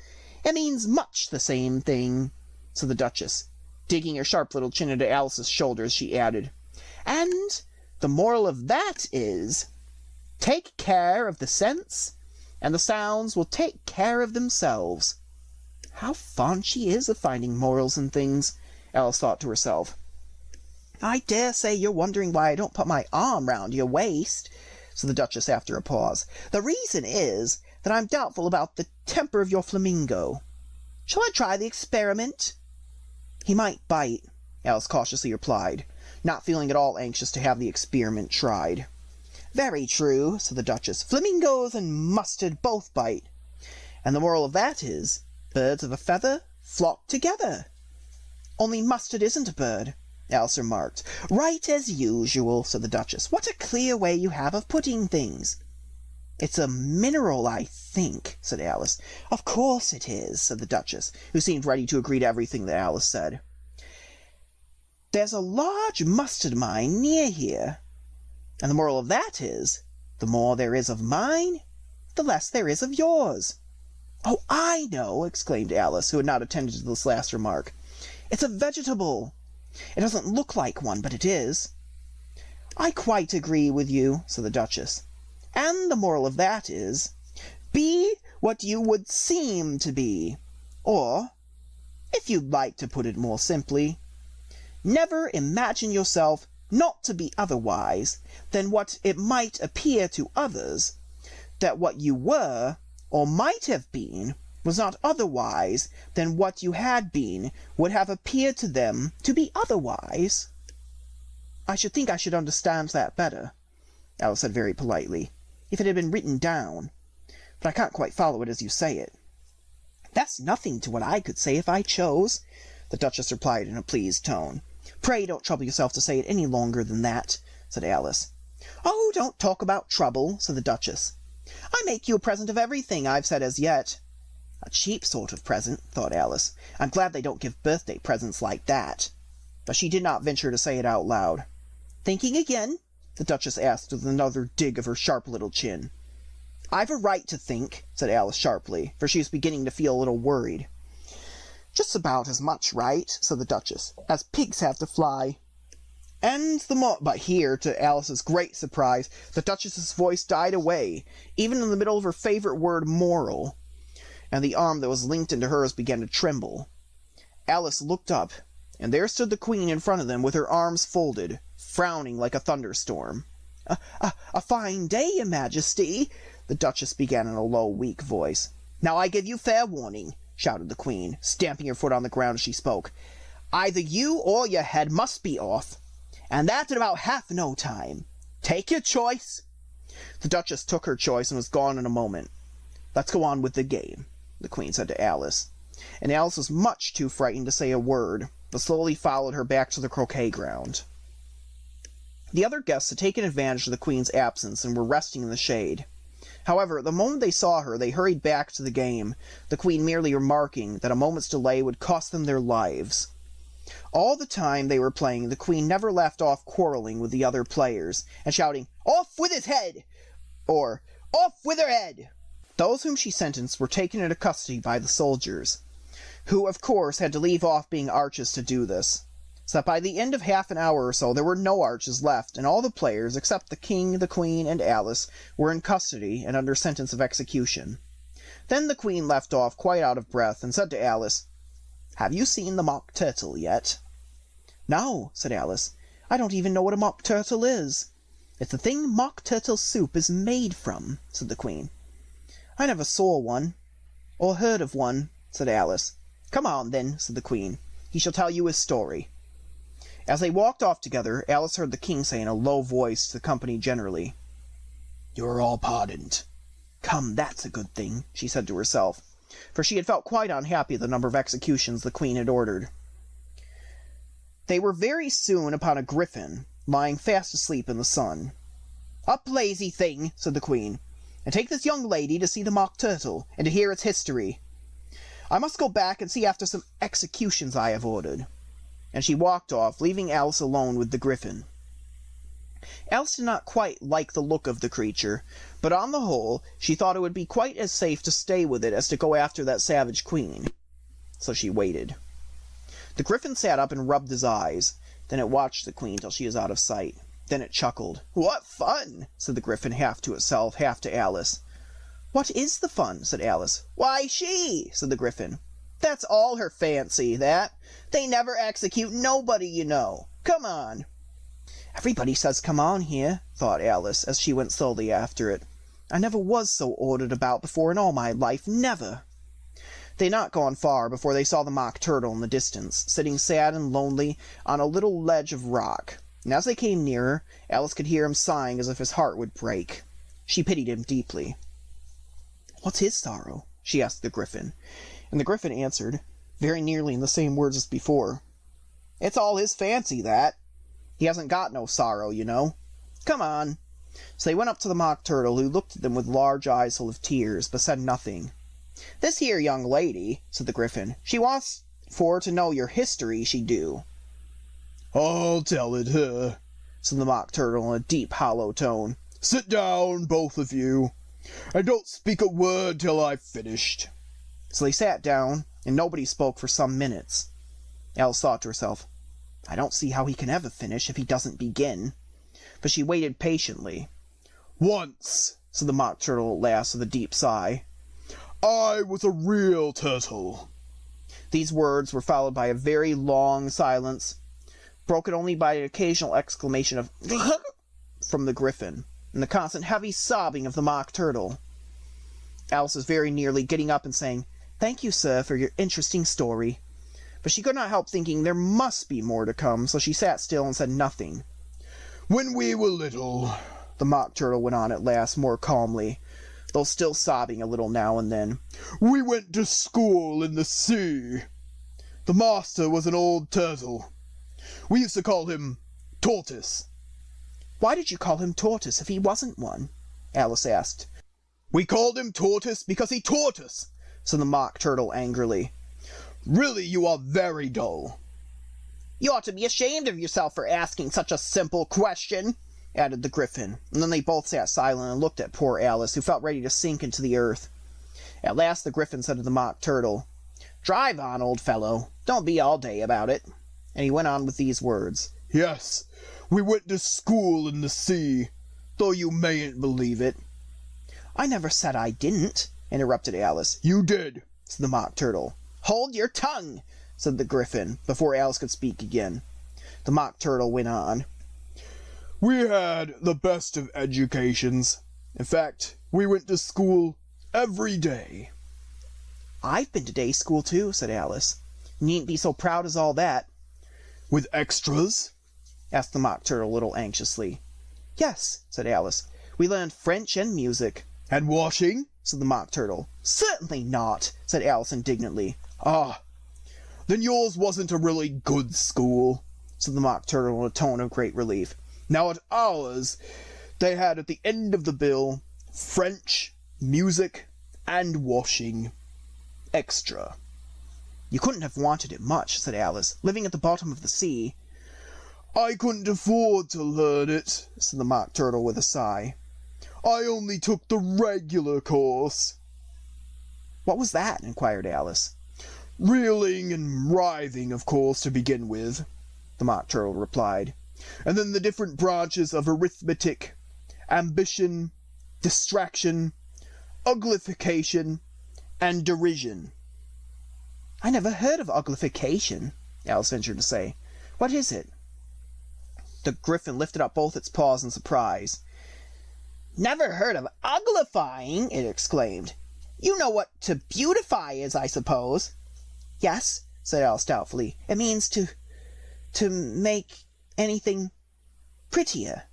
it means much the same thing," said the Duchess, digging her sharp little chin into Alice's shoulder as she added, "and the moral of that is, take care of the scents, and the sounds will take care of themselves." How fond she is of finding morals in things, Alice thought to herself. "I dare say you're wondering why I don't put my arm round your waist," said the Duchess after a pause. "The reason is that I'm doubtful about the temper of your flamingo. Shall I try the experiment?" "He might bite," Alice cautiously replied, not feeling at all anxious to have the experiment tried. "Very true," said the Duchess. "Flamingos and mustard both bite. And the moral of that is, birds of a feather flock together." "Only mustard isn't a bird," Alice remarked. "Right as usual," said the Duchess. "What a clear way you have of putting things." "It's a mineral, I think," said Alice. "Of course it is," said the Duchess, who seemed ready to agree to everything that Alice said. "There's a large mustard mine near here, and the moral of that is, the more there is of mine, the less there is of yours." "Oh, I know!" exclaimed Alice, who had not attended to this last remark. "It's a vegetable. It doesn't look like one, but it is." "I quite agree with you," said the Duchess. "And the moral of that is, be what you would seem to be. Or, if you'd like to put it more simply, never imagine yourself not to be otherwise than what it might appear to others, that what you were, or might have been, was not otherwise than what you had been would have appeared to them to be otherwise." "I should think I should understand that better," Alice said very politely, "if it had been written down, but I can't quite follow it as you say it." "That's nothing to what I could say if I chose," the Duchess replied in a pleased tone. "Pray don't trouble yourself to say it any longer than that," said Alice. "Oh, don't talk about trouble," said the Duchess. "I make you a present of everything I've said as yet." "A cheap sort of present," thought Alice. "I'm glad they don't give birthday presents like that." But she did not venture to say it out loud. "Thinking again?" the Duchess asked with another dig of her sharp little chin. "I've a right to think," said Alice sharply, for she was beginning to feel a little worried. "Just about as much right," said the Duchess, "as pigs have to fly. And the But here, to Alice's great surprise, the Duchess's voice died away, even in the middle of her favorite word, moral, and the arm that was linked into hers began to tremble. Alice looked up, and there stood the Queen in front of them with her arms folded, frowning like a thunderstorm. A fine day, Your Majesty," the Duchess began in a low, weak voice. "Now I give you fair warning," shouted the Queen, stamping her foot on the ground as she spoke. "Either you or your head must be off, and that in about half no time. Take your choice." The Duchess took her choice and was gone in a moment. "Let's go on with the game," the Queen said to Alice, and Alice was much too frightened to say a word, but slowly followed her back to the croquet ground. The other guests had taken advantage of the Queen's absence and were resting in the shade. However, the moment they saw her, they hurried back to the game, the Queen merely remarking that a moment's delay would cost them their lives. All the time they were playing, the Queen never left off quarreling with the other players, and shouting, "Off with his head!" or "Off with her head!" Those whom she sentenced were taken into custody by the soldiers, who, of course, had to leave off being arches to do this. so that by the end of half an hour or so there were no arches left, and all the players, except the king, the queen, and Alice, were in custody and under sentence of execution. Then the queen left off quite out of breath, and said to Alice, "Have you seen the mock turtle yet?" "No," said Alice. "I don't even know what a mock turtle is." "It's the thing mock turtle soup is made from," said the queen. "I never saw one, or heard of one," said Alice. "Come on, then," said the queen. "He shall tell you his story." As they walked off together, Alice heard the king say in a low voice to the company generally, "You are all pardoned." "Come, that's a good thing," she said to herself, for she had felt quite unhappy at the number of executions the queen had ordered. They were very soon upon a griffin, lying fast asleep in the sun. "Up, lazy thing," said the queen, "and take this young lady to see the mock turtle, and to hear its history. I must go back and see after some executions I have ordered." And she walked off, leaving Alice alone with the griffin. Alice did not quite like the look of the creature, but on the whole she thought it would be quite as safe to stay with it as to go after that savage queen. So she waited. The griffin sat up and rubbed his eyes. Then it watched the queen till she was out of sight. Then it chuckled. "What fun!" said the griffin, half to itself, half to Alice. "What is the fun?" said Alice. "Why, she," said the griffin. "That's all her fancy, that. They never execute nobody, you know. Come on." "Everybody says come on here," thought Alice, as she went slowly after it. "I never was so ordered about before in all my life, never." They had not gone far before they saw the mock turtle in the distance, sitting sad and lonely on a little ledge of rock, and as they came nearer, Alice could hear him sighing as if his heart would break. She pitied him deeply. "What's his sorrow?" she asked the griffin, and the griffin answered, very nearly in the same words as before, "It's all his fancy, that. He hasn't got no sorrow, you know. Come on." So they went up to the mock turtle, who looked at them with large eyes full of tears, but said nothing. "This here young lady," said the griffin, "she wants for to know your history, she do." "I'll tell it her," said the mock turtle in a deep, hollow tone. "Sit down, both of you, and don't speak a word till I've finished." So they sat down, and nobody spoke for some minutes. Alice thought to herself, "I don't see how he can ever finish if he doesn't begin." But she waited patiently. "Once," said the mock turtle at last with a deep sigh, "I was a real turtle." These words were followed by a very long silence, broken only by an occasional exclamation of from the griffin, and the constant heavy sobbing of the mock turtle. Alice was very nearly getting up and saying, "Thank you, sir, for your interesting story." But she could not help thinking there must be more to come, so she sat still and said nothing. "When we were little," the mock turtle went on at last more calmly, though still sobbing a little now and then, "we went to school in the sea. The master was an old turtle. We used to call him Tortoise." "Why did you call him Tortoise if he wasn't one?" Alice asked. "We called him Tortoise because he taught us," said the mock turtle angrily. "Really, you are very dull." "You ought to be ashamed of yourself for asking such a simple question," added the griffin, and then they both sat silent and looked at poor Alice, who felt ready to sink into the earth. At last the griffin said to the mock turtle, "Drive on, old fellow. Don't be all day about it." And he went on with these words. "Yes, we went to school in the sea, though you mayn't believe it." "I never said I didn't," interrupted Alice. "You did," said the mock turtle. "Hold your tongue," said the griffin, before Alice could speak again. The mock turtle went on. "We had the best of educations. In fact, we went to school every day." "I've been to day school too," said Alice. "You needn't be so proud as all that." "With extras?" asked the mock turtle a little anxiously. "Yes," said Alice. "We learned French and music." "And washing?" said the mock turtle. "Certainly not," said Alice indignantly. "Ah, then yours wasn't a really good school," said the mock turtle in a tone of great relief. "Now at ours, they had at the end of the bill, French, music, and washing. Extra." "You couldn't have wanted it much," said Alice, "living at the bottom of the sea." "I couldn't afford to learn it," said the mock turtle with a sigh. "I only took the regular course." "What was that?" inquired Alice. "Reeling and writhing, of course, to begin with." the Mock Turtle replied. And then the different branches of arithmetic, ambition, distraction, uglification, and derision. I never heard of uglification, Alice ventured to say. What is it? The Griffin lifted up both its paws in surprise. Never heard of uglifying, it exclaimed. You know what to beautify is, I suppose. Yes, said Alice doubtfully. It means to make anything prettier.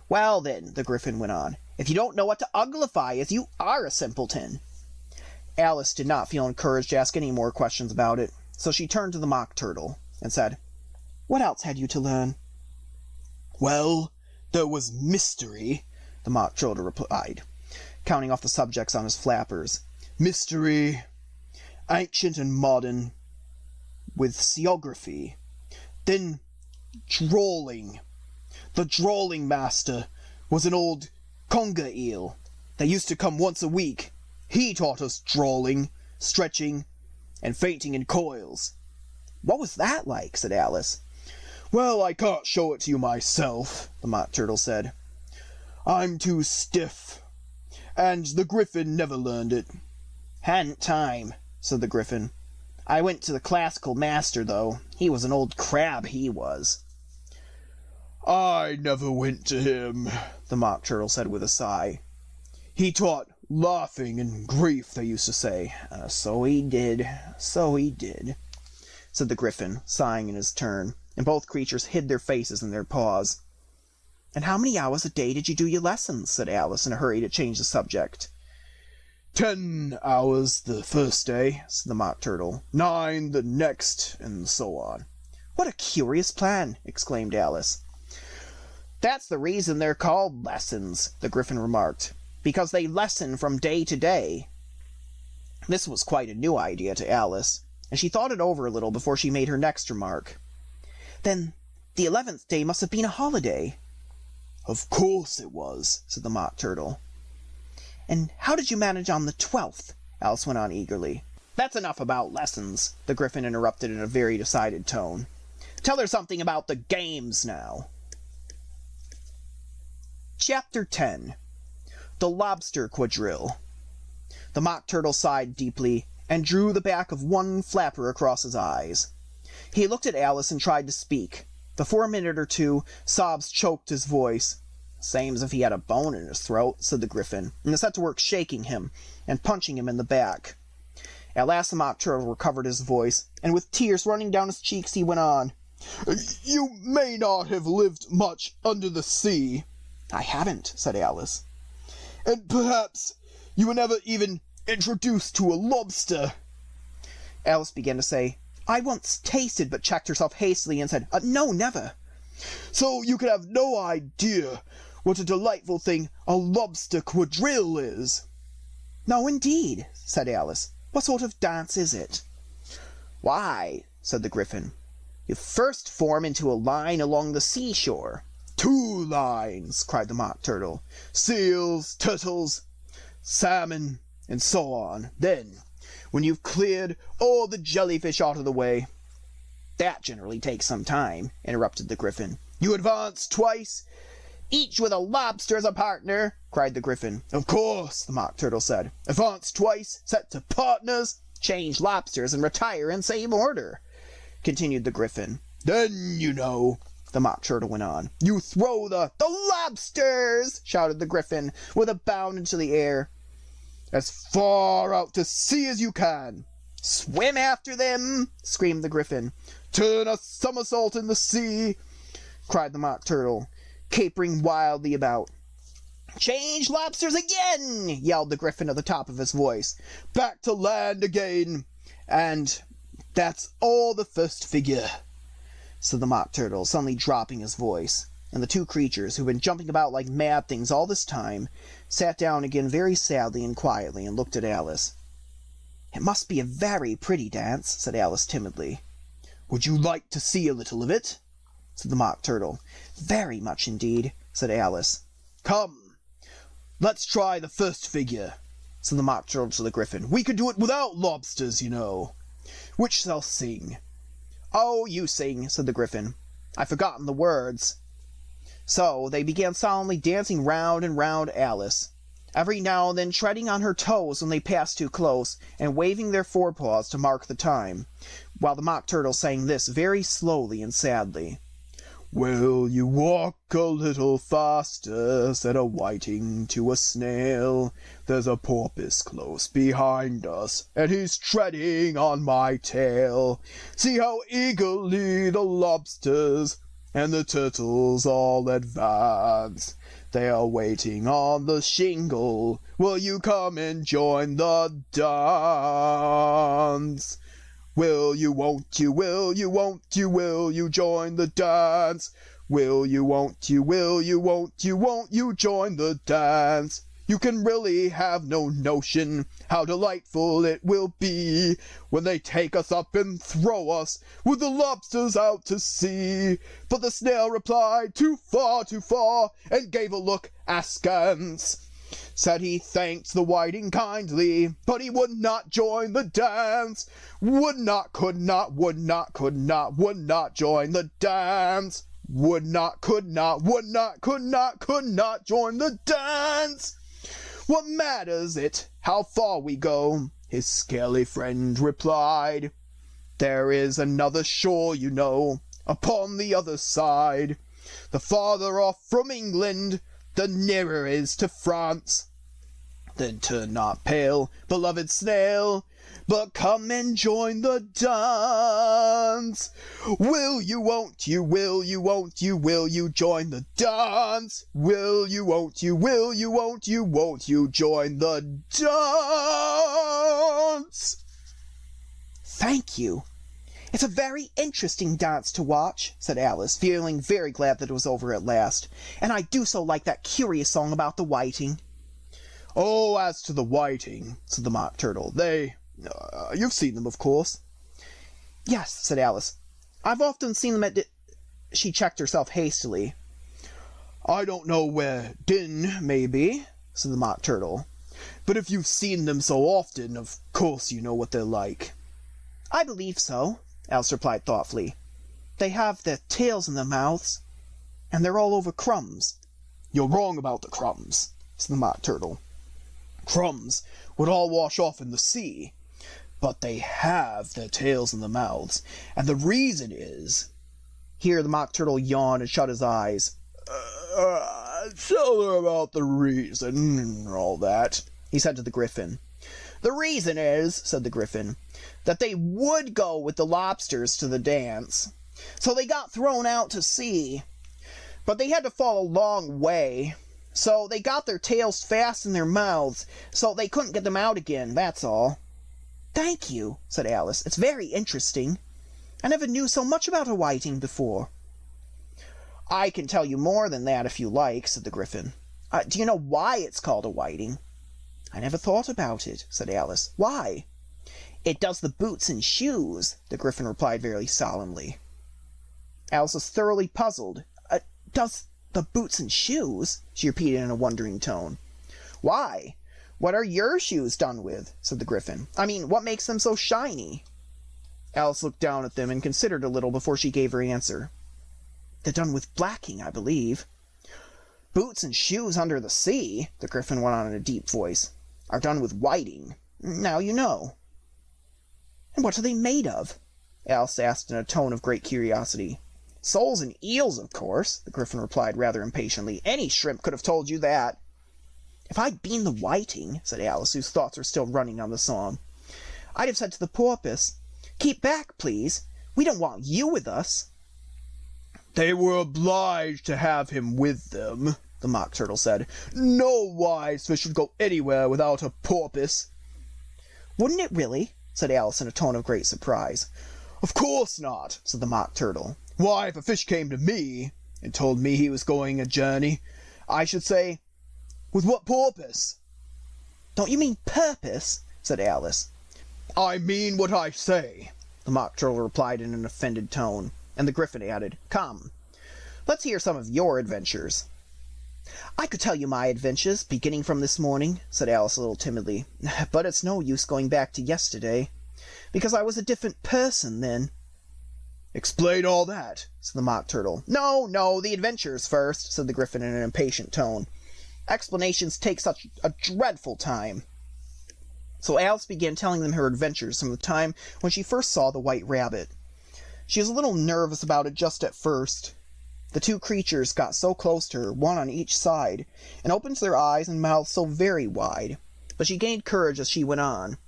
Well then, the Griffin went on, if you don't know what to uglify is, you are a simpleton. Alice did not feel encouraged to ask any more questions about it, so she turned to the Mock Turtle and said, What else had you to learn? Well, there was mystery, the Mock Turtle replied, counting off the subjects on his flappers. Mystery, ancient and modern, with seography. Then drawling. The drawling master was an old conger eel that used to come once a week. He taught us drawling, stretching, and fainting in coils. What was that like? Said Alice. Well, I can't show it to you myself, the Mock Turtle said. I'm too stiff, and the Griffin never learned it. Hadn't time, said the Griffin. I went to the classical master, though. He was an old crab, he was. I never went to him, the Mock Turtle said with a sigh. He taught laughing and grief, they used to say. So he did, said the Griffin, sighing in his turn, and both creatures hid their faces in their paws. And how many hours a day did you do your lessons? Said Alice, in a hurry to change the subject. 10 hours the first day, said the Mock Turtle. 9 the next, and so on. What a curious plan, exclaimed Alice. That's the reason they're called lessons, the Griffin remarked, because they lessen from day to day. This was quite a new idea to Alice, and she thought it over a little before she made her next remark. Then the 11th day must have been a holiday. Of course it was, said the Mock Turtle. And how did you manage on the 12th? Alice went on eagerly. That's enough about lessons, the Griffin interrupted in a very decided tone. Tell her something about the games now. Chapter 10. The Lobster Quadrille. The Mock Turtle sighed deeply and drew the back of one flapper across his eyes. He looked at Alice and tried to speak, but for a minute or two sobs choked his voice. Same as if he had a bone in his throat, said the Griffin, and set to work shaking him and punching him in the back. At last the Mock Turtle recovered his voice, and with tears running down his cheeks he went on. You may not have lived much under the sea. I haven't, said Alice. And perhaps you were never even introduced to a lobster. Alice began to say, I once tasted, but checked herself hastily and said, No, never. So you could have no idea what a delightful thing a lobster quadrille is. No, indeed, said Alice. What sort of dance is it? Why, said the Griffin, you first form into a line along the seashore. 2 lines, cried the Mock Turtle. Seals, turtles, salmon, and so on. Then, when you've cleared all the jellyfish out of the way... That generally takes some time, interrupted the Griffin. You advance twice, each with a lobster as a partner, cried the Griffin. Of course, the Mock Turtle said. Advance twice, set to partners, change lobsters and retire in same order, continued the Griffin. Then, you know, the Mock Turtle went on, you throw the lobsters, shouted the Griffin, with a bound into the air, as far out to sea as you can. Swim after them, screamed the Griffin. Turn a somersault in the sea, cried the Mock Turtle, capering wildly about. Change lobsters again, yelled the Griffin at the top of his voice. Back to land again, and that's all the first figure, said the Mock Turtle, suddenly dropping his voice, and the two creatures, who had been jumping about like mad things all this time, sat down again very sadly and quietly and looked at Alice. It must be a very pretty dance, said Alice timidly. Would you like to see a little of it? said the Mock Turtle. Very much indeed, said Alice. Come, let's try the first figure, said the Mock Turtle to the Griffin. We could do it without lobsters, you know. Which shall sing? Oh, you sing, said the Griffin. I've forgotten the words." So they began solemnly dancing round and round Alice, every now and then treading on her toes when they passed too close, and waving their forepaws to mark the time, while the Mock Turtle sang this very slowly and sadly. "Will you walk a little faster?" said a whiting to a snail. "There's a porpoise close behind us, and he's treading on my tail. See how eagerly the lobsters and the turtles all advance. They are waiting on the shingle. Will you come and join the dance? Will you, won't you, will you, won't you, will you join the dance? Will you, won't you, will you, won't you join the dance? You can really have no notion how delightful it will be when they take us up and throw us with the lobsters out to sea." But the snail replied, too far, and gave a look askance. Said he thanked the whiting kindly, but he would not join the dance. Would not, could not join the dance. Would not, could not join the dance. "What matters it how far we go?" his scaly friend replied. "There is another shore, you know, upon the other side. The farther off from England, the nearer is to France. Then turn not pale, beloved snail, but come and join the dance. Will you, won't you join the dance? Will you, won't you join the dance?" "Thank you. It's a very interesting dance to watch," said Alice, feeling very glad that it was over at last. "And I do so like that curious song about the whiting." "Oh, as to the whiting," said the Mock Turtle, you've seen them, of course." "Yes," said Alice. "I've often seen them at She checked herself hastily. "I don't know where Din may be," said the Mock Turtle. "But if you've seen them so often, of course you know what they're like." "I believe so," Alice replied thoughtfully. "They have their tails in their mouths, and they're all over crumbs." "You're wrong about the crumbs," said the Mock Turtle. "Crumbs would all wash off in the sea, but they have their tails in their mouths, and the reason is—" Here the Mock Turtle yawned and shut his eyes. "Tell her about the reason and all that," he said to the Griffin. "The reason is," said the Griffin, "that they would go with the lobsters to the dance. So they got thrown out to sea. But they had to fall a long way. So they got their tails fast in their mouths, so they couldn't get them out again, that's all." "Thank you," said Alice. "It's very interesting. I never knew so much about a whiting before." "I can tell you more than that if you like," said the Griffin. "Do you know why it's called a whiting?" "I never thought about it," said Alice. "Why?" "It does the boots and shoes," the Griffin replied very solemnly. Alice was thoroughly puzzled. "Does the boots and shoes?" she repeated in a wondering tone. "Why? What are your shoes done with?" said the Griffin. "I mean, what makes them so shiny?" Alice looked down at them and considered a little before she gave her answer. "They're done with blacking, I believe." "Boots and shoes under the sea," the Griffin went on in a deep voice, "are done with whiting. Now you know." "And what are they made of?" Alice asked in a tone of great curiosity. "Soles and eels, of course," the Griffin replied rather impatiently. "Any shrimp could have told you that." "If I'd been the whiting," said Alice, whose thoughts were still running on the song, "I'd have said to the porpoise, 'Keep back, please. We don't want you with us.'" "They were obliged to have him with them," the Mock Turtle said. "No wise fish would go anywhere without a porpoise." "Wouldn't it really?" said Alice in a tone of great surprise. "Of course not," said the Mock Turtle. "Why, if a fish came to me and told me he was going a journey, I should say, 'With what porpoise?'" "Don't you mean purpose?" said Alice. "I mean what I say," the Mock Turtle replied in an offended tone, and the Griffin added, "Come, let's hear some of your adventures." "I could tell you my adventures, beginning from this morning," said Alice a little timidly, "but it's no use going back to yesterday, because I was a different person then." Explain all that, said the Mock Turtle. No, the adventures first, said the Gryphon in an impatient tone. Explanations take such a dreadful time. So Alice began telling them her adventures from the time when she first saw the White Rabbit. She was a little nervous about it just at first. The two creatures got so close to her, one on each side, and opened their eyes and mouths so very wide, but she gained courage as she went on.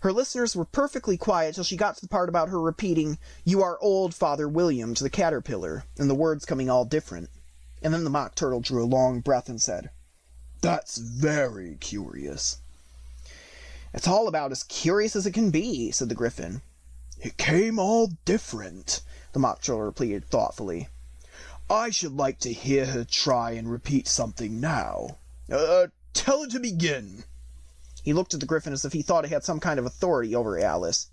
Her listeners were perfectly quiet till she got to the part about her repeating, "You are old, Father William," to the caterpillar, and the words coming all different. And then the Mock Turtle drew a long breath and said, "That's very curious." "It's all about as curious as it can be," said the Gryphon. "It came all different," the Mock Turtle repeated thoughtfully. "I should like to hear her try and repeat something now. Tell her to begin." He looked at the Gryphon as if he thought it had some kind of authority over Alice.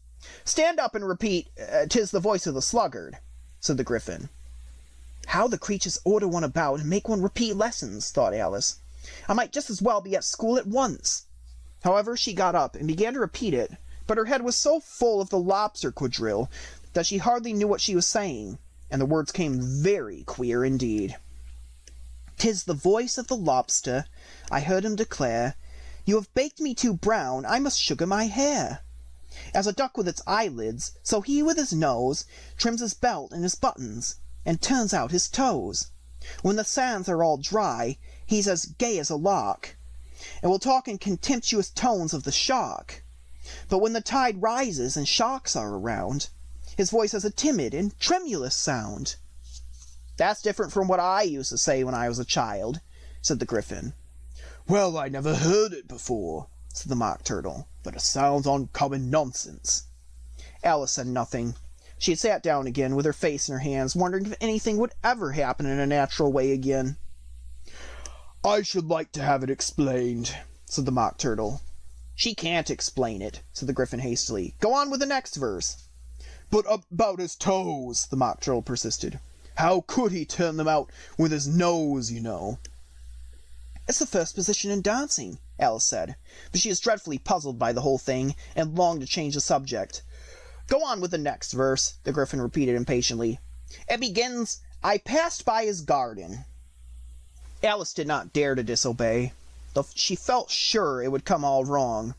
"Stand up and repeat, 'tis the voice of the sluggard," said the Gryphon. How the creatures order one about and make one repeat lessons, thought Alice. I might just as well be at school at once. However, she got up and began to repeat it, but her head was so full of the Lobster Quadrille that she hardly knew what she was saying, and the words came very queer indeed. "'Tis the voice of the lobster, I heard him declare, you have baked me too brown, I must sugar my hair. As a duck with its eyelids, so he with his nose trims his belt and his buttons, and turns out his toes. When the sands are all dry, he's as gay as a lark, and will talk in contemptuous tones of the shark. But when the tide rises and sharks are around, his voice has a timid and tremulous sound." "That's different from what I used to say when I was a child," said the Gryphon. "Well, I never heard it before," said the Mock Turtle, "but it sounds uncommon nonsense." Alice said nothing. She had sat down again, with her face in her hands, wondering if anything would ever happen in a natural way again. "I should like to have it explained," said the Mock Turtle. "She can't explain it," said the Gryphon hastily. "Go on with the next verse." "But about his toes," the Mock Turtle persisted. "How could he turn them out with his nose, you know?" "It's the first position in dancing," Alice said, but she was dreadfully puzzled by the whole thing, and longed to change the subject. "Go on with the next verse," the Gryphon repeated impatiently. "It begins, 'I passed by his garden.'" Alice did not dare to disobey, though she felt sure it would come all wrong,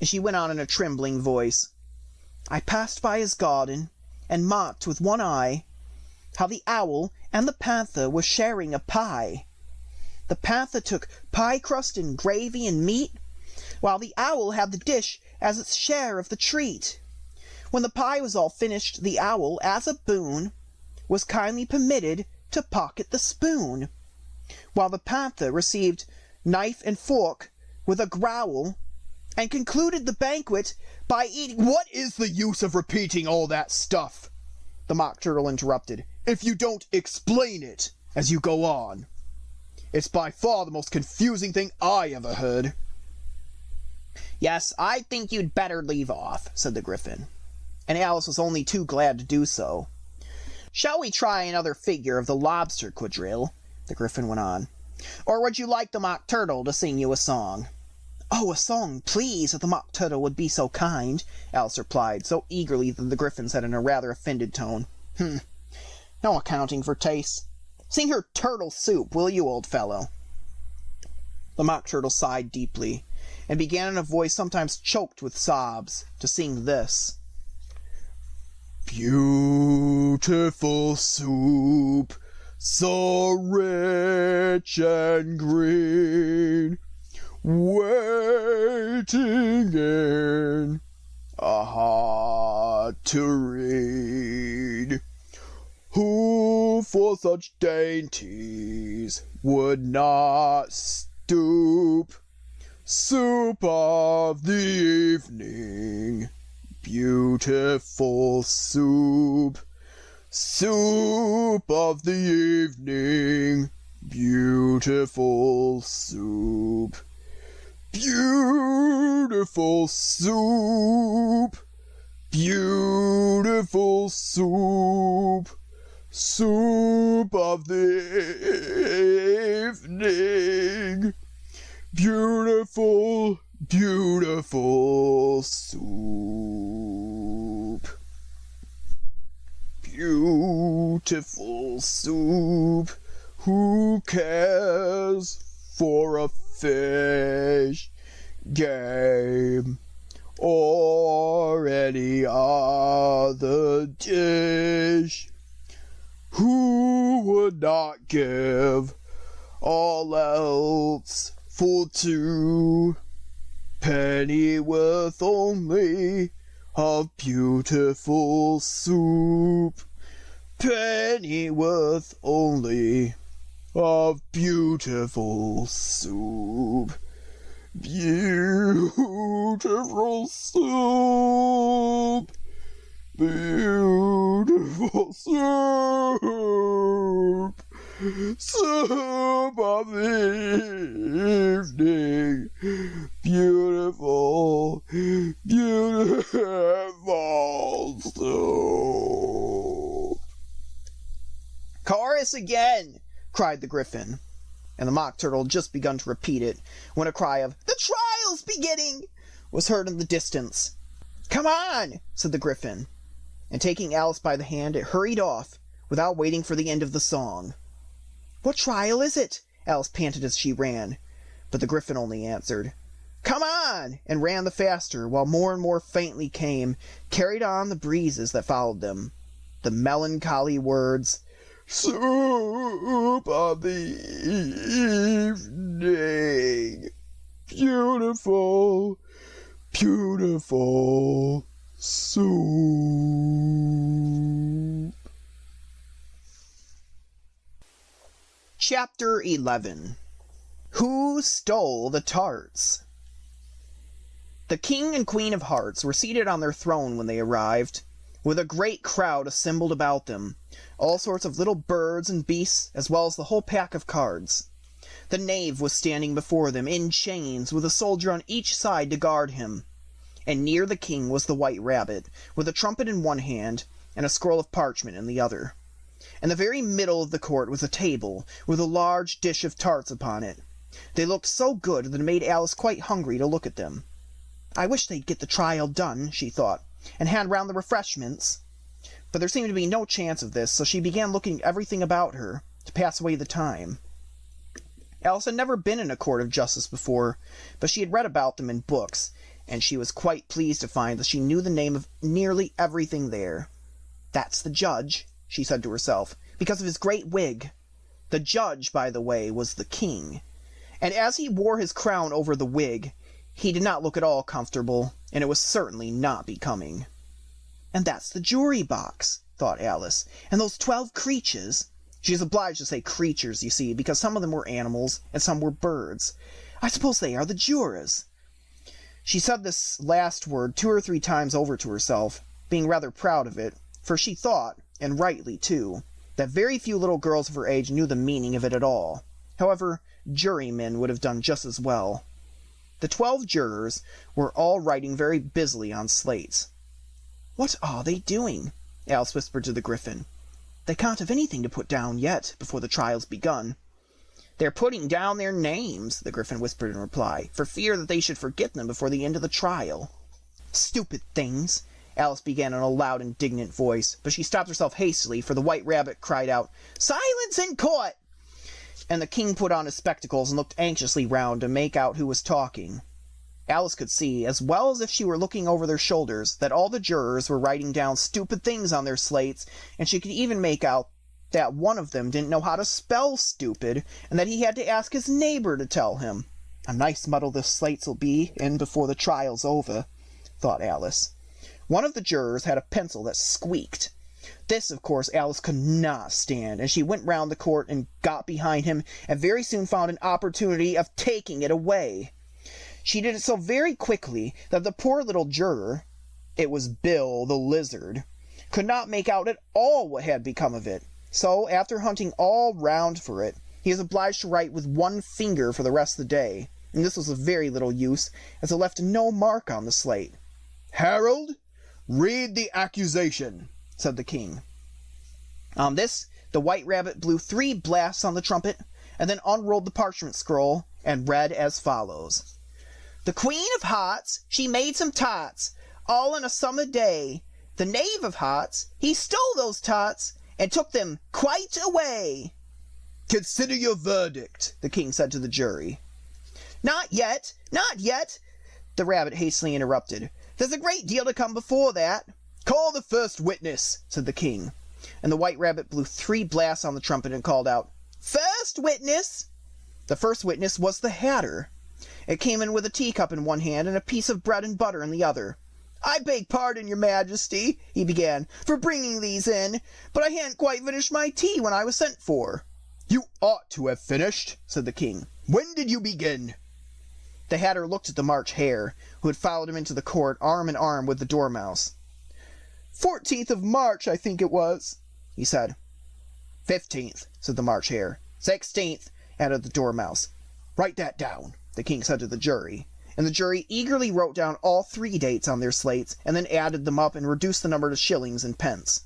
and she went on in a trembling voice. "I passed by his garden, and marked with one eye how the owl and the panther were sharing a pie. The panther took pie crust and gravy and meat, while the owl had the dish as its share of the treat. When the pie was all finished, the owl, as a boon, was kindly permitted to pocket the spoon, while the panther received knife and fork with a growl, and concluded the banquet by eating—" "What is the use of repeating all that stuff?" the Mock Turtle interrupted, "if you don't explain it as you go on. It's by far the most confusing thing I ever heard." "Yes, I think you'd better leave off," said the Gryphon, and Alice was only too glad to do so. "Shall we try another figure of the Lobster Quadrille?" the Gryphon went on. "Or would you like the Mock Turtle to sing you a song?" "Oh, a song, please, if the Mock Turtle would be so kind," Alice replied, so eagerly that the Gryphon said in a rather offended tone, "No accounting for tastes. Sing her Turtle Soup, will you, old fellow?" The Mock Turtle sighed deeply, and began in a voice sometimes choked with sobs to sing this: "Beautiful soup, so rich and green, waiting in a heart tureen. Who for such dainties would not stoop? Soup of the evening, beautiful soup. Soup of the evening, beautiful soup. Beautiful soup, beautiful soup. Soup of the evening, beautiful, beautiful soup. beautiful soup. Who cares for a fish, game, or any other dish? Who would not give all else for two? Pennyworth only of beautiful soup. Pennyworth only of beautiful soup. Beautiful soup. Beautiful soup. Soup of the evening. Beautiful, beautiful soup. Chorus again! Cried the Gryphon. And the Mock Turtle had just begun to repeat it when a cry of, "The trial's beginning!" was heard in the distance. "Come on!" said the Gryphon. And taking Alice by the hand, it hurried off, without waiting for the end of the song. "What trial is it?" Alice panted as she ran. But the Gryphon only answered, "Come on!" and ran the faster, while more and more faintly came, carried on the breezes that followed them, the melancholy words, "Soup of the evening. Beautiful, beautiful soup." Chapter 11. Who Stole the Tarts? The King and Queen of Hearts were seated on their throne when they arrived, with a great crowd assembled about them, all sorts of little birds and beasts, as well as the whole pack of cards. The knave was standing before them in chains, with a soldier on each side to guard him. And near the king was the White Rabbit, with a trumpet in one hand and a scroll of parchment in the other. In the very middle of the court was a table, with a large dish of tarts upon it. They looked so good that it made Alice quite hungry to look at them. "I wish they'd get the trial done," she thought, "and hand round the refreshments." But there seemed to be no chance of this, so she began looking at everything about her, to pass away the time. Alice had never been in a court of justice before, but she had read about them in books, and she was quite pleased to find that she knew the name of nearly everything there. "That's the judge," she said to herself, "because of his great wig." The judge, by the way, was the king, and as he wore his crown over the wig, he did not look at all comfortable, and it was certainly not becoming. "And that's the jury box," thought Alice, "and those 12 creatures." She is obliged to say creatures, you see, because some of them were animals, and some were birds. "I suppose they are the jurors." She said this last word 2 or 3 times over to herself, being rather proud of it, for she thought, and rightly too, that very few little girls of her age knew the meaning of it at all. However, jurymen would have done just as well. The 12 jurors were all writing very busily on slates. "What are they doing?" Alice whispered to the Gryphon. "They can't have anything to put down yet, before the trial's begun." "They're putting down their names," the Gryphon whispered in reply, "for fear that they should forget them before the end of the trial." "Stupid things!" Alice began in a loud, indignant voice, but she stopped herself hastily, for the White Rabbit cried out, "Silence in court!" And the king put on his spectacles and looked anxiously round to make out who was talking. Alice could see, as well as if she were looking over their shoulders, that all the jurors were writing down stupid things on their slates, and she could even make out that one of them didn't know how to spell stupid, and that he had to ask his neighbor to tell him. "A nice muddle the slates'll be in before the trial's over," thought Alice. One of the jurors had a pencil that squeaked. This, of course, Alice could not stand, and she went round the court and got behind him, and very soon found an opportunity of taking it away. She did it so very quickly that the poor little juror, it was Bill the Lizard, could not make out at all what had become of it. So, after hunting all round for it, he was obliged to write with one finger for the rest of the day, and this was of very little use, as it left no mark on the slate. "Harold, read the accusation," said the king. On this, the White Rabbit blew 3 blasts on the trumpet, and then unrolled the parchment scroll, and read as follows. "The Queen of Hearts, she made some tarts, all on a summer day. The knave of hearts, he stole those tarts, and took them quite away. Consider your verdict, the king said to the jury. Not yet, not yet, the rabbit hastily interrupted. There's a great deal to come before that. Call the first witness, said the king, and the white rabbit blew 3 blasts on the trumpet and called out, First witness! The first witness was the Hatter. It came in with a teacup in one hand and a piece of bread and butter in the other. I beg pardon, your majesty, he began, for bringing these in, but I hadn't quite finished my tea when I was sent for. You ought to have finished, said the king. When did you begin? The Hatter looked at the March Hare, who had followed him into the court arm in arm with the Dormouse. 14th of March, I think it was, he said. 15th, said the March Hare. 16th, added the Dormouse. Write that down, the king said to the jury. And the jury eagerly wrote down all 3 dates on their slates, and then added them up and reduced the number to shillings and pence.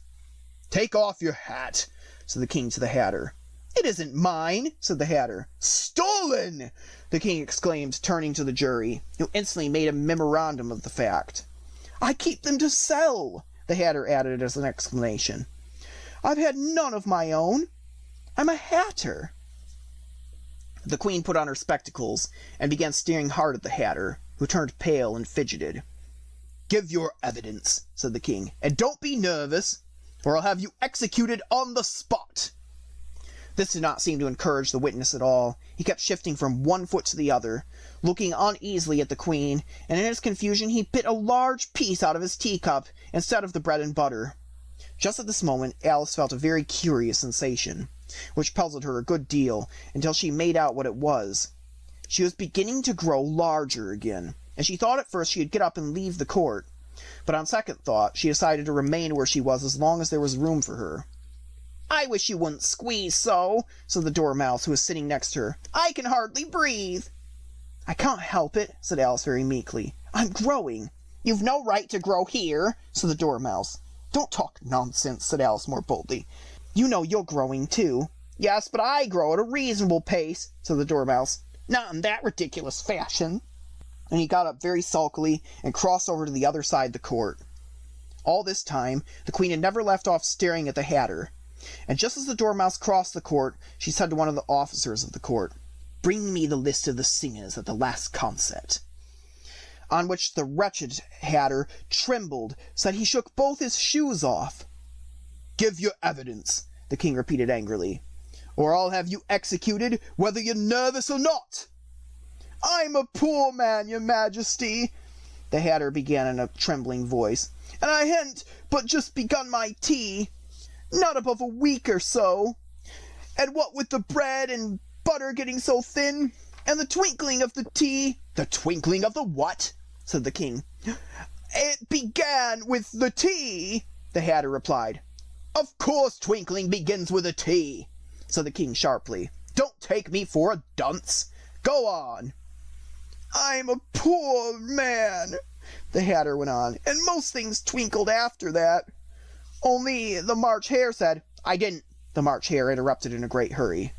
Take off your hat, said the king to the Hatter. It isn't mine, said the Hatter. Stolen! The king exclaimed, turning to the jury, who instantly made a memorandum of the fact. I keep them to sell, the Hatter added as an exclamation. I've had none of my own. I'm a hatter. The queen put on her spectacles and began staring hard at the Hatter, who turned pale and fidgeted. Give your evidence, said the king, and don't be nervous, or I'll have you executed on the spot. This did not seem to encourage the witness at all. He kept shifting from one foot to the other, looking uneasily at the queen, and in his confusion he bit a large piece out of his teacup instead of the bread and butter. Just at this moment Alice felt a very curious sensation, which puzzled her a good deal until she made out what it was. She was beginning to grow larger again, and she thought at first she'd get up and leave the court, but on second thought she decided to remain where she was as long as there was room for her. I wish you wouldn't squeeze so, said the Dormouse, who was sitting next to her. I can hardly breathe. I can't help it, said Alice very meekly. I'm growing. You've no right to grow here, said the Dormouse. Don't talk nonsense, said Alice more boldly. You know you're growing too. Yes, but I grow at a reasonable pace, said the Dormouse. Not in that ridiculous fashion. And he got up very sulkily and crossed over to the other side of the court. All this time, the queen had never left off staring at the Hatter. And just as the Dormouse crossed the court, she said to one of the officers of the court, Bring me the list of the singers at the last concert. On which the wretched Hatter trembled so that he shook both his shoes off. Give your evidence, the king repeated angrily, or I'll have you executed whether you're nervous or not. I'm a poor man, your majesty, the Hatter began in a trembling voice, and I hadn't but just begun my tea. Not above a week or so. And what with the bread and butter getting so thin, and the twinkling of the tea... The twinkling of the what? Said the king. It began with the tea, the Hatter replied. Of course twinkling begins with a tea, said the king sharply. Don't take me for a dunce. Go on. I'm a poor man, the Hatter went on, and most things twinkled after that. Only the March Hare said, I didn't, the March Hare interrupted in a great hurry.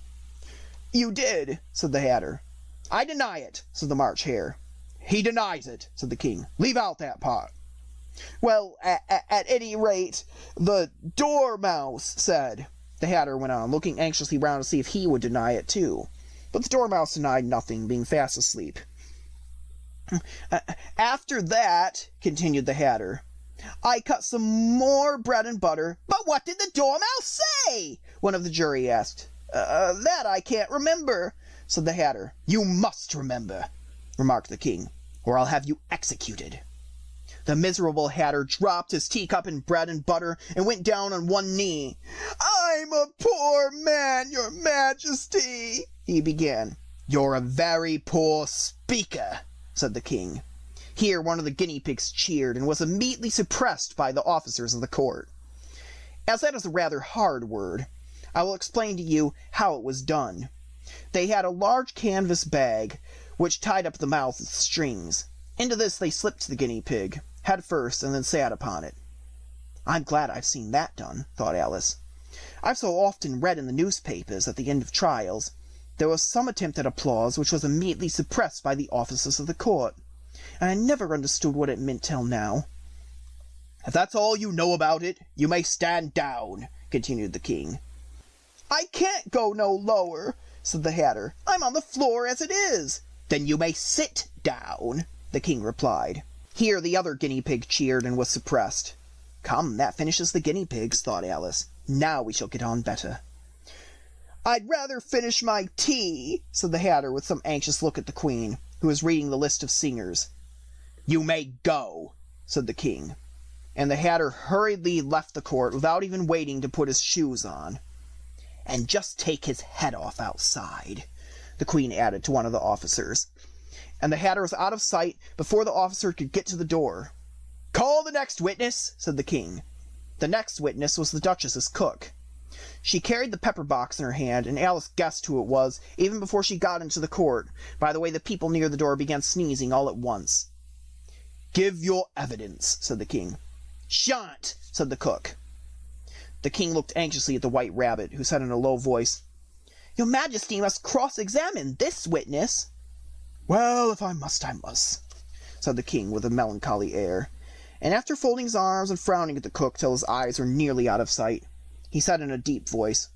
You did, said the Hatter. I deny it, said the March Hare. He denies it, said the king. Leave out that part. Well, at any rate, the Dormouse said, the Hatter went on, looking anxiously round to see if he would deny it too. But the Dormouse denied nothing, being fast asleep. After that, continued the Hatter, I cut some more bread and butter. But what did the Dormouse say? One of the jury asked. That I can't remember, said the Hatter. You must remember, remarked the king, or I'll have you executed. The miserable Hatter dropped his teacup and bread and butter and went down on one knee. I'm a poor man, your majesty, he began. You're a very poor speaker, said the king. Here one of the guinea pigs cheered and was immediately suppressed by the officers of the court. As that is a rather hard word, I will explain to you how it was done. They had a large canvas bag, which tied up the mouth with strings. Into this they slipped the guinea pig, head first, and then sat upon it. I'm glad I've seen that done, thought Alice. I've so often read in the newspapers at the end of trials, there was some attempt at applause which was immediately suppressed by the officers of the court, and I never understood what it meant till now. If that's all you know about it, you may stand down, continued the king. I can't go no lower, said the Hatter. I'm on the floor as it is. Then you may sit down, the king replied. Here the other guinea pig cheered and was suppressed. Come, that finishes the guinea pigs, thought Alice. Now we shall get on better. I'd rather finish my tea, said the Hatter with some anxious look at the Queen, who was reading the list of singers. You may go, said the king. And the Hatter hurriedly left the court without even waiting to put his shoes on. And just take his head off outside, the Queen added to one of the officers. And the Hatter was out of sight before the officer could get to the door. Call the next witness, said the king. The next witness was the Duchess's cook. She carried the pepper box in her hand, and Alice guessed who it was, even before she got into the court, by the way the people near the door began sneezing all at once. Give your evidence, said the king. Shan't, said the cook. The king looked anxiously at the White Rabbit, who said in a low voice, Your Majesty must cross-examine this witness. Well, if I must, said the king with a melancholy air. And after folding his arms and frowning at the cook till his eyes were nearly out of sight, he said in a deep voice,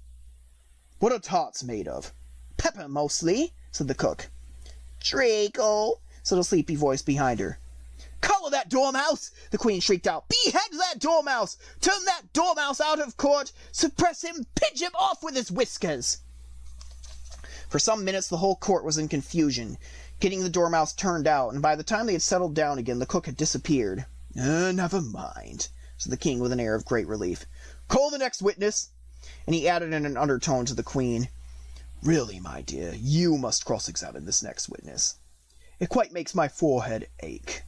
What are tarts made of? Pepper, mostly, said the cook. Treacle, said a sleepy voice behind her. Collar that dormouse! The Queen shrieked out. Behead that dormouse! Turn that dormouse out of court! Suppress him! Pinch him off with his whiskers! For some minutes the whole court was in confusion, getting the dormouse turned out, and by the time they had settled down again, the cook had disappeared. Never mind, said the king with an air of great relief. Call the next witness. And he added in an undertone to the Queen, Really, my dear, you must cross-examine this next witness. It quite makes my forehead ache.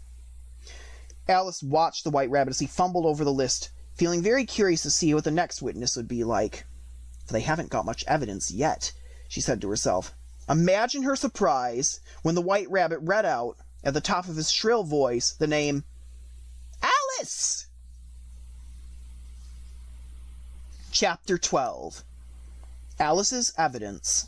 Alice watched the White Rabbit as he fumbled over the list, feeling very curious to see what the next witness would be like. For they haven't got much evidence yet, she said to herself. Imagine her surprise when the White Rabbit read out, at the top of his shrill voice, the name Alice! Chapter 12. Alice's Evidence.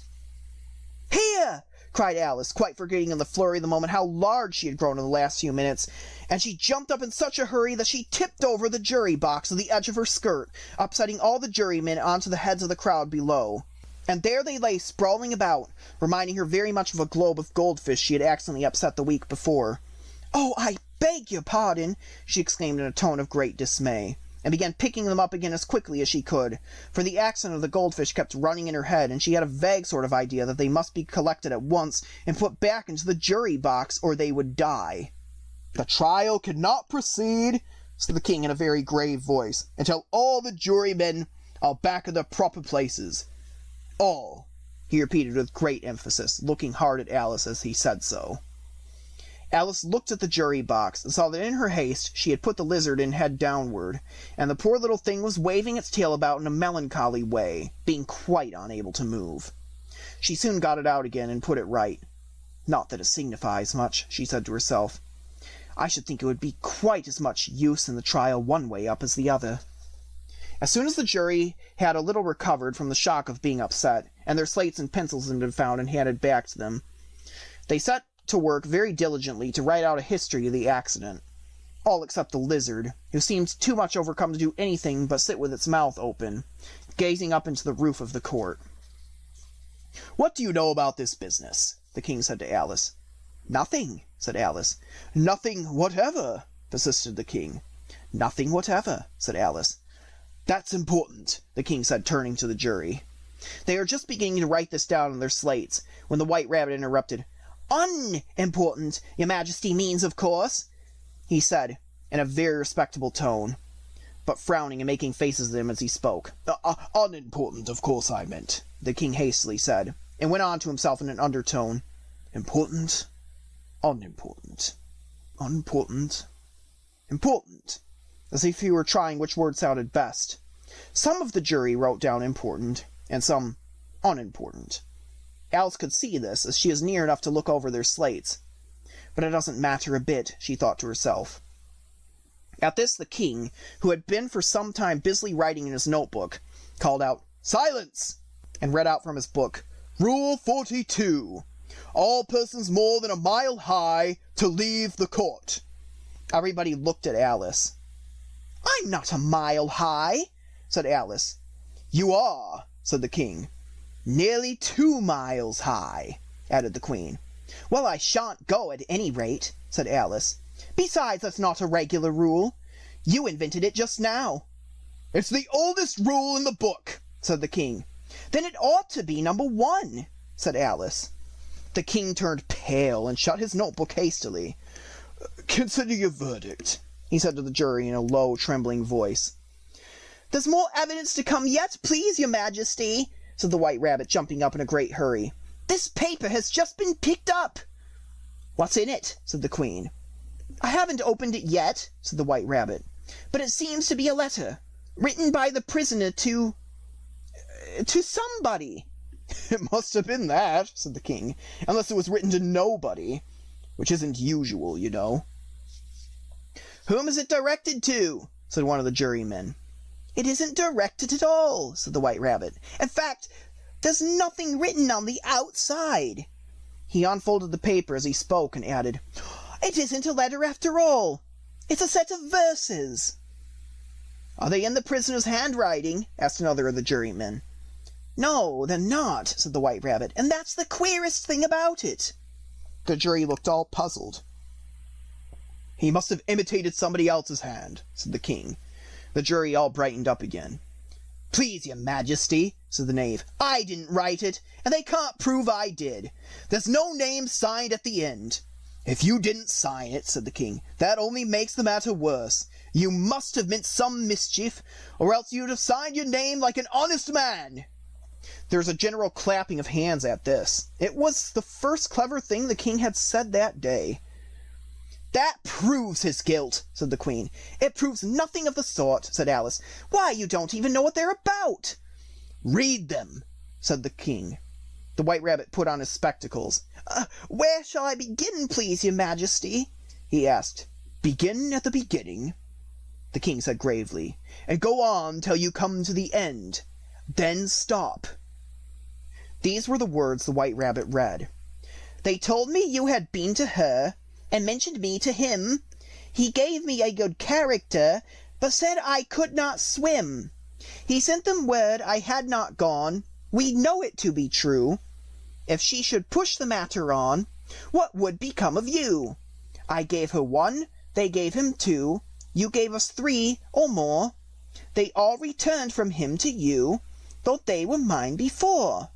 Here! cried Alice, quite forgetting in the flurry of the moment how large she had grown in the last few minutes, and she jumped up in such a hurry that she tipped over the jury box with the edge of her skirt, upsetting all the jurymen onto the heads of the crowd below. And there they lay sprawling about, reminding her very much of a globe of goldfish she had accidentally upset the week before. "Oh, I beg your pardon," she exclaimed in a tone of great dismay, and began picking them up again as quickly as she could, for the accent of the goldfish kept running in her head, and she had a vague sort of idea that they must be collected at once and put back into the jury box, or they would die. "The trial cannot proceed," said the king in a very grave voice, "until all the jurymen are back in their proper places. All," he repeated with great emphasis, looking hard at Alice as he said so. Alice looked at the jury box and saw that in her haste she had put the lizard in head downward, and the poor little thing was waving its tail about in a melancholy way, being quite unable to move. She soon got it out again and put it right. "Not that it signifies much," she said to herself. "I should think it would be quite as much use in the trial one way up as the other." As soon as the jury had a little recovered from the shock of being upset, and their slates and pencils had been found and handed back to them, they set to work very diligently to write out a history of the accident. All except the lizard, who seemed too much overcome to do anything but sit with its mouth open, gazing up into the roof of the court. "What do you know about this business?" the king said to Alice. "Nothing," said Alice. "Nothing whatever," persisted the king. "Nothing whatever," said Alice. "That's important," the king said, turning to the jury. They were just beginning to write this down on their slates, when the White Rabbit interrupted. "Unimportant, your Majesty means, of course," he said, in a very respectable tone, but frowning and making faces at him as he spoke. Unimportant, of course I meant," the king hastily said, and went on to himself in an undertone. "Important, unimportant, unimportant, important," as if he were trying which word sounded best. Some of the jury wrote down important, and some unimportant. Alice could see this, as she was near enough to look over their slates. But it doesn't matter a bit, she thought to herself. At this the king, who had been for some time busily writing in his notebook, called out, "Silence!" and read out from his book, "Rule 42. All persons more than a mile high to leave the court." Everybody looked at Alice. I'm not a mile high, said Alice. You are, said the king. Nearly 2 miles high, added the queen. Well, I shan't go at any rate, said Alice. Besides, that's not a regular rule. You invented it just now. It's the oldest rule in the book, said the king. Then it ought to be number 1, said Alice. The king turned pale and shut his notebook hastily. Consider your verdict, he said to the jury in a low, trembling voice. There's more evidence to come yet, please, your majesty, said the White Rabbit, jumping up in a great hurry. This paper has just been picked up. What's in it? Said the queen. I haven't opened it yet, said the White Rabbit, but it seems to be a letter, written by the prisoner to somebody. It must have been that, said the king, unless it was written to nobody, which isn't usual, you know. Whom is it directed to? Said one of the jurymen. It isn't directed at all, said the White Rabbit. In fact, there's nothing written on the outside. He unfolded the paper as he spoke and added, It isn't a letter after all. It's a set of verses. Are they in the prisoner's handwriting? Asked another of the jurymen. No, they're not, said the White Rabbit, and that's the queerest thing about it. The jury looked all puzzled. He must have imitated somebody else's hand, said the king. The jury all brightened up again. Please, your majesty, said the knave, I didn't write it, and they can't prove I did. There's no name signed at the end. If you didn't sign it, said the king, that only makes the matter worse. You must have meant some mischief, or else you'd have signed your name like an honest man. There was a general clapping of hands at this. It was the first clever thing the king had said that day. That proves his guilt, said the queen. It proves nothing of the sort, said Alice. Why, you don't even know what they're about. Read them, said the king. The White Rabbit put on his spectacles. Where shall I begin, please, your majesty? He asked. Begin at the beginning, the king said gravely, and go on till you come to the end. Then stop. These were the words the White Rabbit read. They told me you had been to her, and mentioned me to him. He gave me a good character, but said I could not swim. He sent them word I had not gone. We know it to be true. If she should push the matter on, what would become of you? I gave her 1, they gave him 2, you gave us 3 or more. They all returned from him to you, though they were mine before.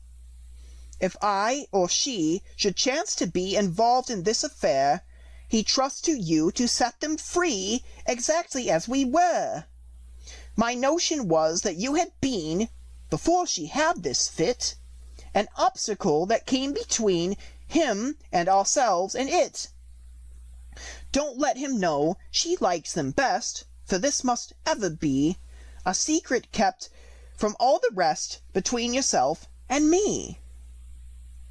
If I or she should chance to be involved in this affair, he trusts to you to set them free exactly as we were. My notion was that you had been, before she had this fit, an obstacle that came between him and ourselves and it. Don't let him know she likes them best, for this must ever be a secret kept from all the rest between yourself and me.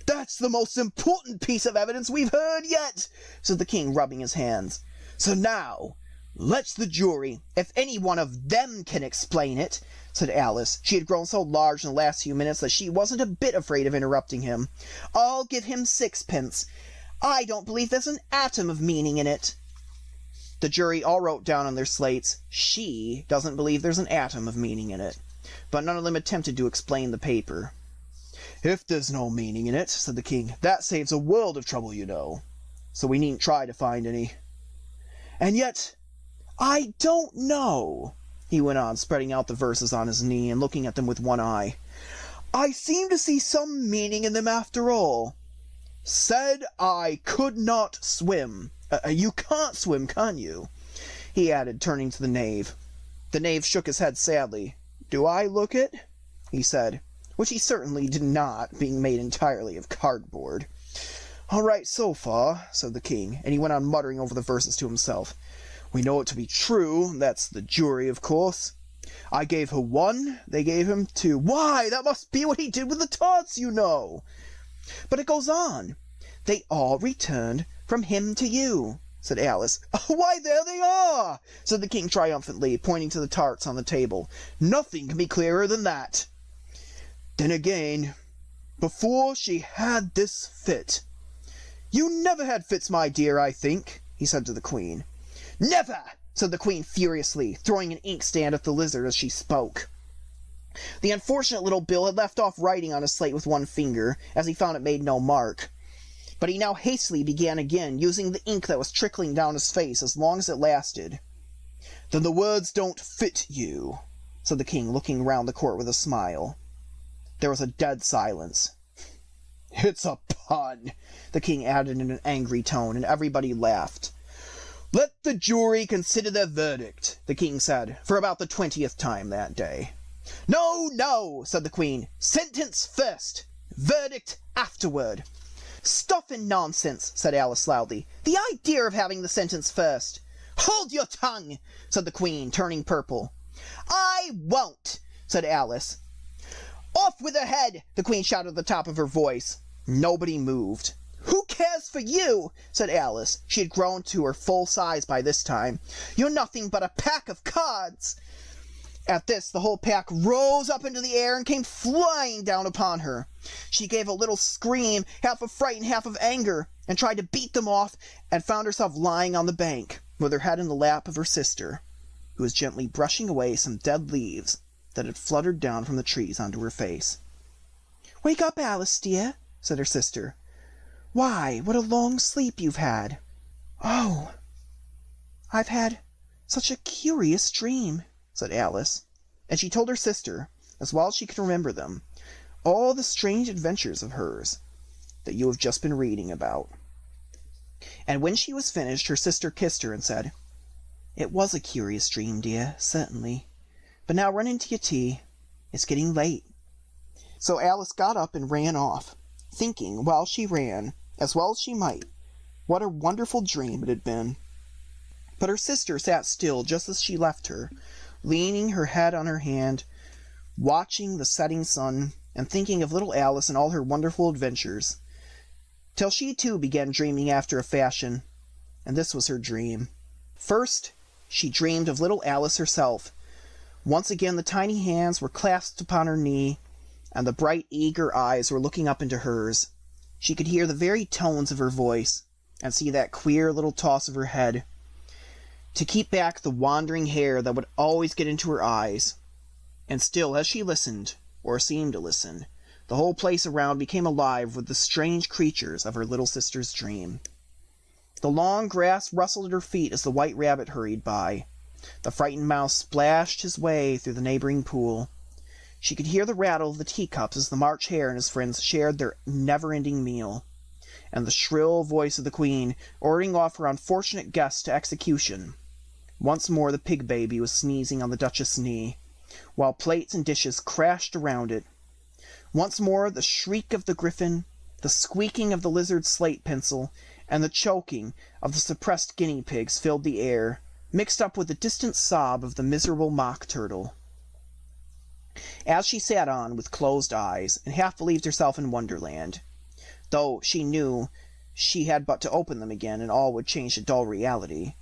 That's the most important piece of evidence we've heard yet, said the king, rubbing his hands. So now, let the jury, if any one of them can explain it, said Alice. She had grown so large in the last few minutes that she wasn't a bit afraid of interrupting him. I'll give him 6pence. I don't believe there's an atom of meaning in it. The jury all wrote down on their slates, she doesn't believe there's an atom of meaning in it. But none of them attempted to explain the paper. If there's no meaning in it, said the king, that saves a world of trouble, you know. So we needn't try to find any. And yet, I don't know, he went on, spreading out the verses on his knee and looking at them with one eye. I seem to see some meaning in them after all. Said I could not swim. You can't swim, can you? He added, turning to the knave. The knave shook his head sadly. Do I look it? He said, which he certainly did not, being made entirely of cardboard. All right so far, said the king, and he went on muttering over the verses to himself. We know it to be true, that's the jury, of course. I gave her 1, they gave him 2. Why, that must be what he did with the tarts, you know. But it goes on. They all returned from him to you, said Alice. Why, there they are, said the king triumphantly, pointing to the tarts on the table. Nothing can be clearer than that. Then again, before she had this fit. You never had fits, my dear, I think, he said to the queen. Never, said the Queen furiously, throwing an inkstand at the lizard as she spoke. The unfortunate little Bill had left off writing on his slate with one finger, as he found it made no mark. But he now hastily began again, using the ink that was trickling down his face as long as it lasted. "Then the words don't fit you," said the King, looking round the court with a smile. There was a dead silence. "It's a pun," the King added in an angry tone, and everybody laughed. "Let the jury consider their verdict," the King said, for about the 20th time that day. "No, no," said the Queen. "Sentence first, verdict afterward." "Stuff and nonsense," said Alice loudly. "The idea of having the sentence first." "Hold your tongue," said the Queen, turning purple. "I won't," said Alice. "Off with her head," the Queen shouted at the top of her voice. Nobody moved. "Who cares for you?" said Alice. She had grown to her full size by this time. "You're nothing but a pack of cards." At this, the whole pack rose up into the air and came flying down upon her. She gave a little scream, half of fright and half of anger, and tried to beat them off, and found herself lying on the bank, with her head in the lap of her sister, who was gently brushing away some dead leaves that had fluttered down from the trees onto her face. "Wake up, Alice, dear," said her sister. "Why, what a long sleep you've had." "Oh, I've had such a curious dream," said Alice, and she told her sister, as well as she could remember them, all the strange adventures of hers that you have just been reading about. And when she was finished, her sister kissed her and said, "It was a curious dream, dear, certainly. But now run into your tea. It's getting late." So Alice got up and ran off, thinking, while she ran, as well as she might, what a wonderful dream it had been. But her sister sat still just as she left her, leaning her head on her hand, watching the setting sun, and thinking of little Alice and all her wonderful adventures, till she too began dreaming after a fashion, and this was her dream. First, she dreamed of little Alice herself. Once again the tiny hands were clasped upon her knee, and the bright, eager eyes were looking up into hers. She could hear the very tones of her voice, and see that queer little toss of her head, to keep back the wandering hair that would always get into her eyes. And still, as she listened, or seemed to listen, the whole place around became alive with the strange creatures of her little sister's dream. The long grass rustled at her feet as the white rabbit hurried by. The frightened mouse splashed his way through the neighboring pool. She could hear the rattle of the teacups as the March Hare and his friends shared their never-ending meal, and the shrill voice of the Queen ordering off her unfortunate guests to execution. Once more the pig baby was sneezing on the Duchess's knee, while plates and dishes crashed around it. Once more the shriek of the griffin, the squeaking of the lizard's slate pencil, and the choking of the suppressed guinea pigs filled the air, mixed up with the distant sob of the miserable mock turtle. As she sat on, with closed eyes, and half believed herself in Wonderland, though she knew she had but to open them again and all would change to dull reality,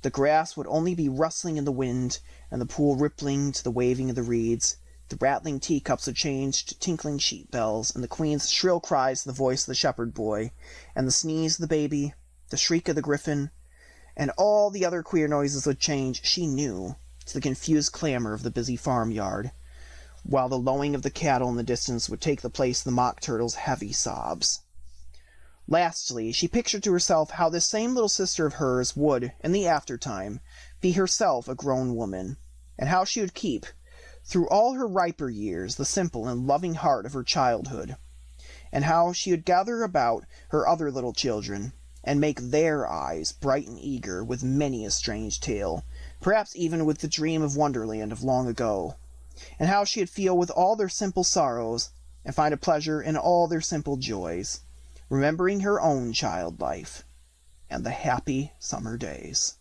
the grass would only be rustling in the wind, and the pool rippling to the waving of the reeds. The rattling teacups would change to tinkling sheep bells, and the Queen's shrill cries to the voice of the shepherd boy, and the sneeze of the baby, the shriek of the griffin, and all the other queer noises would change, she knew, to the confused clamor of the busy farmyard, while the lowing of the cattle in the distance would take the place of the mock turtle's heavy sobs. Lastly, she pictured to herself how this same little sister of hers would, in the aftertime, be herself a grown woman, and how she would keep, through all her riper years, the simple and loving heart of her childhood, and how she would gather about her other little children, and make their eyes bright and eager with many a strange tale, perhaps even with the dream of Wonderland of long ago, and how she would feel with all their simple sorrows, and find a pleasure in all their simple joys, remembering her own child life and the happy summer days.